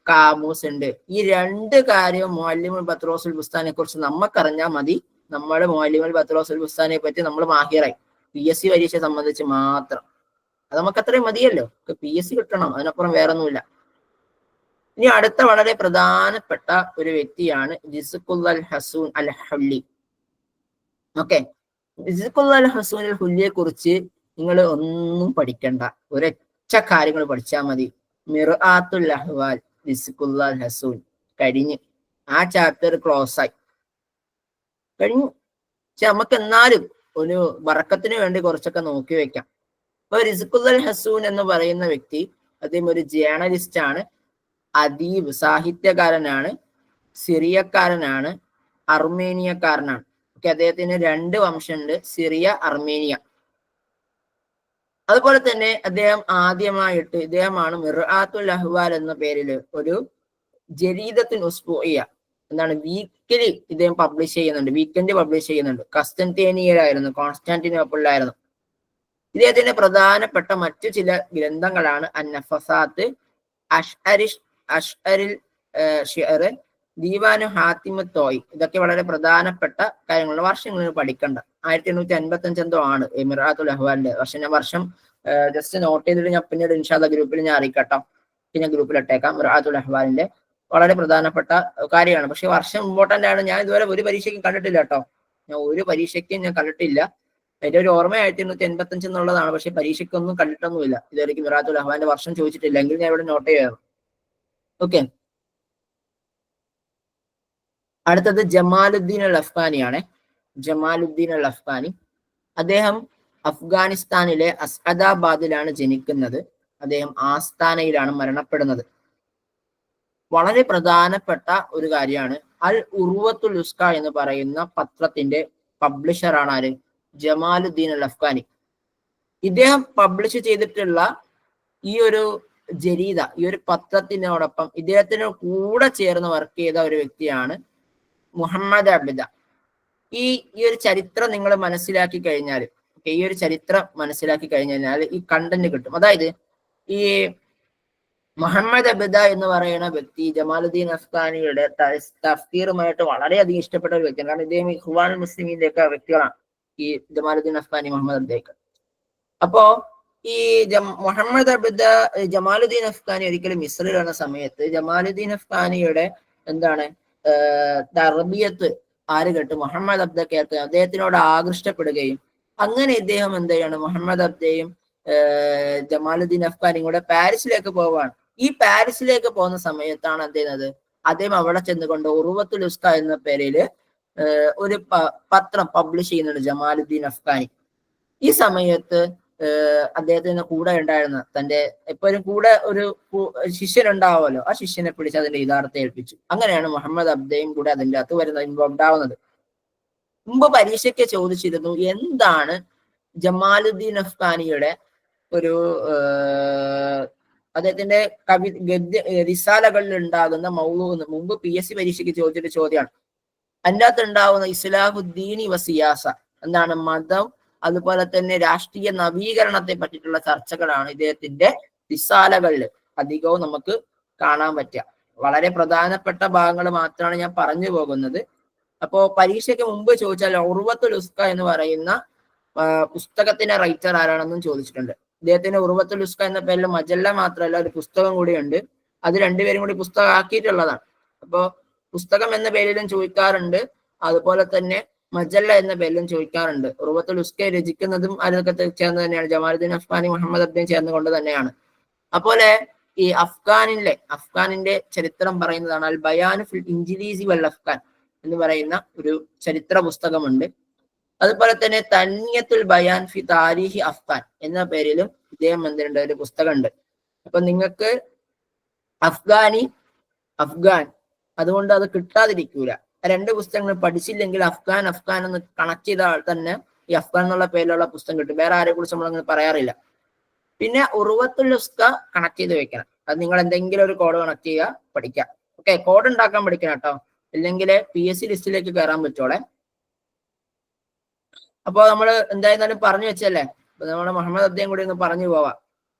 കാമൂസ് ഉണ്ട്. ഈ രണ്ട് കാര്യവും മുഅല്ലിമുൽ ബത്റസുൽ ബുസ്താനിയെ കുറിച്ച് നമുക്കറിഞ്ഞാൽ മതി. നമ്മൾ മുഅല്ലിമുൽ ബത്റസുൽ ബുസ്താനിയെ പറ്റി നമ്മൾ മാഹിറായി. PSC പരീക്ഷയെ സംബന്ധിച്ച് മാത്രം അത് നമുക്ക് അത്രയും മതിയല്ലോ. PSC കിട്ടണം, അതിനപ്പുറം വേറൊന്നുമില്ല. ഇനി അടുത്ത വളരെ പ്രധാനപ്പെട്ട ഒരു വ്യക്തിയാണ് റിസ്ഖുൽ അൽ ഹസൂൻ അൽ ഹുല്ലി. ഓക്കെ, റിസ്ഖുൽ അൽ ഹസൂൻ അൽ ഹുല്ലിയെ കുറിച്ച് നിങ്ങൾ ഒന്നും പഠിക്കണ്ട, ഒരൊറ്റ കാര്യങ്ങൾ പഠിച്ചാൽ മതി. മിർആത്തുൽ അഹ്വാൽ റിസ്ഖുൽ അൽ ഹസൂൻ കഴിഞ്ഞ്, ആ ചാപ്റ്റർ ക്ലോസ് ആയി കഴിഞ്ഞു. പക്ഷെ നമുക്ക് എന്നാലും ഒരു ബറക്കത്തിന് വേണ്ടി കുറച്ചൊക്കെ നോക്കി വെക്കാം. അപ്പൊ റിസ്ഖുൽ അൽ ഹസൂൻ എന്ന് പറയുന്ന വ്യക്തി, അദ്ദേഹം ഒരു ജേർണലിസ്റ്റ് ആണ്, അദീബ് സാഹിത്യകാരനാണ്, സിറിയക്കാരനാണ്, അർമേനിയക്കാരനാണ്. അദ്ദേഹത്തിന് 2 വംശമുണ്ട്, സിറിയ, അർമേനിയ. അതുപോലെ തന്നെ ഇദ്ദേഹമാണ് മിർആത്തുൽ അഹ്വാൽ എന്ന പേരില് ഒരു ജരീദത്തുൽ ഉസ്ബുഇയ്യ, വീക്കിലി ഇദ്ദേഹം പബ്ലിഷ് ചെയ്യുന്നുണ്ട്, വീക്കെൻഡ് പബ്ലിഷ് ചെയ്യുന്നുണ്ട്. കോൺസ്റ്റാന്റിനോപ്പിളിലായിരുന്നു. ഇദ്ദേഹത്തിന്റെ പ്രധാനപ്പെട്ട മറ്റു ചില ഗ്രന്ഥങ്ങളാണ് അന്നഫസാത്ത്, അഷ്അരിൽ ഷിഅർ, ദീവാനു ഹാത്തിമ തോയ്. ഇതൊക്കെ വളരെ പ്രധാനപ്പെട്ട കാര്യങ്ങൾ, വർഷങ്ങളിൽ പഠിക്കണ്ട. 1855 എന്തോ ആണ് മിർആത്തുൽ അഹ്വാലിന്റെ വർഷം. ഞാൻ വർഷം ജസ്റ്റ് നോട്ട് ചെയ്തിട്ട് ഞാൻ പിന്നീട് ഇൻഷാ അല്ലാഹ് ഗ്രൂപ്പിൽ ഞാൻ അറിയിക്കട്ടോ, പിന്നെ ഗ്രൂപ്പിൽ ഇട്ടേക്കാം. മിർആത്തുൽ അഹ്വാലിന്റെ വളരെ പ്രധാനപ്പെട്ട കാര്യമാണ്. പക്ഷെ വർഷം ഇമ്പോർട്ടന്റ് ആണ്. ഞാൻ ഇതുവരെ ഒരു പരീക്ഷയ്ക്കും കണ്ടിട്ടില്ല കേട്ടോ, ഞാൻ കണ്ടിട്ടില്ല. അതിന്റെ ഒരു ഓർമ്മ 1885 എന്നുള്ളതാണ്. പക്ഷെ പരീക്ഷയ്ക്കൊന്നും കണ്ടിട്ടൊന്നുമില്ല ഇതുവരെയ്ക്ക്. മിർആത്തുൽ അഹ്വാലിന്റെ വർഷം ചോദിച്ചിട്ടില്ല, എങ്കിൽ ഞാൻ ഇവിടെ നോട്ട് ചെയ്യാറ്. ഓക്കെ, അടുത്തത് ജമാലുദ്ദീൻ അൽ അഫ്ഗാനിയാണ്. ജമാലുദ്ദീൻ അൽ അഫ്ഗാനി, അദ്ദേഹം അഫ്ഗാനിസ്ഥാനിലെ അസ്അദാബാദിലാണ് ജനിക്കുന്നത്. അദ്ദേഹം ആസ്ഥാനയിലാണ് മരണപ്പെടുന്നത്. വളരെ പ്രധാനപ്പെട്ട ഒരു കാര്യമാണ്. അൽ ഉർവത്തുൽ ഉസ്ക എന്ന് പറയുന്ന പത്രത്തിന്റെ പബ്ലിഷറാണ് ആര്? ജമാലുദ്ദീൻ അൽ അഫ്ഗാനി. ഇദ്ദേഹം പബ്ലിഷ് ചെയ്തിട്ടുള്ള ഈ ഒരു ജരീദ, ഈ ഒരു പത്രത്തിനോടൊപ്പം ഇദ്ദേഹത്തിന് കൂടെ ചേർന്ന് വർക്ക് ചെയ്ത ഒരു വ്യക്തിയാണ് മുഹമ്മദ് അബ്ദ. ഈ ഒരു ചരിത്രം നിങ്ങൾ മനസ്സിലാക്കി കഴിഞ്ഞാൽ, ഈ ഒരു ചരിത്രം മനസ്സിലാക്കി കഴിഞ്ഞാൽ ഈ കണ്ടന്റ് കിട്ടും. അതായത് ഈ മുഹമ്മദ് അബ്ദ എന്ന് പറയുന്ന വ്യക്തി ജമാലുദ്ദീൻ അഫ്ഗാനിയുടെ തഫ്സീറുമായിട്ട് വളരെയധികം ഇഷ്ടപ്പെട്ട ഒരു വ്യക്തിയാണ്. കാരണം ഇദ്ദേഹം ഇഖ്വാനുൽ മുസ്ലിമീന്റെ ഒക്കെ വ്യക്തികളാണ് ഈ ജമാലുദ്ദീൻ അഫ്ഗാനി, മുഹമ്മദ് അബ്ദയൊക്കെ. അപ്പോ ഈ മുഹമ്മദ് അബ്ദ ജമാലുദ്ദീൻ അഫ്ഗാനി ഒരിക്കലും മിസ്രിൽ വന്ന സമയത്ത് ജമാലുദ്ദീൻ അഫ്ഗാനിയുടെ തർബിയത്ത് ആര് കേട്ട്? മുഹമ്മദ് അബ്ദ കേട്ട് അദ്ദേഹത്തിനോട് ആകൃഷ്ടപ്പെടുകയും അങ്ങനെ ഇദ്ദേഹം എന്ത് ചെയ്യാണ്? മുഹമ്മദ് അബ്ദയും ജമാലുദ്ദീൻ അഫ്ഗാനിയും കൂടെ പാരീസിലേക്ക് പോവാണ്. ഈ പാരീസിലേക്ക് പോകുന്ന സമയത്താണ് എന്ത് ചെയ്യുന്നത്? അദ്ദേഹം അവിടെ ചെന്നുകൊണ്ട് ഉർവത്തുൽ ഉസ്ക എന്ന പേരില് ഒരു പത്രം പബ്ലിഷ് ചെയ്യുന്നുണ്ട് ജമാലുദ്ദീൻ അഫ്ഗാനി. ഈ സമയത്ത് അദ്ദേഹത്തിന് കൂടെ ഉണ്ടായിരുന്ന തന്റെ എപ്പോഴും കൂടെ ഒരു ശിഷ്യൻ ഉണ്ടാവുമല്ലോ, ആ ശിഷ്യനെ പിടിച്ച് അതിന്റെ യഥാർത്ഥം ഏൽപ്പിച്ചു. അങ്ങനെയാണ് മുഹമ്മദ് അബ്ദയും കൂടെ അതിന്റെ അകത്ത് ഇൻവോൾവ് ആവുന്നത്. മുമ്പ് പരീക്ഷയ്ക്ക് ചോദിച്ചിരുന്നു, എന്താണ് ജമാലുദ്ദീൻ അഫ്ഗാനിയുടെ ഒരു അദ്ദേഹത്തിന്റെ റിസാലകളിൽ ഉണ്ടാകുന്ന മൗളൂ എന്ന് മുമ്പ് PSC പരീക്ഷയ്ക്ക് ചോദിച്ചിട്ട് ചോദ്യമാണ്. അതിൻ്റെ അകത്ത് ഉണ്ടാവുന്ന ഇസ്ലാഹുദ്ദീനി വസിയാസ, എന്താണ് മതം, അതുപോലെ തന്നെ രാഷ്ട്രീയ നവീകരണത്തെ പറ്റിയിട്ടുള്ള ചർച്ചകളാണ് ഇദ്ദേഹത്തിന്റെ റിസാലകളിൽ അധികവും നമുക്ക് കാണാൻ പറ്റുക. വളരെ പ്രധാനപ്പെട്ട ഭാഗങ്ങൾ മാത്രമാണ് ഞാൻ പറഞ്ഞു പോകുന്നത്. അപ്പോ പരീക്ഷയ്ക്ക് മുമ്പ് ചോദിച്ചാൽ ഉർവത്തുൽ ഉസ്ക എന്ന് പറയുന്ന പുസ്തകത്തിന്റെ റൈറ്റർ ആരാണെന്നും ചോദിച്ചിട്ടുണ്ട്. ഇദ്ദേഹത്തിന്റെ ഉറുവത്തുൽ ഉസ്ക എന്ന പേരിൽ മജല്ല മാത്രമല്ല ഒരു പുസ്തകം കൂടിയുണ്ട്. അത് രണ്ടുപേരും കൂടി പുസ്തകം ആക്കിയിട്ടുള്ളതാണ്. അപ്പോ പുസ്തകം എന്ന പേരിലും ചോദിക്കാറുണ്ട്, അതുപോലെ തന്നെ മജല്ല എന്ന പേരിലും ചോദിക്കാറുണ്ട്. ഉറുവത്തുൽ ഉസ്ക രചിക്കുന്നതും അതൊക്കെ ചേർന്ന് തന്നെയാണ്, ജമാലുദ്ദീൻ അഫ്ഗാനി മുഹമ്മദ് അബ്ദിയും ചേർന്നുകൊണ്ട് തന്നെയാണ്. അതുപോലെ ഈ അഫ്ഗാനിന്റെ ചരിത്രം പറയുന്നതാണ് അൽ ബയാൻ ഫിൽ ഇൻജിലീസി വൽ അഫ്ഗാൻ എന്ന് പറയുന്ന ഒരു ചരിത്ര പുസ്തകമുണ്ട്. അതുപോലെ തന്നെ തന്യത്തുൽ ബയാൻ ഫി താരിഖി അഫ്ഗാൻ എന്ന പേരിലും ഇദ്ദേഹം എന്തുണ്ട് ഒരു പുസ്തകമുണ്ട്. അപ്പൊ നിങ്ങൾക്ക് അഫ്ഗാൻ അതുകൊണ്ട് അത് കിട്ടാതിരിക്കൂല. രണ്ട് പുസ്തകങ്ങൾ പഠിച്ചില്ലെങ്കിൽ അഫ്ഗാൻ എന്ന് കണക്ട് ചെയ്താൽ തന്നെ ഈ അഫ്ഗാൻ എന്നുള്ള പേരിലുള്ള പുസ്തകം കിട്ടും. വേറെ ആരെ കുറിച്ച് നമ്മളങ്ങനെ പറയാറില്ല. പിന്നെ ഉറുവത്തുൽ ഉസ്ക കണക്ട് ചെയ്ത് വെക്കണം. അത് നിങ്ങൾ എന്തെങ്കിലും ഒരു കോഡ് കണക്ട് ചെയ്യുക, പഠിക്കാം. ഓക്കെ, കോഡ് ഉണ്ടാക്കാൻ പഠിക്കണം കേട്ടോ, ഇല്ലെങ്കിൽ PSC ലിസ്റ്റിലേക്ക് കയറാൻ പറ്റോളെ. അപ്പൊ നമ്മൾ എന്തായിരുന്നാലും പറഞ്ഞു വെച്ചല്ലേ, അപ്പൊ നമ്മുടെ മുഹമ്മദ് അബ്ദിയും കൂടി ഒന്ന് പറഞ്ഞു പോവാം.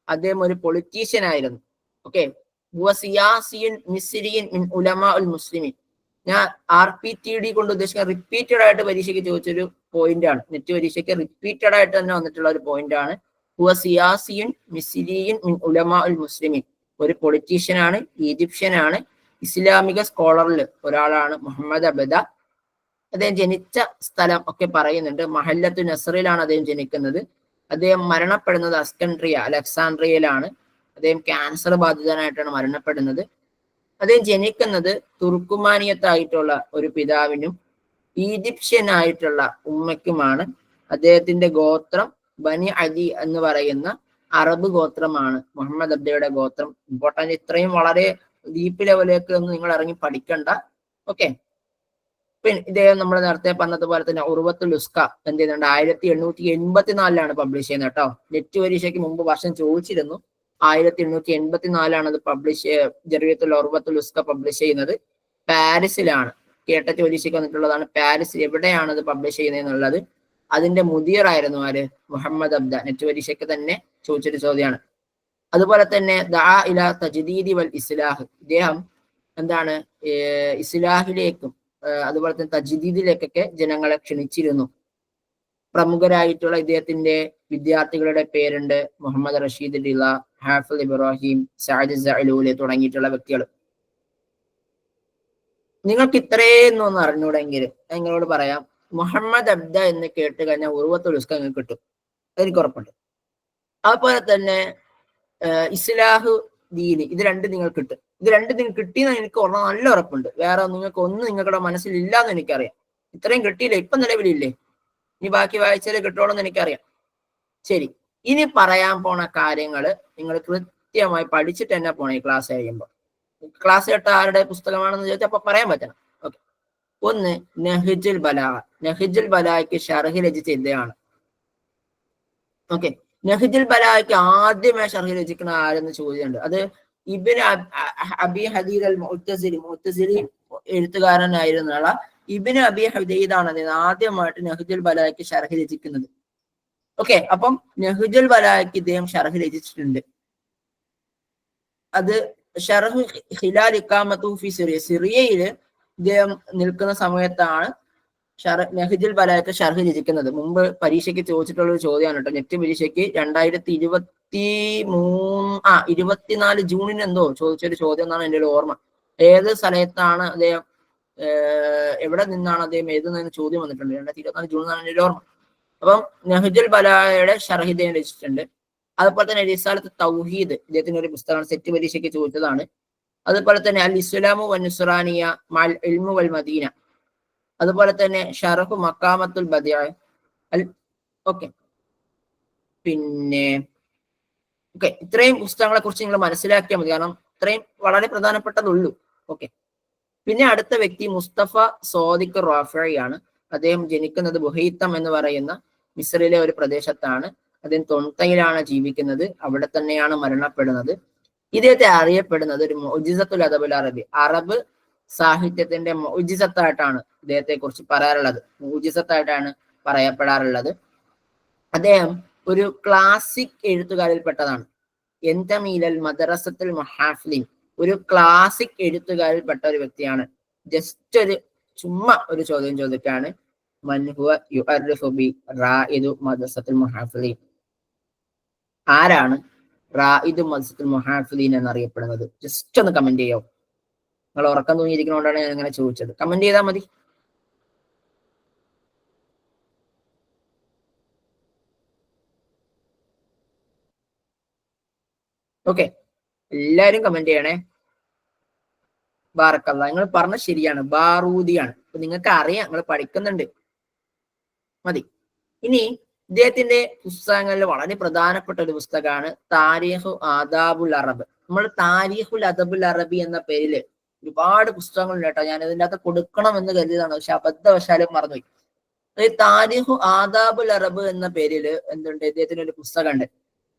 അദ്ദേഹം ഒരു പൊളിറ്റീഷ്യൻ ആയിരുന്നു. ഓക്കെ, മുസ്ലിമീൻ. ഞാൻ RPTD കൊണ്ട് ഉദ്ദേശിക്കുന്ന റിപ്പീറ്റഡ് ആയിട്ട് പരീക്ഷയ്ക്ക് ചോദിച്ചൊരു പോയിന്റ് ആണ്. നെറ്റ് പരീക്ഷയ്ക്ക് റിപ്പീറ്റഡ് ആയിട്ട് തന്നെ വന്നിട്ടുള്ള ഒരു പോയിന്റ് ആണ്. മുസ്ലിമീൻ, ഒരു പൊളിറ്റീഷ്യൻ ആണ്, ഈജിപ്ഷ്യൻ ആണ്, ഇസ്ലാമിക സ്കോളറിൽ ഒരാളാണ് മുഹമ്മദ് അബദ. അദ്ദേഹം ജനിച്ച സ്ഥലം ഒക്കെ പറയുന്നുണ്ട്. മഹല്ലത്തു നസറിലാണ് അദ്ദേഹം ജനിക്കുന്നത്. അദ്ദേഹം മരണപ്പെടുന്നത് അലക്സാൻഡ്രിയയിലാണ്. അദ്ദേഹം ക്യാൻസർ ബാധിതനായിട്ടാണ് മരണപ്പെടുന്നത്. അദ്ദേഹം ജനിക്കുന്നത് തുർക്കുമാനിയത്തായിട്ടുള്ള ഒരു പിതാവിനും ഈജിപ്ഷ്യൻ ആയിട്ടുള്ള ഉമ്മയ്ക്കുമാണ്. അദ്ദേഹത്തിന്റെ ഗോത്രം ബനി അലി എന്ന് പറയുന്ന അറബ് ഗോത്രമാണ് മുഹമ്മദ് അബ്ദയുടെ ഗോത്രം. ഇമ്പോർട്ടന്റ്, ഇത്രയും വളരെ ഡീപ്പ് ലെവലിലേക്ക് ഒന്നും നിങ്ങൾ ഇറങ്ങി പഠിക്കണ്ട. ഓക്കെ, പിന്നെ ഇദ്ദേഹം നമ്മൾ നേരത്തെ പറഞ്ഞതുപോലെ തന്നെ ഉറുവത്തുൽ ഉസ്ക എന്ത് ചെയ്യുന്നുണ്ട് 1884 പബ്ലിഷ് ചെയ്യുന്നത് കേട്ടോ. നെറ്റ് പരീക്ഷയ്ക്ക് മുമ്പ് വർഷം ചോദിച്ചിരുന്നു. 1884 അത് പബ്ലിഷ് ജറിയത്തുൽ ഉറുവത്തുൽ ഉസ്ക പബ്ലിഷ് ചെയ്യുന്നത്. പാരീസിലാണ്. കേട്ടറ്റ് പരീക്ഷയ്ക്ക് വന്നിട്ടുള്ളതാണ്. പാരീസിൽ എവിടെയാണ് അത് പബ്ലിഷ് ചെയ്യുന്നത് എന്നുള്ളത്. അതിന്റെ മുദീർ ആയിരുന്നു ആര്? മുഹമ്മദ് അബ്ദ. നെറ്റ് പരീക്ഷയ്ക്ക് തന്നെ ചോദിച്ചൊരു ചോദ്യമാണ്. അതുപോലെ തന്നെ ദഅ ഇലാ തജ്ദീദി വൽ ഇസ്ലാഹ്, ഇദ്ദേഹം എന്താണ് ഇസ്ലാഹിലേക്കും അതുപോലെ തന്നെ തജ്ദീദിലേക്കൊക്കെ ജനങ്ങളെ ക്ഷണിച്ചിരുന്നു. പ്രമുഖരായിട്ടുള്ള ഇദ്ദേഹത്തിന്റെ വിദ്യാർത്ഥികളുടെ പേരുണ്ട് മുഹമ്മദ് റഷീദ് ഡില, ഹാഫിൽ ഇബ്രാഹിം, സഅദ് സഅലൂലി തുടങ്ങിയിട്ടുള്ള വ്യക്തികൾ. നിങ്ങൾക്ക് ഇത്രയൊന്നും അറിഞ്ഞൂടെങ്കിൽ നിങ്ങളോട് പറയാം, മുഹമ്മദ് അബ്ദ എന്ന് കേട്ട് കഴിഞ്ഞാൽ ഉറുവത്തുൽ ഉസ്ക നിങ്ങൾക്ക് കിട്ടും, എനിക്ക് ഉറപ്പുണ്ട്. അതുപോലെ തന്നെ ഇസ്ലാഹു ദീന്, ഇത് രണ്ടും നിങ്ങൾക്ക് കിട്ടും. ഇത് രണ്ടും നിങ്ങൾക്ക് കിട്ടിയെന്ന് എനിക്ക് നല്ല ഉറപ്പുണ്ട്. വേറെ നിങ്ങൾക്ക് ഒന്നും നിങ്ങളുടെ മനസ്സിൽ ഇല്ലാന്ന് എനിക്കറിയാം. ഇത്രയും കിട്ടിയില്ലേ, ഇപ്പം നിലവിലില്ലേ, ഇനി ബാക്കി വായിച്ചാലേ കിട്ടുള്ളൂ എനിക്കറിയാം. ശരി, ഇനി പറയാൻ പോണ കാര്യങ്ങൾ നിങ്ങൾ കൃത്യമായി പഠിച്ചിട്ട് തന്നെ പോണേ. ക്ലാസ് കഴിയുമ്പോൾ ക്ലാസ് കേട്ട ആരുടെ പുസ്തകമാണെന്ന് ചോദിച്ചാൽ അപ്പൊ പറയാൻ പറ്റണം. ഓക്കെ, ഒന്ന് നഹ്ജുൽ ബലാഗ. നഹ്ജുൽ ബലാഗയ്ക്ക് ഷർഹ് രചിച്ച ഇദ്ദേഹമാണ്. ഓക്കെ, നഹ്ജുൽ ബലാഗയ്ക്ക് ആദ്യമേ ഷർഹ് രചിക്കുന്ന ആരെന്ന് ചോദ്യമുണ്ട്. അത് ഇബ്നു അബി ഹദീദ് അൽ മുഅ്തസിലി എഴുത്തുകാരനായിരുന്ന ഇബ്നു അബി ഹദീദാണ് ആദ്യമായിട്ട് നഹ്ജുൽ ബലാഗയ്ക്ക് ഷർഹ് രചിക്കുന്നത്. ഓക്കെ, അപ്പം നഹ്ജുൽ ബലാഗയ്ക്ക് ഇദ്ദേഹം ഷർഹ് രചിച്ചിട്ടുണ്ട്. അത് ഷർഹ് ഖിലാൽ ഇഖാമത്തുഹു ഫി സിറിയ, സിറിയയില് ഇദ്ദേഹം നിൽക്കുന്ന സമയത്താണ് നഹ്ജുൽ ബലാഗയ്ക്ക് ഷർഹ് രചിക്കുന്നത്. മുമ്പ് പരീക്ഷയ്ക്ക് ചോദിച്ചിട്ടുള്ള ഒരു ചോദ്യമാണ് കേട്ടോ. നെറ്റ് പരീക്ഷയ്ക്ക് 2024 ജൂണിന് എന്തോ ചോദിച്ചൊരു ചോദ്യം എന്നാണ് എൻ്റെ ഒരു ഓർമ്മ. ഏത് സ്ഥലത്താണ് അദ്ദേഹം, എവിടെ നിന്നാണ് അദ്ദേഹം എഴുതുന്നതെന്ന് ചോദ്യം വന്നിട്ടുണ്ട്. 2024 ജൂൺ എന്നാണ് എൻ്റെ ഒരു ഓർമ്മ. അപ്പം നഹ്ജുൽ ബലാഗയുടെ ഷർഹ് ഇദ്ദേഹം രചിച്ചിട്ടുണ്ട്. അതുപോലെ തന്നെ റിസാലത്ത് തൗഹീദ് ഇദ്ദേഹത്തിന്റെ ഒരു പുസ്തകമാണ്, സെറ്റ് പരീക്ഷയ്ക്ക് ചോദിച്ചതാണ്. അതുപോലെ തന്നെ അൽ ഇസ്ലാമു വൻ നുസ്റാനിയ മൽ ഇൽമു വൽ മദീന, അതുപോലെ തന്നെ ഷറഹു മക്കാമത്തുൽ ബദിഅ അൽ. ഓക്കെ, പിന്നെ ഓക്കെ, ഇത്രയും പുസ്തകങ്ങളെ കുറിച്ച് നിങ്ങൾ മനസ്സിലാക്കിയാൽ മതി, കാരണം ഇത്രയും വളരെ പ്രധാനപ്പെട്ടതുള്ളൂ. ഓക്കെ, പിന്നെ അടുത്ത വ്യക്തി മുസ്തഫ സ്വാദിഖ് റാഫിഈ ആണ്. അദ്ദേഹം ജനിക്കുന്നത് ബുഹൈത്തം എന്ന് പറയുന്ന മിസ്രിലെ ഒരു പ്രദേശത്താണ്. അദ്ദേഹം തൊൺതയിലാണ് ജീവിക്കുന്നത്, അവിടെ തന്നെയാണ് മരണപ്പെടുന്നത്. ഇദ്ദേഹത്തെ അറിയപ്പെടുന്നത് ഒരു മുഅ്ജിസത്തുൽ അദബുൽ അറബി, അറബ് സാഹിത്യത്തിന്റെ മുഅ്ജിസത്തായിട്ടാണ് ഇദ്ദേഹത്തെ കുറിച്ച് പറയാറുള്ളത്, മുഅ്ജിസത്തായിട്ടാണ് പറയപ്പെടാറുള്ളത്. അദ്ദേഹം ഒരു ക്ലാസിക് എഴുത്തുകാരിൽപ്പെട്ടതാണ്. എന്തമീലൽ മദ്റസത്തുൽ മുഹാഫിലിൻ, ഒരു ക്ലാസിക് എഴുത്തുകാരിൽപ്പെട്ട ഒരു വ്യക്തിയാണ്. ജസ്റ്റ് ഒരു ചുമ്മാ ഒരു ചോദ്യം ചോദിക്കാണ്. മൻ ഹുവ യുഅർരിഫു ബി റായിദു മദ്രസത്തുൽ മുഹാഫിളീൻ. ആരാണ് റായിദു മദ്രസത്തുൽ മുഹാഫിളീൻ എന്നറിയപ്പെടുന്നത്? ജസ്റ്റ് ഒന്ന് കമന്റ് ചെയ്യാവോ? നിങ്ങൾ ഉറക്കം തൂങ്ങിയിരിക്കുന്നതുകൊണ്ടാണ് ഞാൻ ഇങ്ങനെ ചോദിച്ചത്. കമന്റ് ചെയ്താൽ മതി. ഓക്കെ, എല്ലാരും കമന്റ് ചെയ്യണേ. ബാറക്കല്ലാഹ്. നിങ്ങൾ പറഞ്ഞ ശരിയാണ്, ബാറൂദിയാണ്. അപ്പൊ നിങ്ങൾക്ക് അറിയാം, നിങ്ങൾ പഠിക്കുന്നുണ്ട്, മതി. ഇനി ഇദ്ദേഹത്തിന്റെ പുസ്തകങ്ങളിൽ വളരെ പ്രധാനപ്പെട്ട ഒരു പുസ്തകമാണ് താരീഖു ആദാബുൽ അറബ്. നമ്മൾ താരീഖുൽ അദബുൽ അറബി എന്ന പേരിൽ ഒരുപാട് പുസ്തകങ്ങളുണ്ട് കേട്ടോ. ഞാൻ ഇതിൻ്റെ അകത്ത് കൊടുക്കണം എന്ന് കരുതിയതാണ്, പക്ഷെ അബദ്ധവശാലും മറന്നുപോയി. താരീഖു ആദാബുൽ അറബ് എന്ന പേരിൽ എന്തുണ്ട്, ഇദ്ദേഹത്തിന് ഒരു പുസ്തകമുണ്ട്.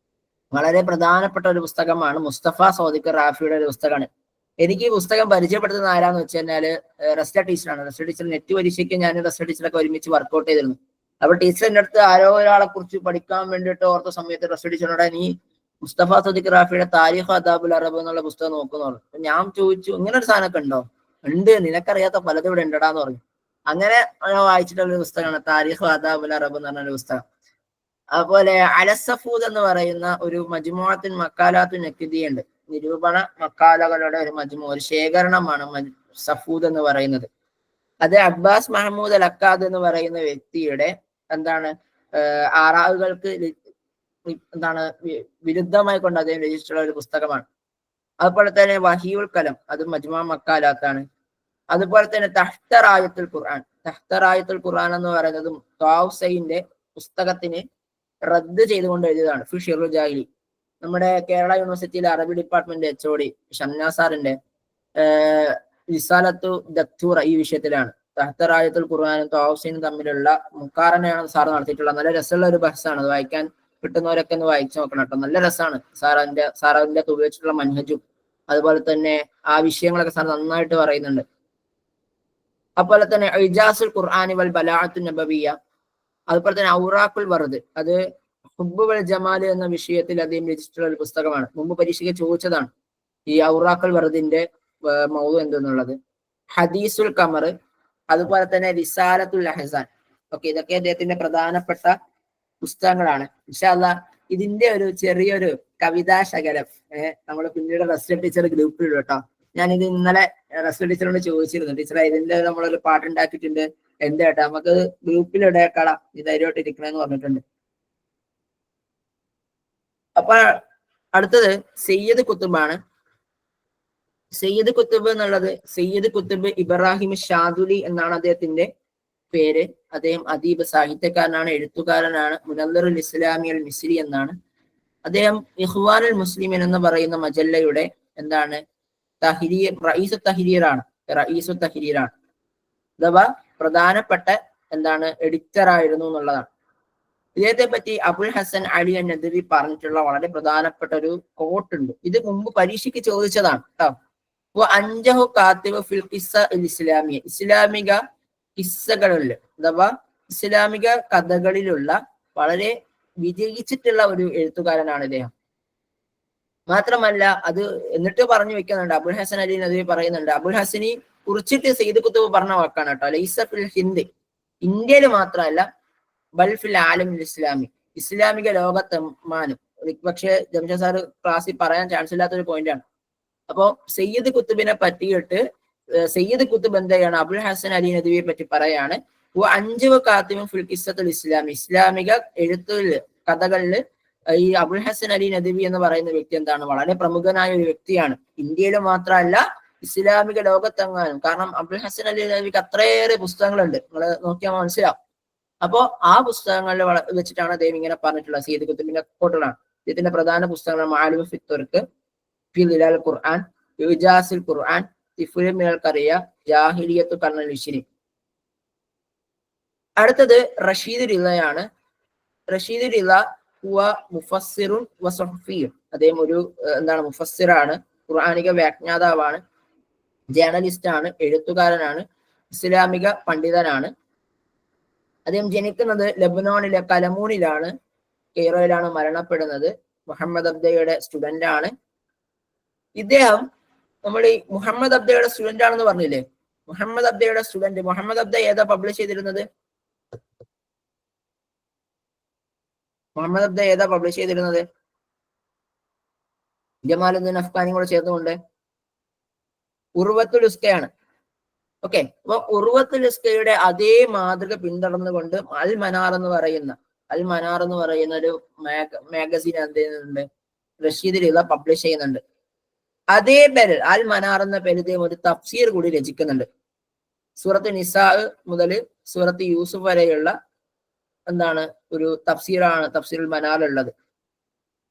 വളരെ പ്രധാനപ്പെട്ട ഒരു പുസ്തകമാണ്. മുസ്തഫ സോദിഖ് റാഫിയുടെ ഒരു പുസ്തകമാണ്. എനിക്ക് ഈ പുസ്തകം പരിചയപ്പെടുത്തുന്ന ആരാന്ന് വെച്ച് കഴിഞ്ഞാല് റെസ്റ്റ ടീച്ചറാണ്. റെസ്റ്റ ടീച്ചർ നെറ്റ് പരീക്ഷയ്ക്ക് ഞാൻ റെസ്റ്റ ടീച്ചറൊക്കെ ഒരുമിച്ച് വർക്ക്ഔട്ട് ചെയ്തിരുന്നു. അപ്പൊ ടീച്ചറിന്റെ അടുത്ത് ആരോ ഒരാളെ കുറിച്ച് പഠിക്കാൻ വേണ്ടിയിട്ട് ഓർത്ത സമയത്ത് റെസ്റ്റ ടീച്ചറിനോട് നീ മുസ്തഫ സോദിഖ് റാഫിയുടെ താരീഖ് അദാബുൽ അറബ് എന്നുള്ള പുസ്തകം നോക്കുന്നു. അപ്പൊ ഞാൻ ചോദിച്ചു, ഇങ്ങനെ ഒരു സാധനമൊക്കെ ഉണ്ടോ? ഉണ്ട്, നിനക്കറിയാത്ത പലതും ഇവിടെ ഉണ്ടടാന്ന് പറഞ്ഞു. അങ്ങനെ വായിച്ചിട്ടുള്ള ഒരു പുസ്തകമാണ് താരീഖ് അദാബുൽ അറബ് എന്ന് പറഞ്ഞൊരു പുസ്തകം. അതുപോലെ അലസഫൂദ് എന്ന് പറയുന്ന ഒരു മജ്മുഅത്തുൻ മക്കാലാത്തുൻ നഖ്ദിയുണ്ട്. നിരൂപണ മക്കാലകളുടെ ഒരു ഒരു ശേഖരണമാണ് സഫൂദ് എന്ന് പറയുന്നത്. അത് അബ്ബാസ് മഹമ്മൂദ് അൽ അക്കാദ് എന്ന് പറയുന്ന വ്യക്തിയുടെ ആറാവുകൾക്ക് വിരുദ്ധമായി കൊണ്ട് അദ്ദേഹം രചിച്ചിട്ടുള്ള ഒരു പുസ്തകമാണ്. അതുപോലെ തന്നെ വഹിയുൽ കലം, അത് മജ്മുഅ മക്കാലാത്താണ്. അതുപോലെ തന്നെ തഹ്തറായത്തുൽ ഖുർആൻ. തഹ്തറായത്തുൽ ഖുർആൻ എന്ന് പറയുന്നത് ത്വാഉസൈന്റെ പുസ്തകത്തിന് റദ്ദ് ചെയ്തുകൊണ്ട് എഴുതിയതാണ്. ഫി ഷിറുൽ ജാഹിലി. നമ്മുടെ കേരള യൂണിവേഴ്സിറ്റിയിലെ അറബി ഡിപ്പാർട്ട്മെന്റ് HOD ഷംനാസാറിന്റെ റിസാലത്തു ദക്തൂറ ഈ വിഷയത്തിലാണ്. തഹ്തറായത്തുൽ ഖുർആനും ത്വാഉസൈനും തമ്മിലുള്ള മുക്കാറനയാണ് സാർ നടത്തിയിട്ടുള്ളത്. നല്ല രസമുള്ള ഒരു ബഹ്സാണ്. അത് വായിക്കാൻ കിട്ടുന്നവരൊക്കെ ഒന്ന് വായിച്ചു നോക്കണം കേട്ടോ. നല്ല രസമാണ്. സാറിന്റെ ഉപയോഗിച്ചിട്ടുള്ള മൻഹജും അതുപോലെ തന്നെ ആ വിഷയങ്ങളൊക്കെ സാർ നന്നായിട്ട് പറയുന്നുണ്ട്. അതുപോലെ തന്നെ ഇജാസുൽ ഖുർആനി വൽ ബലാഅത്തുൻ നബവിയ്യ, അതുപോലെ തന്നെ ഔറാഖുൽ വർദ്, അത് ഹുബ്ബ് വൽ ജമാൽ എന്ന വിഷയത്തിൽ അദ്ദേഹം രചിച്ചിട്ടുള്ള ഒരു പുസ്തകമാണ്. മുമ്പ് പരീക്ഷയ്ക്ക് ചോദിച്ചതാണ് ഈ ഔറാഖുൽ വർദിന്റെ മൗദു എന്തെന്നുള്ളത്. ഹദീസുൽ ഖമർ, അതുപോലെ തന്നെ റിസാലത്തുൽ അഹ്സാൻ. ഓക്കെ, ഇതൊക്കെ അദ്ദേഹത്തിന്റെ പ്രധാനപ്പെട്ട പുസ്തകങ്ങളാണ്. ഇൻഷാ അല്ലാഹ് ഇതിന്റെ ഒരു ചെറിയൊരു കവിതാ ശകലം നമ്മൾ പിന്നീട് റെസ്റ്റ് ടീച്ചർ ഗ്രൂപ്പിൽ ഇടും കേട്ടോ. ഞാനിത് ഇന്നലെ റെസ്റ്റ് ടീച്ചറിനോട് ചോദിച്ചിരുന്നു, ടീച്ചറെ ഇതിന്റെ നമ്മളൊരു പാട്ടുണ്ടാക്കിയിട്ടുണ്ട്, എന്താ കേട്ടോ നമുക്ക് ഗ്രൂപ്പിൽ ഇടേക്കാളാം, ഇത് ധൈര്യമായിട്ട് ഇരിക്കണമെന്ന് പറഞ്ഞിട്ടുണ്ട്. അപ്പൊ അടുത്തത് സയ്യിദ് കുത്തുബാണ്. സയ്യിദ് കുത്തുബ് എന്നുള്ളത് സയ്യിദ് കുത്തുബ് ഇബ്രാഹിം ഷാദുലി എന്നാണ് അദ്ദേഹത്തിന്റെ പേര്. അദ്ദേഹം അദീബ്, സാഹിത്യകാരനാണ്, എഴുത്തുകാരനാണ്. മുനവ്വിറുൽ ഇസ്ലാമി അൽ മിസ്രി എന്നാണ്. അദ്ദേഹം ഇഖ്വാനുൽ മുസ്ലിമീൻ എന്ന് പറയുന്ന മജല്ലയുടെ റഈസു തഹ്രീറാണ്. അഥവാ പ്രധാനപ്പെട്ട എഡിറ്റർ ആയിരുന്നു എന്നുള്ളതാണ്. ഇദ്ദേഹത്തെ പറ്റി അബുൽ ഹസൻ അലി അൻ നദ്വി പറഞ്ഞിട്ടുള്ള വളരെ പ്രധാനപ്പെട്ട ഒരു കോട്ട് ഉണ്ട്. ഇത് മുമ്പ് പരീക്ഷയ്ക്ക് ചോദിച്ചതാണ് കേട്ടോ. അൻജഹു കാത്തിബ് ഫിൽ ഖിസ്സ അൽ ഇസ്ലാമിയ, ഇസ്ലാമിക കിസ്സകളിൽ അഥവാ ഇസ്ലാമിക കഥകളിലുള്ള വളരെ വിജയിച്ചിട്ടുള്ള ഒരു എഴുത്തുകാരനാണ് ഇദ്ദേഹം. മാത്രമല്ല അത് എന്നിട്ട് പറഞ്ഞു വെക്കുന്നുണ്ട്, അബുൽ ഹസൻ അലി നദ്വി പറയുന്നുണ്ട്, അബുൽ ഹസനി കുറിച്ചിട്ട് സയ്യിദ് കുത്തുബ് പറഞ്ഞ വാക്കാണ് കേട്ടോ. ലൈസ ഫിൽ ഹിന്ദ്, ഇന്ത്യയിൽ മാത്രമല്ല, ബൽ ഫിൽ ആലമിൽ ഇസ്ലാമി, ഇസ്ലാമിക ലോകത്തെമ്മാനും. പക്ഷെ ജംഷ സാർ ക്ലാസ്സിൽ പറയാൻ ചാൻസ് ഇല്ലാത്തൊരു പോയിന്റാണ്. അപ്പോ സയ്യിദ് കുത്തുബിനെ പറ്റിയിട്ട് സയ്യിദ് കുത്തുബ് എന്താണ് അബുൽ ഹസൻ അലി നദ്വിയെ പറ്റി പറയാണ്. അഞ്ച് കാത്തിമും ഫിൽ ഖിസ്സത്തുൽ ഇസ്ലാമി, ഇസ്ലാമിക എഴുത്തുകളില് കഥകളില് ഈ അബുൽ ഹസൻ അലി നദ്വി എന്ന് പറയുന്ന വ്യക്തി വളരെ പ്രമുഖനായ ഒരു വ്യക്തിയാണ്. ഇന്ത്യയിൽ മാത്രമല്ല ഇസ്ലാമിക ലോകത്തെങ്ങാനും. കാരണം അബുൽ ഹസൻ അലി നദ്വിക്ക് അത്രയേറെ പുസ്തകങ്ങളുണ്ട്, നിങ്ങൾ നോക്കിയാൽ മനസ്സിലാവും. അപ്പോ ആ പുസ്തകങ്ങളിൽ വെച്ചിട്ടാണ് അദ്ദേഹം ഇങ്ങനെ പറഞ്ഞിട്ടുള്ളത്. സയ്യിദ് കുത്തുബിന്റെ കോട്ടുകളാണ്. ഇതിന്റെ പ്രധാന പുസ്തകങ്ങൾ മാലിമു ഫി തുർക്ക്, ഫി ദിലാൽ ഖുർആൻ, ഇജാസുൽ ഖുർആൻ, തിഫ്രീ മിനൽ ഖറിയ, ജാഹിലിയത്തു ഖർനുൽ ഇശ്രീൻ. അടുത്തത് റഷീദ് റിളയാണ്. റഷീദ് റിള ഹുവ മുഫസ്സിറുൻ വസുഹഫിയുൻ, അദ്ദേഹം ഒരു മുഫസ്സിറാണ്, ഖുർആനിക വ്യാഖ്യാതാവാണ്, ജേർണലിസ്റ്റ് ആണ്, എഴുത്തുകാരനാണ്, ഇസ്ലാമിക പണ്ഡിതനാണ്. അദ്ദേഹം ജനിക്കുന്നത് ലബനോണിലെ കലമൂണിലാണ്, കെയ്റോയിലാണ് മരണപ്പെടുന്നത്. മുഹമ്മദ് അബ്ദയുടെ സ്റ്റുഡന്റ് ആണ് ഇദ്ദേഹം. നമ്മൾ ഈ മുഹമ്മദ് അബ്ദയുടെ സ്റ്റുഡന്റ് ആണെന്ന് പറഞ്ഞില്ലേ, മുഹമ്മദ് അബ്ദയുടെ സ്റ്റുഡന്റ്. മുഹമ്മദ് അബ്ദ ഏതാ പബ്ലിഷ് ചെയ്തിരുന്നത്? മുഹമ്മദ് അബ്ദ ഏതാ പബ്ലിഷ് ചെയ്തിരുന്നത്? ജമാലുദ്ദീൻ അഫ്ഗാനി കൂടെ ചേർന്നുകൊണ്ട് ഉർവത്തുൽ ഉസ്കയാണ്. ഓക്കെ, അപ്പൊ ഉർവത്തുൽ ഉസ്കയുടെ അതേ മാതൃക പിന്തുടർന്നുകൊണ്ട് അൽ മനാർ എന്ന് പറയുന്ന ഒരു മാഗസീൻ എന്ത് ചെയ്യുന്നുണ്ട്, റഷീദ് റിള പബ്ലിഷ് ചെയ്യുന്നുണ്ട്. അതേ പേരിൽ അൽ മനാർ എന്ന പേരിൽ ഒരു തഫ്സീർ കൂടി രചിക്കുന്നുണ്ട്. സൂറത്ത് നിസാ മുതൽ സൂറത്ത് യൂസുഫ് വരെയുള്ള ഒരു തഫ്സീറാണ് തഫ്സീറുൽ മനാർ ഉള്ളത്.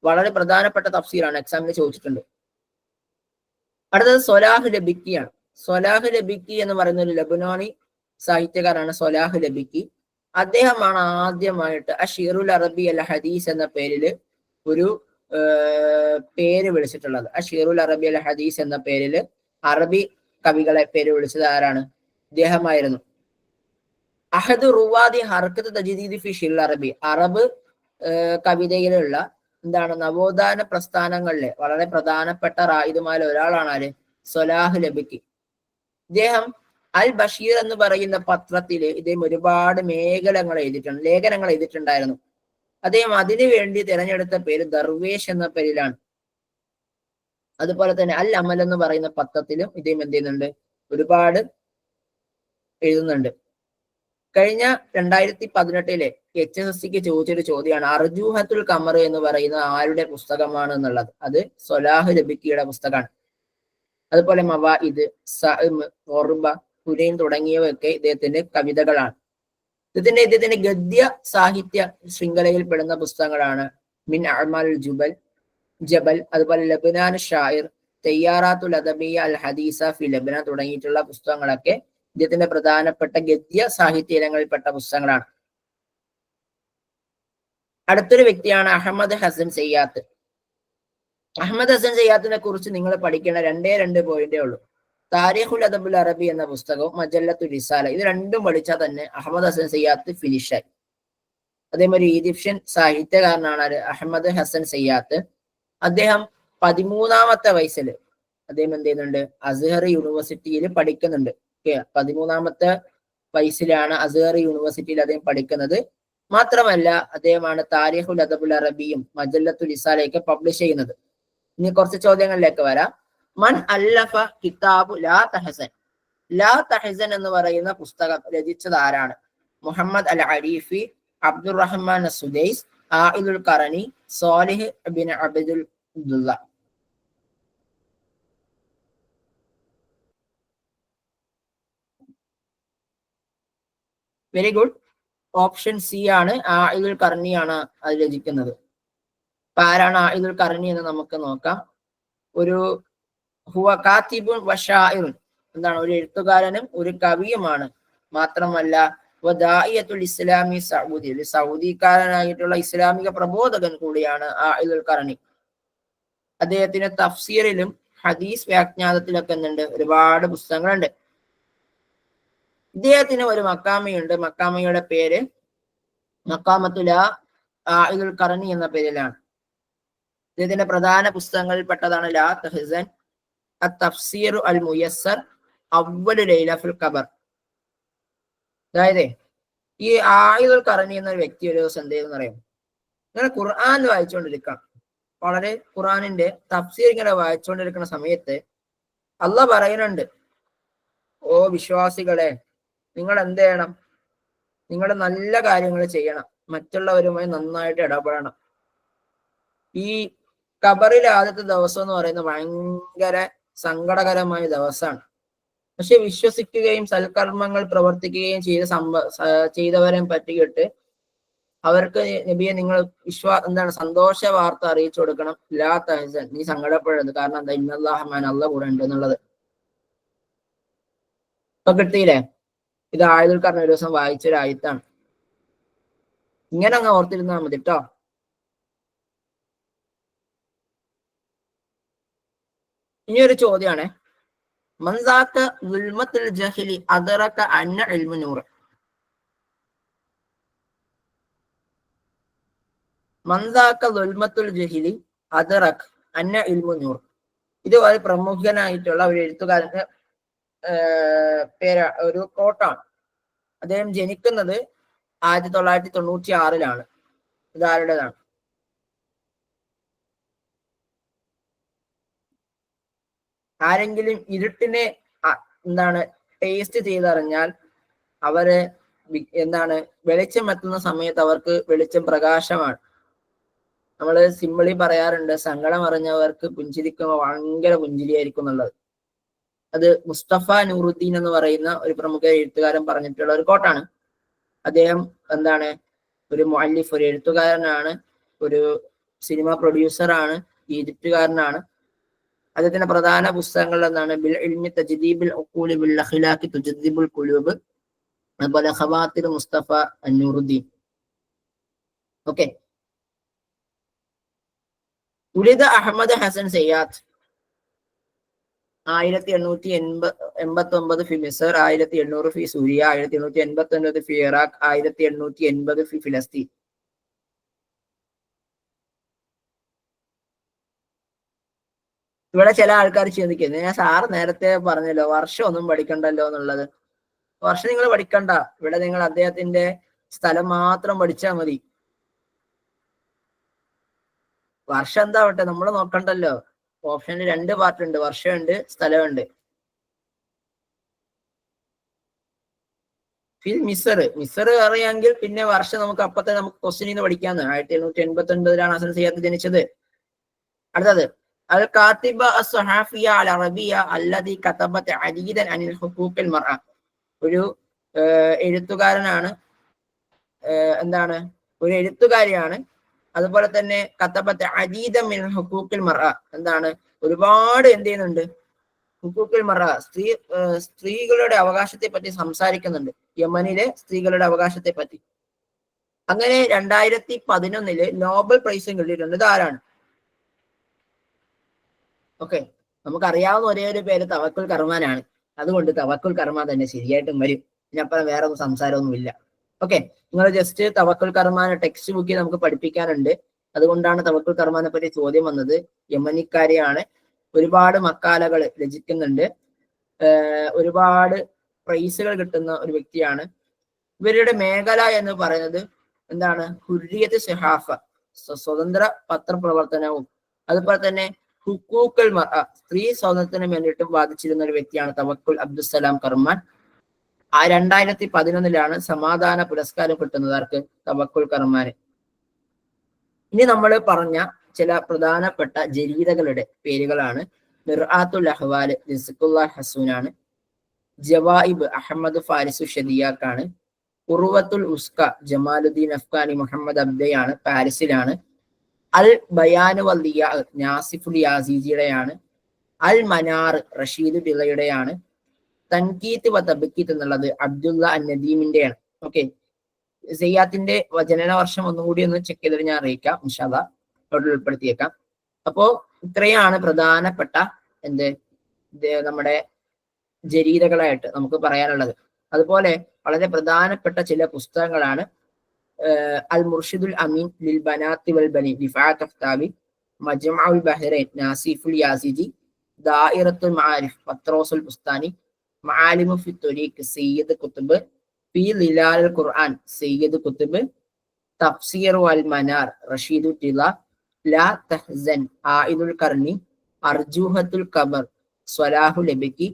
വളരെ പ്രധാനപ്പെട്ട തഫ്സീറാണ്, എക്സാമിന് ചോദിച്ചിട്ടുണ്ട്. അടുത്തത് സൊലാഹ് ലബിക്കിയാണ്. സൊലാഹ് ലബിക്കി എന്ന് പറയുന്ന ഒരു ലബനാനി സാഹിത്യകാരാണ് സൊലാഹ് ലബിക്കി. അദ്ദേഹമാണ് ആദ്യമായിട്ട് അഷീറുൽ അറബി അൽ ഹദീസ് എന്ന പേരിൽ ഒരു പേര് വിളിച്ചിട്ടുള്ളത്. അഷീറുൽ അറബി അൽ ഹദീസ് എന്ന പേരിൽ അറബി കവികളെ പേര് വിളിച്ചത് ആരാണ്? ഇദ്ദേഹമായിരുന്നു. അഹദ് റുവാദി ഹർക്കത്ത് തജ്ദീദ് ഫി ഷിൽ അറബി, അറബ് കവിതയിലുള്ള നവോത്ഥാന പ്രസ്ഥാനങ്ങളിലെ വളരെ പ്രധാനപ്പെട്ട റായിദുമാരിൽ ഒരാളാണ് ആര്? സൊലാഹ് ലബിക്കി. ഇദ്ദേഹം അൽ ബഷീർ എന്ന് പറയുന്ന പത്രത്തില് ഇദ്ദേഹം ഒരുപാട് ലേഖനങ്ങൾ എഴുതിയിട്ടുണ്ടായിരുന്നു. അദ്ദേഹം അതിനു വേണ്ടി തിരഞ്ഞെടുത്ത പേര് ദർവേഷ് എന്ന പേരിലാണ്. അതുപോലെ തന്നെ അൽ അമൽ എന്ന് പറയുന്ന പത്രത്തിലും ഇദ്ദേഹം എന്ത് ചെയ്യുന്നുണ്ട്, ഒരുപാട് എഴുതുന്നുണ്ട്. കഴിഞ്ഞ 2018 HSSCക്ക് ചോദിച്ചൊരു ചോദ്യമാണ് അർജൂഹത്തുൽ ഖമർ എന്ന് പറയുന്ന ആരുടെ പുസ്തകമാണ് എന്നുള്ളത്. അത് സൊലാഹ് ലബിക്കിയുടെ പുസ്തകമാണ്. അതുപോലെ മവാഇദ്, സഅം, ഖുർബ, ഹുനൈൻ തുടങ്ങിയവയൊക്കെ ഇദ്ദേഹത്തിന്റെ കവിതകളാണ്. ഇദ്ദേഹത്തിന്റെ ഗദ്യ സാഹിത്യ ശൃംഖലയിൽ പെടുന്ന പുസ്തകങ്ങളാണ് മിൻ അഅ്മാൽ ജബൽ, അതുപോലെ ലബ്നാൻ ഷായിർ, തയ്യാറാത്തുൽ അദബിയ അൽ ഹദീസ ഫി ലബ്നാൻ തുടങ്ങിയിട്ടുള്ള പുസ്തകങ്ങളൊക്കെ ഇദ്ദേഹത്തിന്റെ പ്രധാനപ്പെട്ട ഗദ്യ സാഹിത്യ ഇനങ്ങളിൽപ്പെട്ട പുസ്തകങ്ങളാണ്. അടുത്തൊരു വ്യക്തിയാണ് അഹമ്മദ് ഹസൻ സയ്യാത്ത്. അഹമ്മദ് ഹസൻ സയ്യാത്തിനെ കുറിച്ച് നിങ്ങൾ പഠിക്കേണ്ട 2 പോയിന്റേ ഉള്ളൂ. താരിഖുൽ അദബുൽ അറബി എന്ന പുസ്തകവും മജല്ലത്തുൽ റിസാല, ഇത് രണ്ടും പഠിച്ചാൽ തന്നെ അഹമ്മദ് ഹസൻ സയ്യാത്ത് ഫിനിഷായി. അതേമാതിരി ഈജിപ്ഷ്യൻ സാഹിത്യകാരനാണ് അഹമ്മദ് ഹസൻ സയ്യാത്ത്. അദ്ദേഹം 13ാമത്തെ വയസ്സിൽ അദ്ദേഹം എന്ത് ചെയ്യുന്നുണ്ട്, അസ്ഹർ യൂണിവേഴ്സിറ്റിയിൽ പഠിക്കുന്നുണ്ട്. 13ാമത്തെ വയസ്സിലാണ് അസ്ഹർ യൂണിവേഴ്സിറ്റിയിൽ അദ്ദേഹം പഠിക്കുന്നത്. മാത്രമല്ല അദ്ദേഹമാണ് താരിഖുൽ അദബുൽ അറബിയും മജല്ലത്തുൽ റിസാലയൊക്കെ പബ്ലിഷ് ചെയ്യുന്നത്. ഇനി കുറച്ച് ചോദ്യങ്ങളിലേക്ക് വരാം. മൻ അല്ലഫ കിതാബു ലാ തഹസൻ. ലാ തഹസൻ എന്ന് പറയുന്ന പുസ്തകം രചിച്ചത് ആരാണ്? Muhammad al Arifi, Abdurrahman Sudais, Aidul Qarni, Salih bin Abdullah. Very good. Option C ആണ്, ആയിദുൽ ഖർണിയാണ് അത് രചിക്കുന്നത്. അപ്പൊ ആരാണ് ആയിദുൽ ഖർണി എന്ന് നമുക്ക് നോക്കാം. ഒരു ഹുവ കാത്തിബുൻ വശായിറുൻ, ഒരു എഴുത്തുകാരനും ഒരു കവിയുമാണ്. മാത്രമല്ല വദാഇയത്തുൽ ഇസ്ലാമി സൗദി, സൗദിക്കാരനായിട്ടുള്ള ഇസ്ലാമിക പ്രബോധകൻ കൂടിയാണ് ആയിദുൽ ഖർണി. അദ്ദേഹത്തിന് തഫ്സീറിലും ഹദീസ് വ്യാഖ്യാനത്തിലൊക്കെ എന്തുണ്ട്, ഒരുപാട് പുസ്തകങ്ങളുണ്ട്. ഇദ്ദേഹത്തിന് ഒരു മക്കാമയുണ്ട്. മക്കാമയുടെ പേര് മക്കാമത്തുൽ ആയിദുൽ ഖർണി എന്ന പേരിലാണ്. ഇദ്ദേഹത്തിന്റെ പ്രധാന പുസ്തകങ്ങളിൽ പെട്ടതാണ് ലാ തഹ്സൻ, അത്തഫ്സീർ അൽ മുയസ്സർ, അവ്വലു ലൈല ഫിൽ ഖബർ. അതായത് ഈ ആയിദുൽ ഖർണി എന്ന വ്യക്തി ഒരു ദിവസം എന്ത് ചെയ്തെന്ന് അറിയാം, ഇങ്ങനെ ഖുർആൻ വായിച്ചുകൊണ്ടിരിക്കാം. വളരെ ഖുർആനിന്റെ തഫ്സീർ ഇങ്ങനെ വായിച്ചുകൊണ്ടിരിക്കുന്ന സമയത്ത് അള്ളാഹ് പറയുന്നുണ്ട്, ഓ വിശ്വാസികളെ, നിങ്ങൾ എന്ത് ചെയ്യണം, നിങ്ങൾ നല്ല കാര്യങ്ങൾ ചെയ്യണം, മറ്റുള്ളവരുമായി നന്നായിട്ട് ഇടപെടണം. ഈ ഖബറിലെ ആദ്യത്തെ ദിവസം എന്ന് പറയുന്നത് ഭയങ്കര സങ്കടകരമായ ദിവസമാണ്. പക്ഷെ വിശ്വസിക്കുകയും സൽക്കർമ്മങ്ങൾ പ്രവർത്തിക്കുകയും ചെയ്തവരെ പറ്റിയിട്ട് അവർക്ക് നബിയെ നിങ്ങൾ സന്തോഷ വാർത്ത അറിയിച്ചു കൊടുക്കണം. ലാ തഹ്സൻ, നീ സങ്കടപ്പെടരുത്. കാരണം എന്താ, ഇന്നല്ലാഹ മഅന, അല്ലാഹ് കൂടെ ഉണ്ട് എന്നുള്ളത്. ഇപ്പൊ കിട്ടിയില്ലേ? ഇത് ആയിദുൽ ഖർണി ഒരു ദിവസം വായിച്ചൊരു ആയത്താണ്. ഇങ്ങനെ അങ്ങ് ഓർത്തിരുന്നാൽ മതി കേട്ടോ. ഇനി ഒരു ചോദ്യമാണ്, മൻസാക്ക ദുൽമത്തുൽ ജഹ്ലി അദറക അന്ന ഇൽമു നൂർ. മൻസാക്ക ദുൽമത്തുൽ ജഹ്ലി അദറക അന്ന ഇൽമു നൂർ. ഇത് വളരെ പ്രമുഖനായിട്ടുള്ള ഒരു എഴുത്തുകാരന്റെ ഒരു കോട്ടാണ്. അദ്ദേഹം ജനിക്കുന്നത് 1996 ഇതാരുടേതാണ്? ആരെങ്കിലും ഇരുട്ടിനെ എന്താണ് ടേസ്റ്റ് ചെയ്തറിഞ്ഞാൽ അവര് എന്താണ് വെളിച്ചം എത്തുന്ന സമയത്ത് അവർക്ക് വെളിച്ചം പ്രകാശമാണ്. നമ്മൾ സിമ്പിളി പറയാറുണ്ട്, സങ്കടം അറിഞ്ഞവർക്ക് പുഞ്ചിരിക്കുമ്പോൾ ഭയങ്കര പുഞ്ചിരിയായിരിക്കും എന്നുള്ളത്. അത് മുസ്തഫ നൂറുദ്ദീൻ എന്ന് പറയുന്ന ഒരു പ്രമുഖ എഴുത്തുകാരൻ പറഞ്ഞിട്ടുള്ള ഒരു കോട്ടാണ്. അദ്ദേഹം എന്താണ് ഒരു മുഅല്ലിഫ്, ഒരു എഴുത്തുകാരനാണ്, ഒരു സിനിമ പ്രൊഡ്യൂസറാണ്, ഈജിപ്തുകാരനാണ്. അദ്ദേഹത്തിന്റെ പ്രധാന പുസ്തകങ്ങൾ എന്താണ് ബിൽ ഇൽമി തജ്ദീബുൽ ഉഖൂലി ബിൽ അഖ്ലാഖി തുജദ്ദിബുൽ ഖുലൂബ്, അതുപോലെ ഖവാത്തിർ മുസ്തഫ നൂറുദ്ദീൻ. ഓക്കെ. ഉലിദ അഹമ്മദ് ഹസൻ സയ്യാദ് 1889 ഫി മിസർ, 1800 ഫി സൂരിയ, 1889 ഫി ഇറാഖ്, 1880 ഫി ഫിലസ്തീൻ. ഇവിടെ ചില ആൾക്കാർ ചിന്തിക്കുന്നത്, ഞാൻ സാറ് നേരത്തെ പറഞ്ഞല്ലോ വർഷം ഒന്നും പഠിക്കണ്ടല്ലോ എന്നുള്ളത്. വർഷം നിങ്ങൾ പഠിക്കണ്ട, ഇവിടെ നിങ്ങൾ അദ്ദേഹത്തിന്റെ സ്ഥലം മാത്രം പഠിച്ചാൽ മതി. വർഷം എന്താവട്ടെ നമ്മൾ നോക്കണ്ടല്ലോ. ഓപ്ഷനിൽ 2 പാർട്ട് ഉണ്ട്, വർഷമുണ്ട്, സ്ഥലമുണ്ട്. മിസർ അറിയാമെങ്കിൽ പിന്നെ വർഷം നമുക്ക് അപ്പത്തെ നമുക്ക് ക്വസ്റ്റ്യനിൽ നിന്ന് പഠിക്കാന്ന്. 1889 ഹസൻ സയ്യാദ് ജനിച്ചത്. അടുത്തത് അൽ കാത്തിബ അസ്സഹാഫിയ അൽ അറബിയ അല്ലദി കതബത അദീദൻ അനിൽ ഹുഖൂഖിൽ മർഅ. ഒരു എഴുത്തുകാരനാണ്, എന്താണ് ഒരു എഴുത്തുകാരിയാണ്. അതുപോലെ തന്നെ കതബത അദീദൻ മിൻ ഹുഖൂഖിൽ മർഅ, എന്താണ് ഒരുപാട് എന്ത് ചെയ്യുന്നുണ്ട്, ഹുഖൂഖിൽ മർഅ സ്ത്രീകളുടെ അവകാശത്തെ പറ്റി സംസാരിക്കുന്നുണ്ട്, യമനിലെ സ്ത്രീകളുടെ അവകാശത്തെ പറ്റി. അങ്ങനെ 2011 നോബൽ പ്രൈസും കിട്ടിയിട്ടുണ്ട്. ഇത് ആരാണ്? ഓക്കെ, നമുക്കറിയാവുന്ന ഒരേ ഒരു പേര് തവക്കുൽ കർമാനാണ്. അതുകൊണ്ട് തവക്കുൽ കർമാൻ തന്നെ ശരിയായിട്ടും വരും. ഇതിനപ്പുറം വേറെ ഒന്നും സംസാരമൊന്നുമില്ല. ഓക്കെ, നിങ്ങൾ ജസ്റ്റ് തവക്കുൽ കർമാൻ ടെക്സ്റ്റ് ബുക്കിൽ നമുക്ക് പഠിപ്പിക്കാനുണ്ട്. അതുകൊണ്ടാണ് തവക്കുൽ കർമാനെ പറ്റി ചോദ്യം വന്നത്. യമനിക്കാരിയാണ്, ഒരുപാട് മക്കാലകൾ രചിക്കുന്നുണ്ട്, ഒരുപാട് പ്രൈസുകൾ കിട്ടുന്ന ഒരു വ്യക്തിയാണ്. ഇവരുടെ മേഖല എന്ന് പറയുന്നത് എന്താണ്, ഹുർരിയത്ത് സഹാഫ, സ്വതന്ത്ര പത്രപ്രവർത്തനവും, അതുപോലെ തന്നെ ഹുക്കൂക്കൽ മർഅ, സ്ത്രീ സ്വാതന്ത്ര്യത്തിന് വേണ്ടിയിട്ടും വാദിച്ചിരുന്ന ഒരു വ്യക്തിയാണ് തവക്കുൽ അബ്ദുസ്സലാം കർമാൻ. 2011 സമാധാന പുരസ്കാരം കിട്ടുന്നത് ആർക്ക്? തവക്കുൽ കർമാന്. ഇനി നമ്മൾ പറഞ്ഞ ചില പ്രധാനപ്പെട്ട ജരീദകളുടെ പേരുകളാണ്. മിർആത്തുൽ അഹ്വാല് റിസ്ഖുല്ലാഹ് ഹസൂനാണ്. ജവായിബ് അഹമ്മദ് ഫാരിസു ഷദിയാക്കാണ്. ഉറുവത്തുൽ ഉസ്ക ജമാലുദ്ദീൻ അഫ്ഗാനി മുഹമ്മദ് അബ്ദയാണ്, പാരീസിലാണ്. അൽ ബയാനു വൽ ദിയാ നാസിഫുൽ യാസീജിയുടെയാണ്. അൽ മനാർ റഷീദ് ബിളയുടെയാണ്. തൻകീത്ത് വ തബ്കീത്ത് എന്നുള്ളത് അബ്ദുള്ള അൻ നദീമിന്റെയാണ്. ഓക്കെ, സയ്യാത്തിന്റെ ജനന വർഷം ഒന്നുകൂടി ഒന്ന് ചെക്ക് ചെയ്തിട്ട് ഞാൻ അറിയിക്കാം, ഇൻഷാ അല്ലാഹ് അവിടെ ഉൾപ്പെടുത്തിയേക്കാം. അപ്പോ ഇത്രയാണ് പ്രധാനപ്പെട്ട നമ്മുടെ ജരീദകളായിട്ട് നമുക്ക് പറയാനുള്ളത്. അതുപോലെ വളരെ പ്രധാനപ്പെട്ട ചില പുസ്തകങ്ങളാണ് അൽ മുർഷിദുൽ അമീൻ ലിൽ ബനാത്തി വൽ ബനി റിഫാഅത്ത് അഫ്താബി, മജ്മഉൽ ബഹ്റൈൻ നാസിഫുൽ യാസിജി, ദായിറത്തുൽ മആരിഫ് പത്രോസുൽ ബുസ്താനി, മആലിമു ഫി ത്വരീഖ് സയ്യിദ് കുത്തുബ്, ഫി ലിലാൽ ഖുർആൻ സയ്യിദ് കുത്തുബ്, തഫ്സീർ വൽ മനാർ റഷീദു തില, ലാ തഹ്സൻ ആയിദുൽ കർണി, അർജൂഹത്തുൽ ഖബർ സ്വലാഹുൽ ലബക്കി,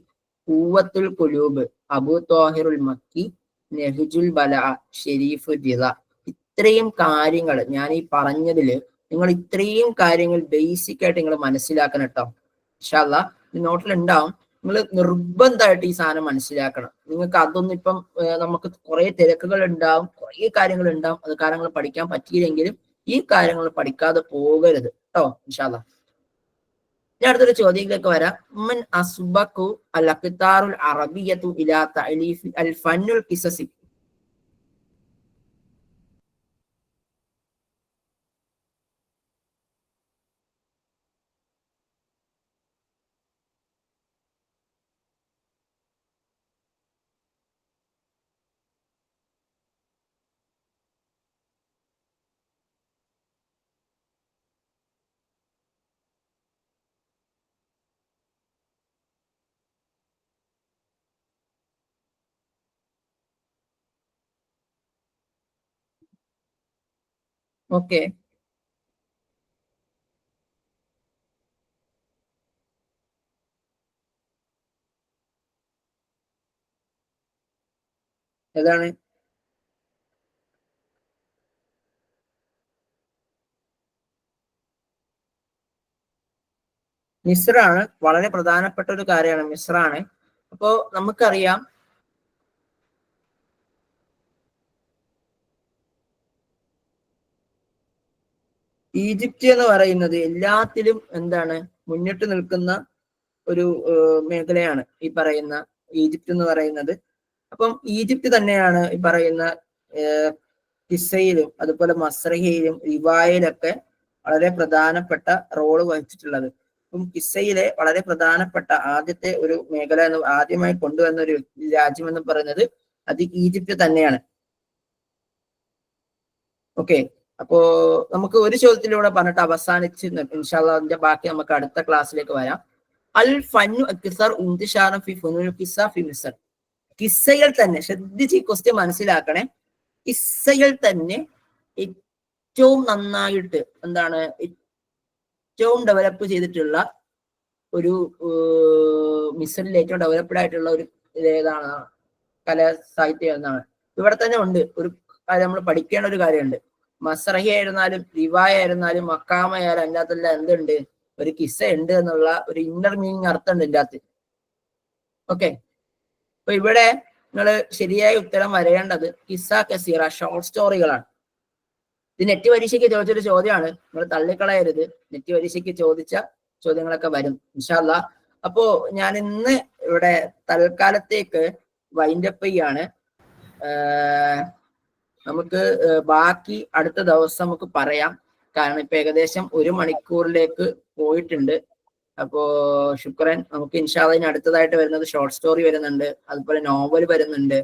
ഖുവ്വത്തുൽ ഖുലൂബ് അബൂ ത്വാഹിറുൽ മക്കി, നഹ്ജുൽ ബലാ ഷരീഫ് ദില. ഇത്രയും കാര്യങ്ങൾ ഞാൻ ഈ പറഞ്ഞതില് നിങ്ങൾ ഇത്രയും കാര്യങ്ങൾ ബേസിക് ആയിട്ട് നിങ്ങൾ മനസ്സിലാക്കണം കേട്ടോ. ഇൻഷാ അല്ലാഹ് നോട്ടിൽ ഉണ്ടാവും. നിങ്ങൾ നിർബന്ധമായിട്ട് ഈ സാധനം മനസ്സിലാക്കണം. നിങ്ങൾക്ക് അതൊന്നും ഇപ്പം നമുക്ക് കുറെ തിരക്കുകൾ ഉണ്ടാവും, കുറെ കാര്യങ്ങൾ ഉണ്ടാവും. അത് കാര്യങ്ങൾ പഠിക്കാൻ പറ്റിയില്ലെങ്കിലും ഈ കാര്യങ്ങൾ പഠിക്കാതെ പോകരുത് കേട്ടോ. ഇൻഷാ അല്ലാഹ് ഇനി അടുത്തൊരു ചോദ്യത്തിലേക്ക് വരാം. മൻ അസ്ബഖു അൽ അഖ്താറുൽ അറബിയ്യതു ഇലാ തഅലീഫ് അൽ ഫന്നുൽ ഖിസസി. ഓക്കെ, ഏതാണ്? മിസ്റാണ്. വളരെ പ്രധാനപ്പെട്ട ഒരു കാര്യമാണ് മിസ്റാണ്. അപ്പോ നമുക്കറിയാം ഈജിപ്റ്റ് എന്ന് പറയുന്നത് എല്ലാത്തിലും എന്താണ് മുന്നിട്ട് നിൽക്കുന്ന ഒരു മേഖലയാണ് ഈ പറയുന്ന ഈജിപ്റ്റ് എന്ന് പറയുന്നത്. അപ്പം ഈജിപ്റ്റ് തന്നെയാണ് ഈ പറയുന്ന കിസ്സയിലും അതുപോലെ മസ്രഹയിലും റിവായിലൊക്കെ വളരെ പ്രധാനപ്പെട്ട റോള് വഹിച്ചിട്ടുള്ളത്. അപ്പം കിസ്സയിലെ വളരെ പ്രധാനപ്പെട്ട ആദ്യത്തെ ഒരു മേഖല എന്ന് ആദ്യമായി കൊണ്ടുവന്ന ഒരു രാജ്യം എന്ന് പറയുന്നത് അത് ഈജിപ്റ്റ് തന്നെയാണ്. ഓക്കെ, അപ്പോ നമുക്ക് ഒരു ചോദ്യത്തിലൂടെ പറഞ്ഞിട്ട് അവസാനിച്ച് ഇൻഷാ അല്ലാഹ് അതിന്റെ ബാക്കി നമുക്ക് അടുത്ത ക്ലാസ്സിലേക്ക് വരാം. അൽ ഫന്നു അക്സർ ഇന്തിശാറൻ ഫി ഫുനൂൽ ഖിസ്സ ഫി മിസ്ർ. കിസ്സയിൽ തന്നെ ശ്രദ്ധിച്ച് ഈ ക്വസ്റ്റ്യൻ മനസ്സിലാക്കണേ. കിസ്സയിൽ തന്നെ ഏറ്റവും നന്നായിട്ട് എന്താണ് ഏറ്റവും ഡെവലപ്പ് ചെയ്തിട്ടുള്ള ഒരു മിസ്രിൽ ഏറ്റവും ഡെവലപ്ഡ് ആയിട്ടുള്ള ഒരു ഏതാണ് കലാ സാഹിത്യം എന്നാണ്. ഇവിടെ തന്നെ ഉണ്ട് ഒരു കാര്യം നമ്മൾ പഠിക്കേണ്ട ഒരു കാര്യമുണ്ട്. മസ്രഹി ആയിരുന്നാലും റിവായ ആയിരുന്നാലും മക്കാമയായാലും അതിൻ്റെ അകത്തെല്ലാം എന്തുണ്ട്, ഒരു കിസ്സ ഉണ്ട് എന്നുള്ള ഒരു ഇന്നർ മീനിങ് അർത്ഥം ഉണ്ട് ഇതിൻ്റെ അകത്ത്. ഓക്കെ, അപ്പൊ ഇവിടെ നിങ്ങൾ ശരിയായ ഉത്തരം വരേണ്ടത് കിസ്സ കസീറ ഷോർട്ട് സ്റ്റോറികളാണ്. ഇത് നെറ്റ് പരീക്ഷയ്ക്ക് ചോദിച്ചൊരു ചോദ്യമാണ്, നിങ്ങൾ തള്ളിക്കളയരുത്. നെറ്റ് പരീക്ഷയ്ക്ക് ചോദിച്ച ചോദ്യങ്ങളൊക്കെ വരും ഇൻഷാ അല്ലാഹ്. അപ്പോ ഞാൻ ഇന്ന് ഇവിടെ തൽക്കാലത്തേക്ക് വൈൻഡപ്പ് ചെയ്യാണ്. നമുക്ക് ബാക്കി അടുത്ത ദിവസം നമുക്ക് പറയാം. കാരണം ഇപ്പൊ ഏകദേശം 1 മണിക്കൂറിലേക്ക് പോയിട്ടുണ്ട്. അപ്പോ ശുക്രൻ. നമുക്ക് ഇൻഷാ അല്ലാഹ് അടുത്തതായിട്ട് വരുന്നത് ഷോർട്ട് സ്റ്റോറി വരുന്നുണ്ട്, അതുപോലെ നോവൽ വരുന്നുണ്ട്,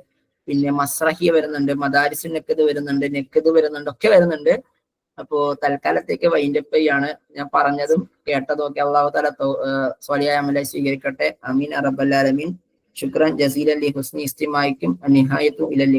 പിന്നെ മസ്രഹി വരുന്നുണ്ട്, മദാരിസ് നെക്കത് വരുന്നുണ്ട്, നെക്കത് വരുന്നുണ്ട്, ഒക്കെ വരുന്നുണ്ട്. അപ്പോ തൽക്കാലത്തേക്ക് വൈൻഡപ്പ് ചെയ്യാണ്. ഞാൻ പറഞ്ഞതും കേട്ടതും ഒക്കെ അല്ലാഹു തആല സ്വാലിഹായ അമലായി സ്വീകരിക്കട്ടെ. അമീൻ റബ്ബൽ ആലമീൻ. ശുക്രൻ ജസീലൻ ലി ഹുസ്നി ഇസ്തിമാഇക്കും. നിഹായത്തു ഇലൽ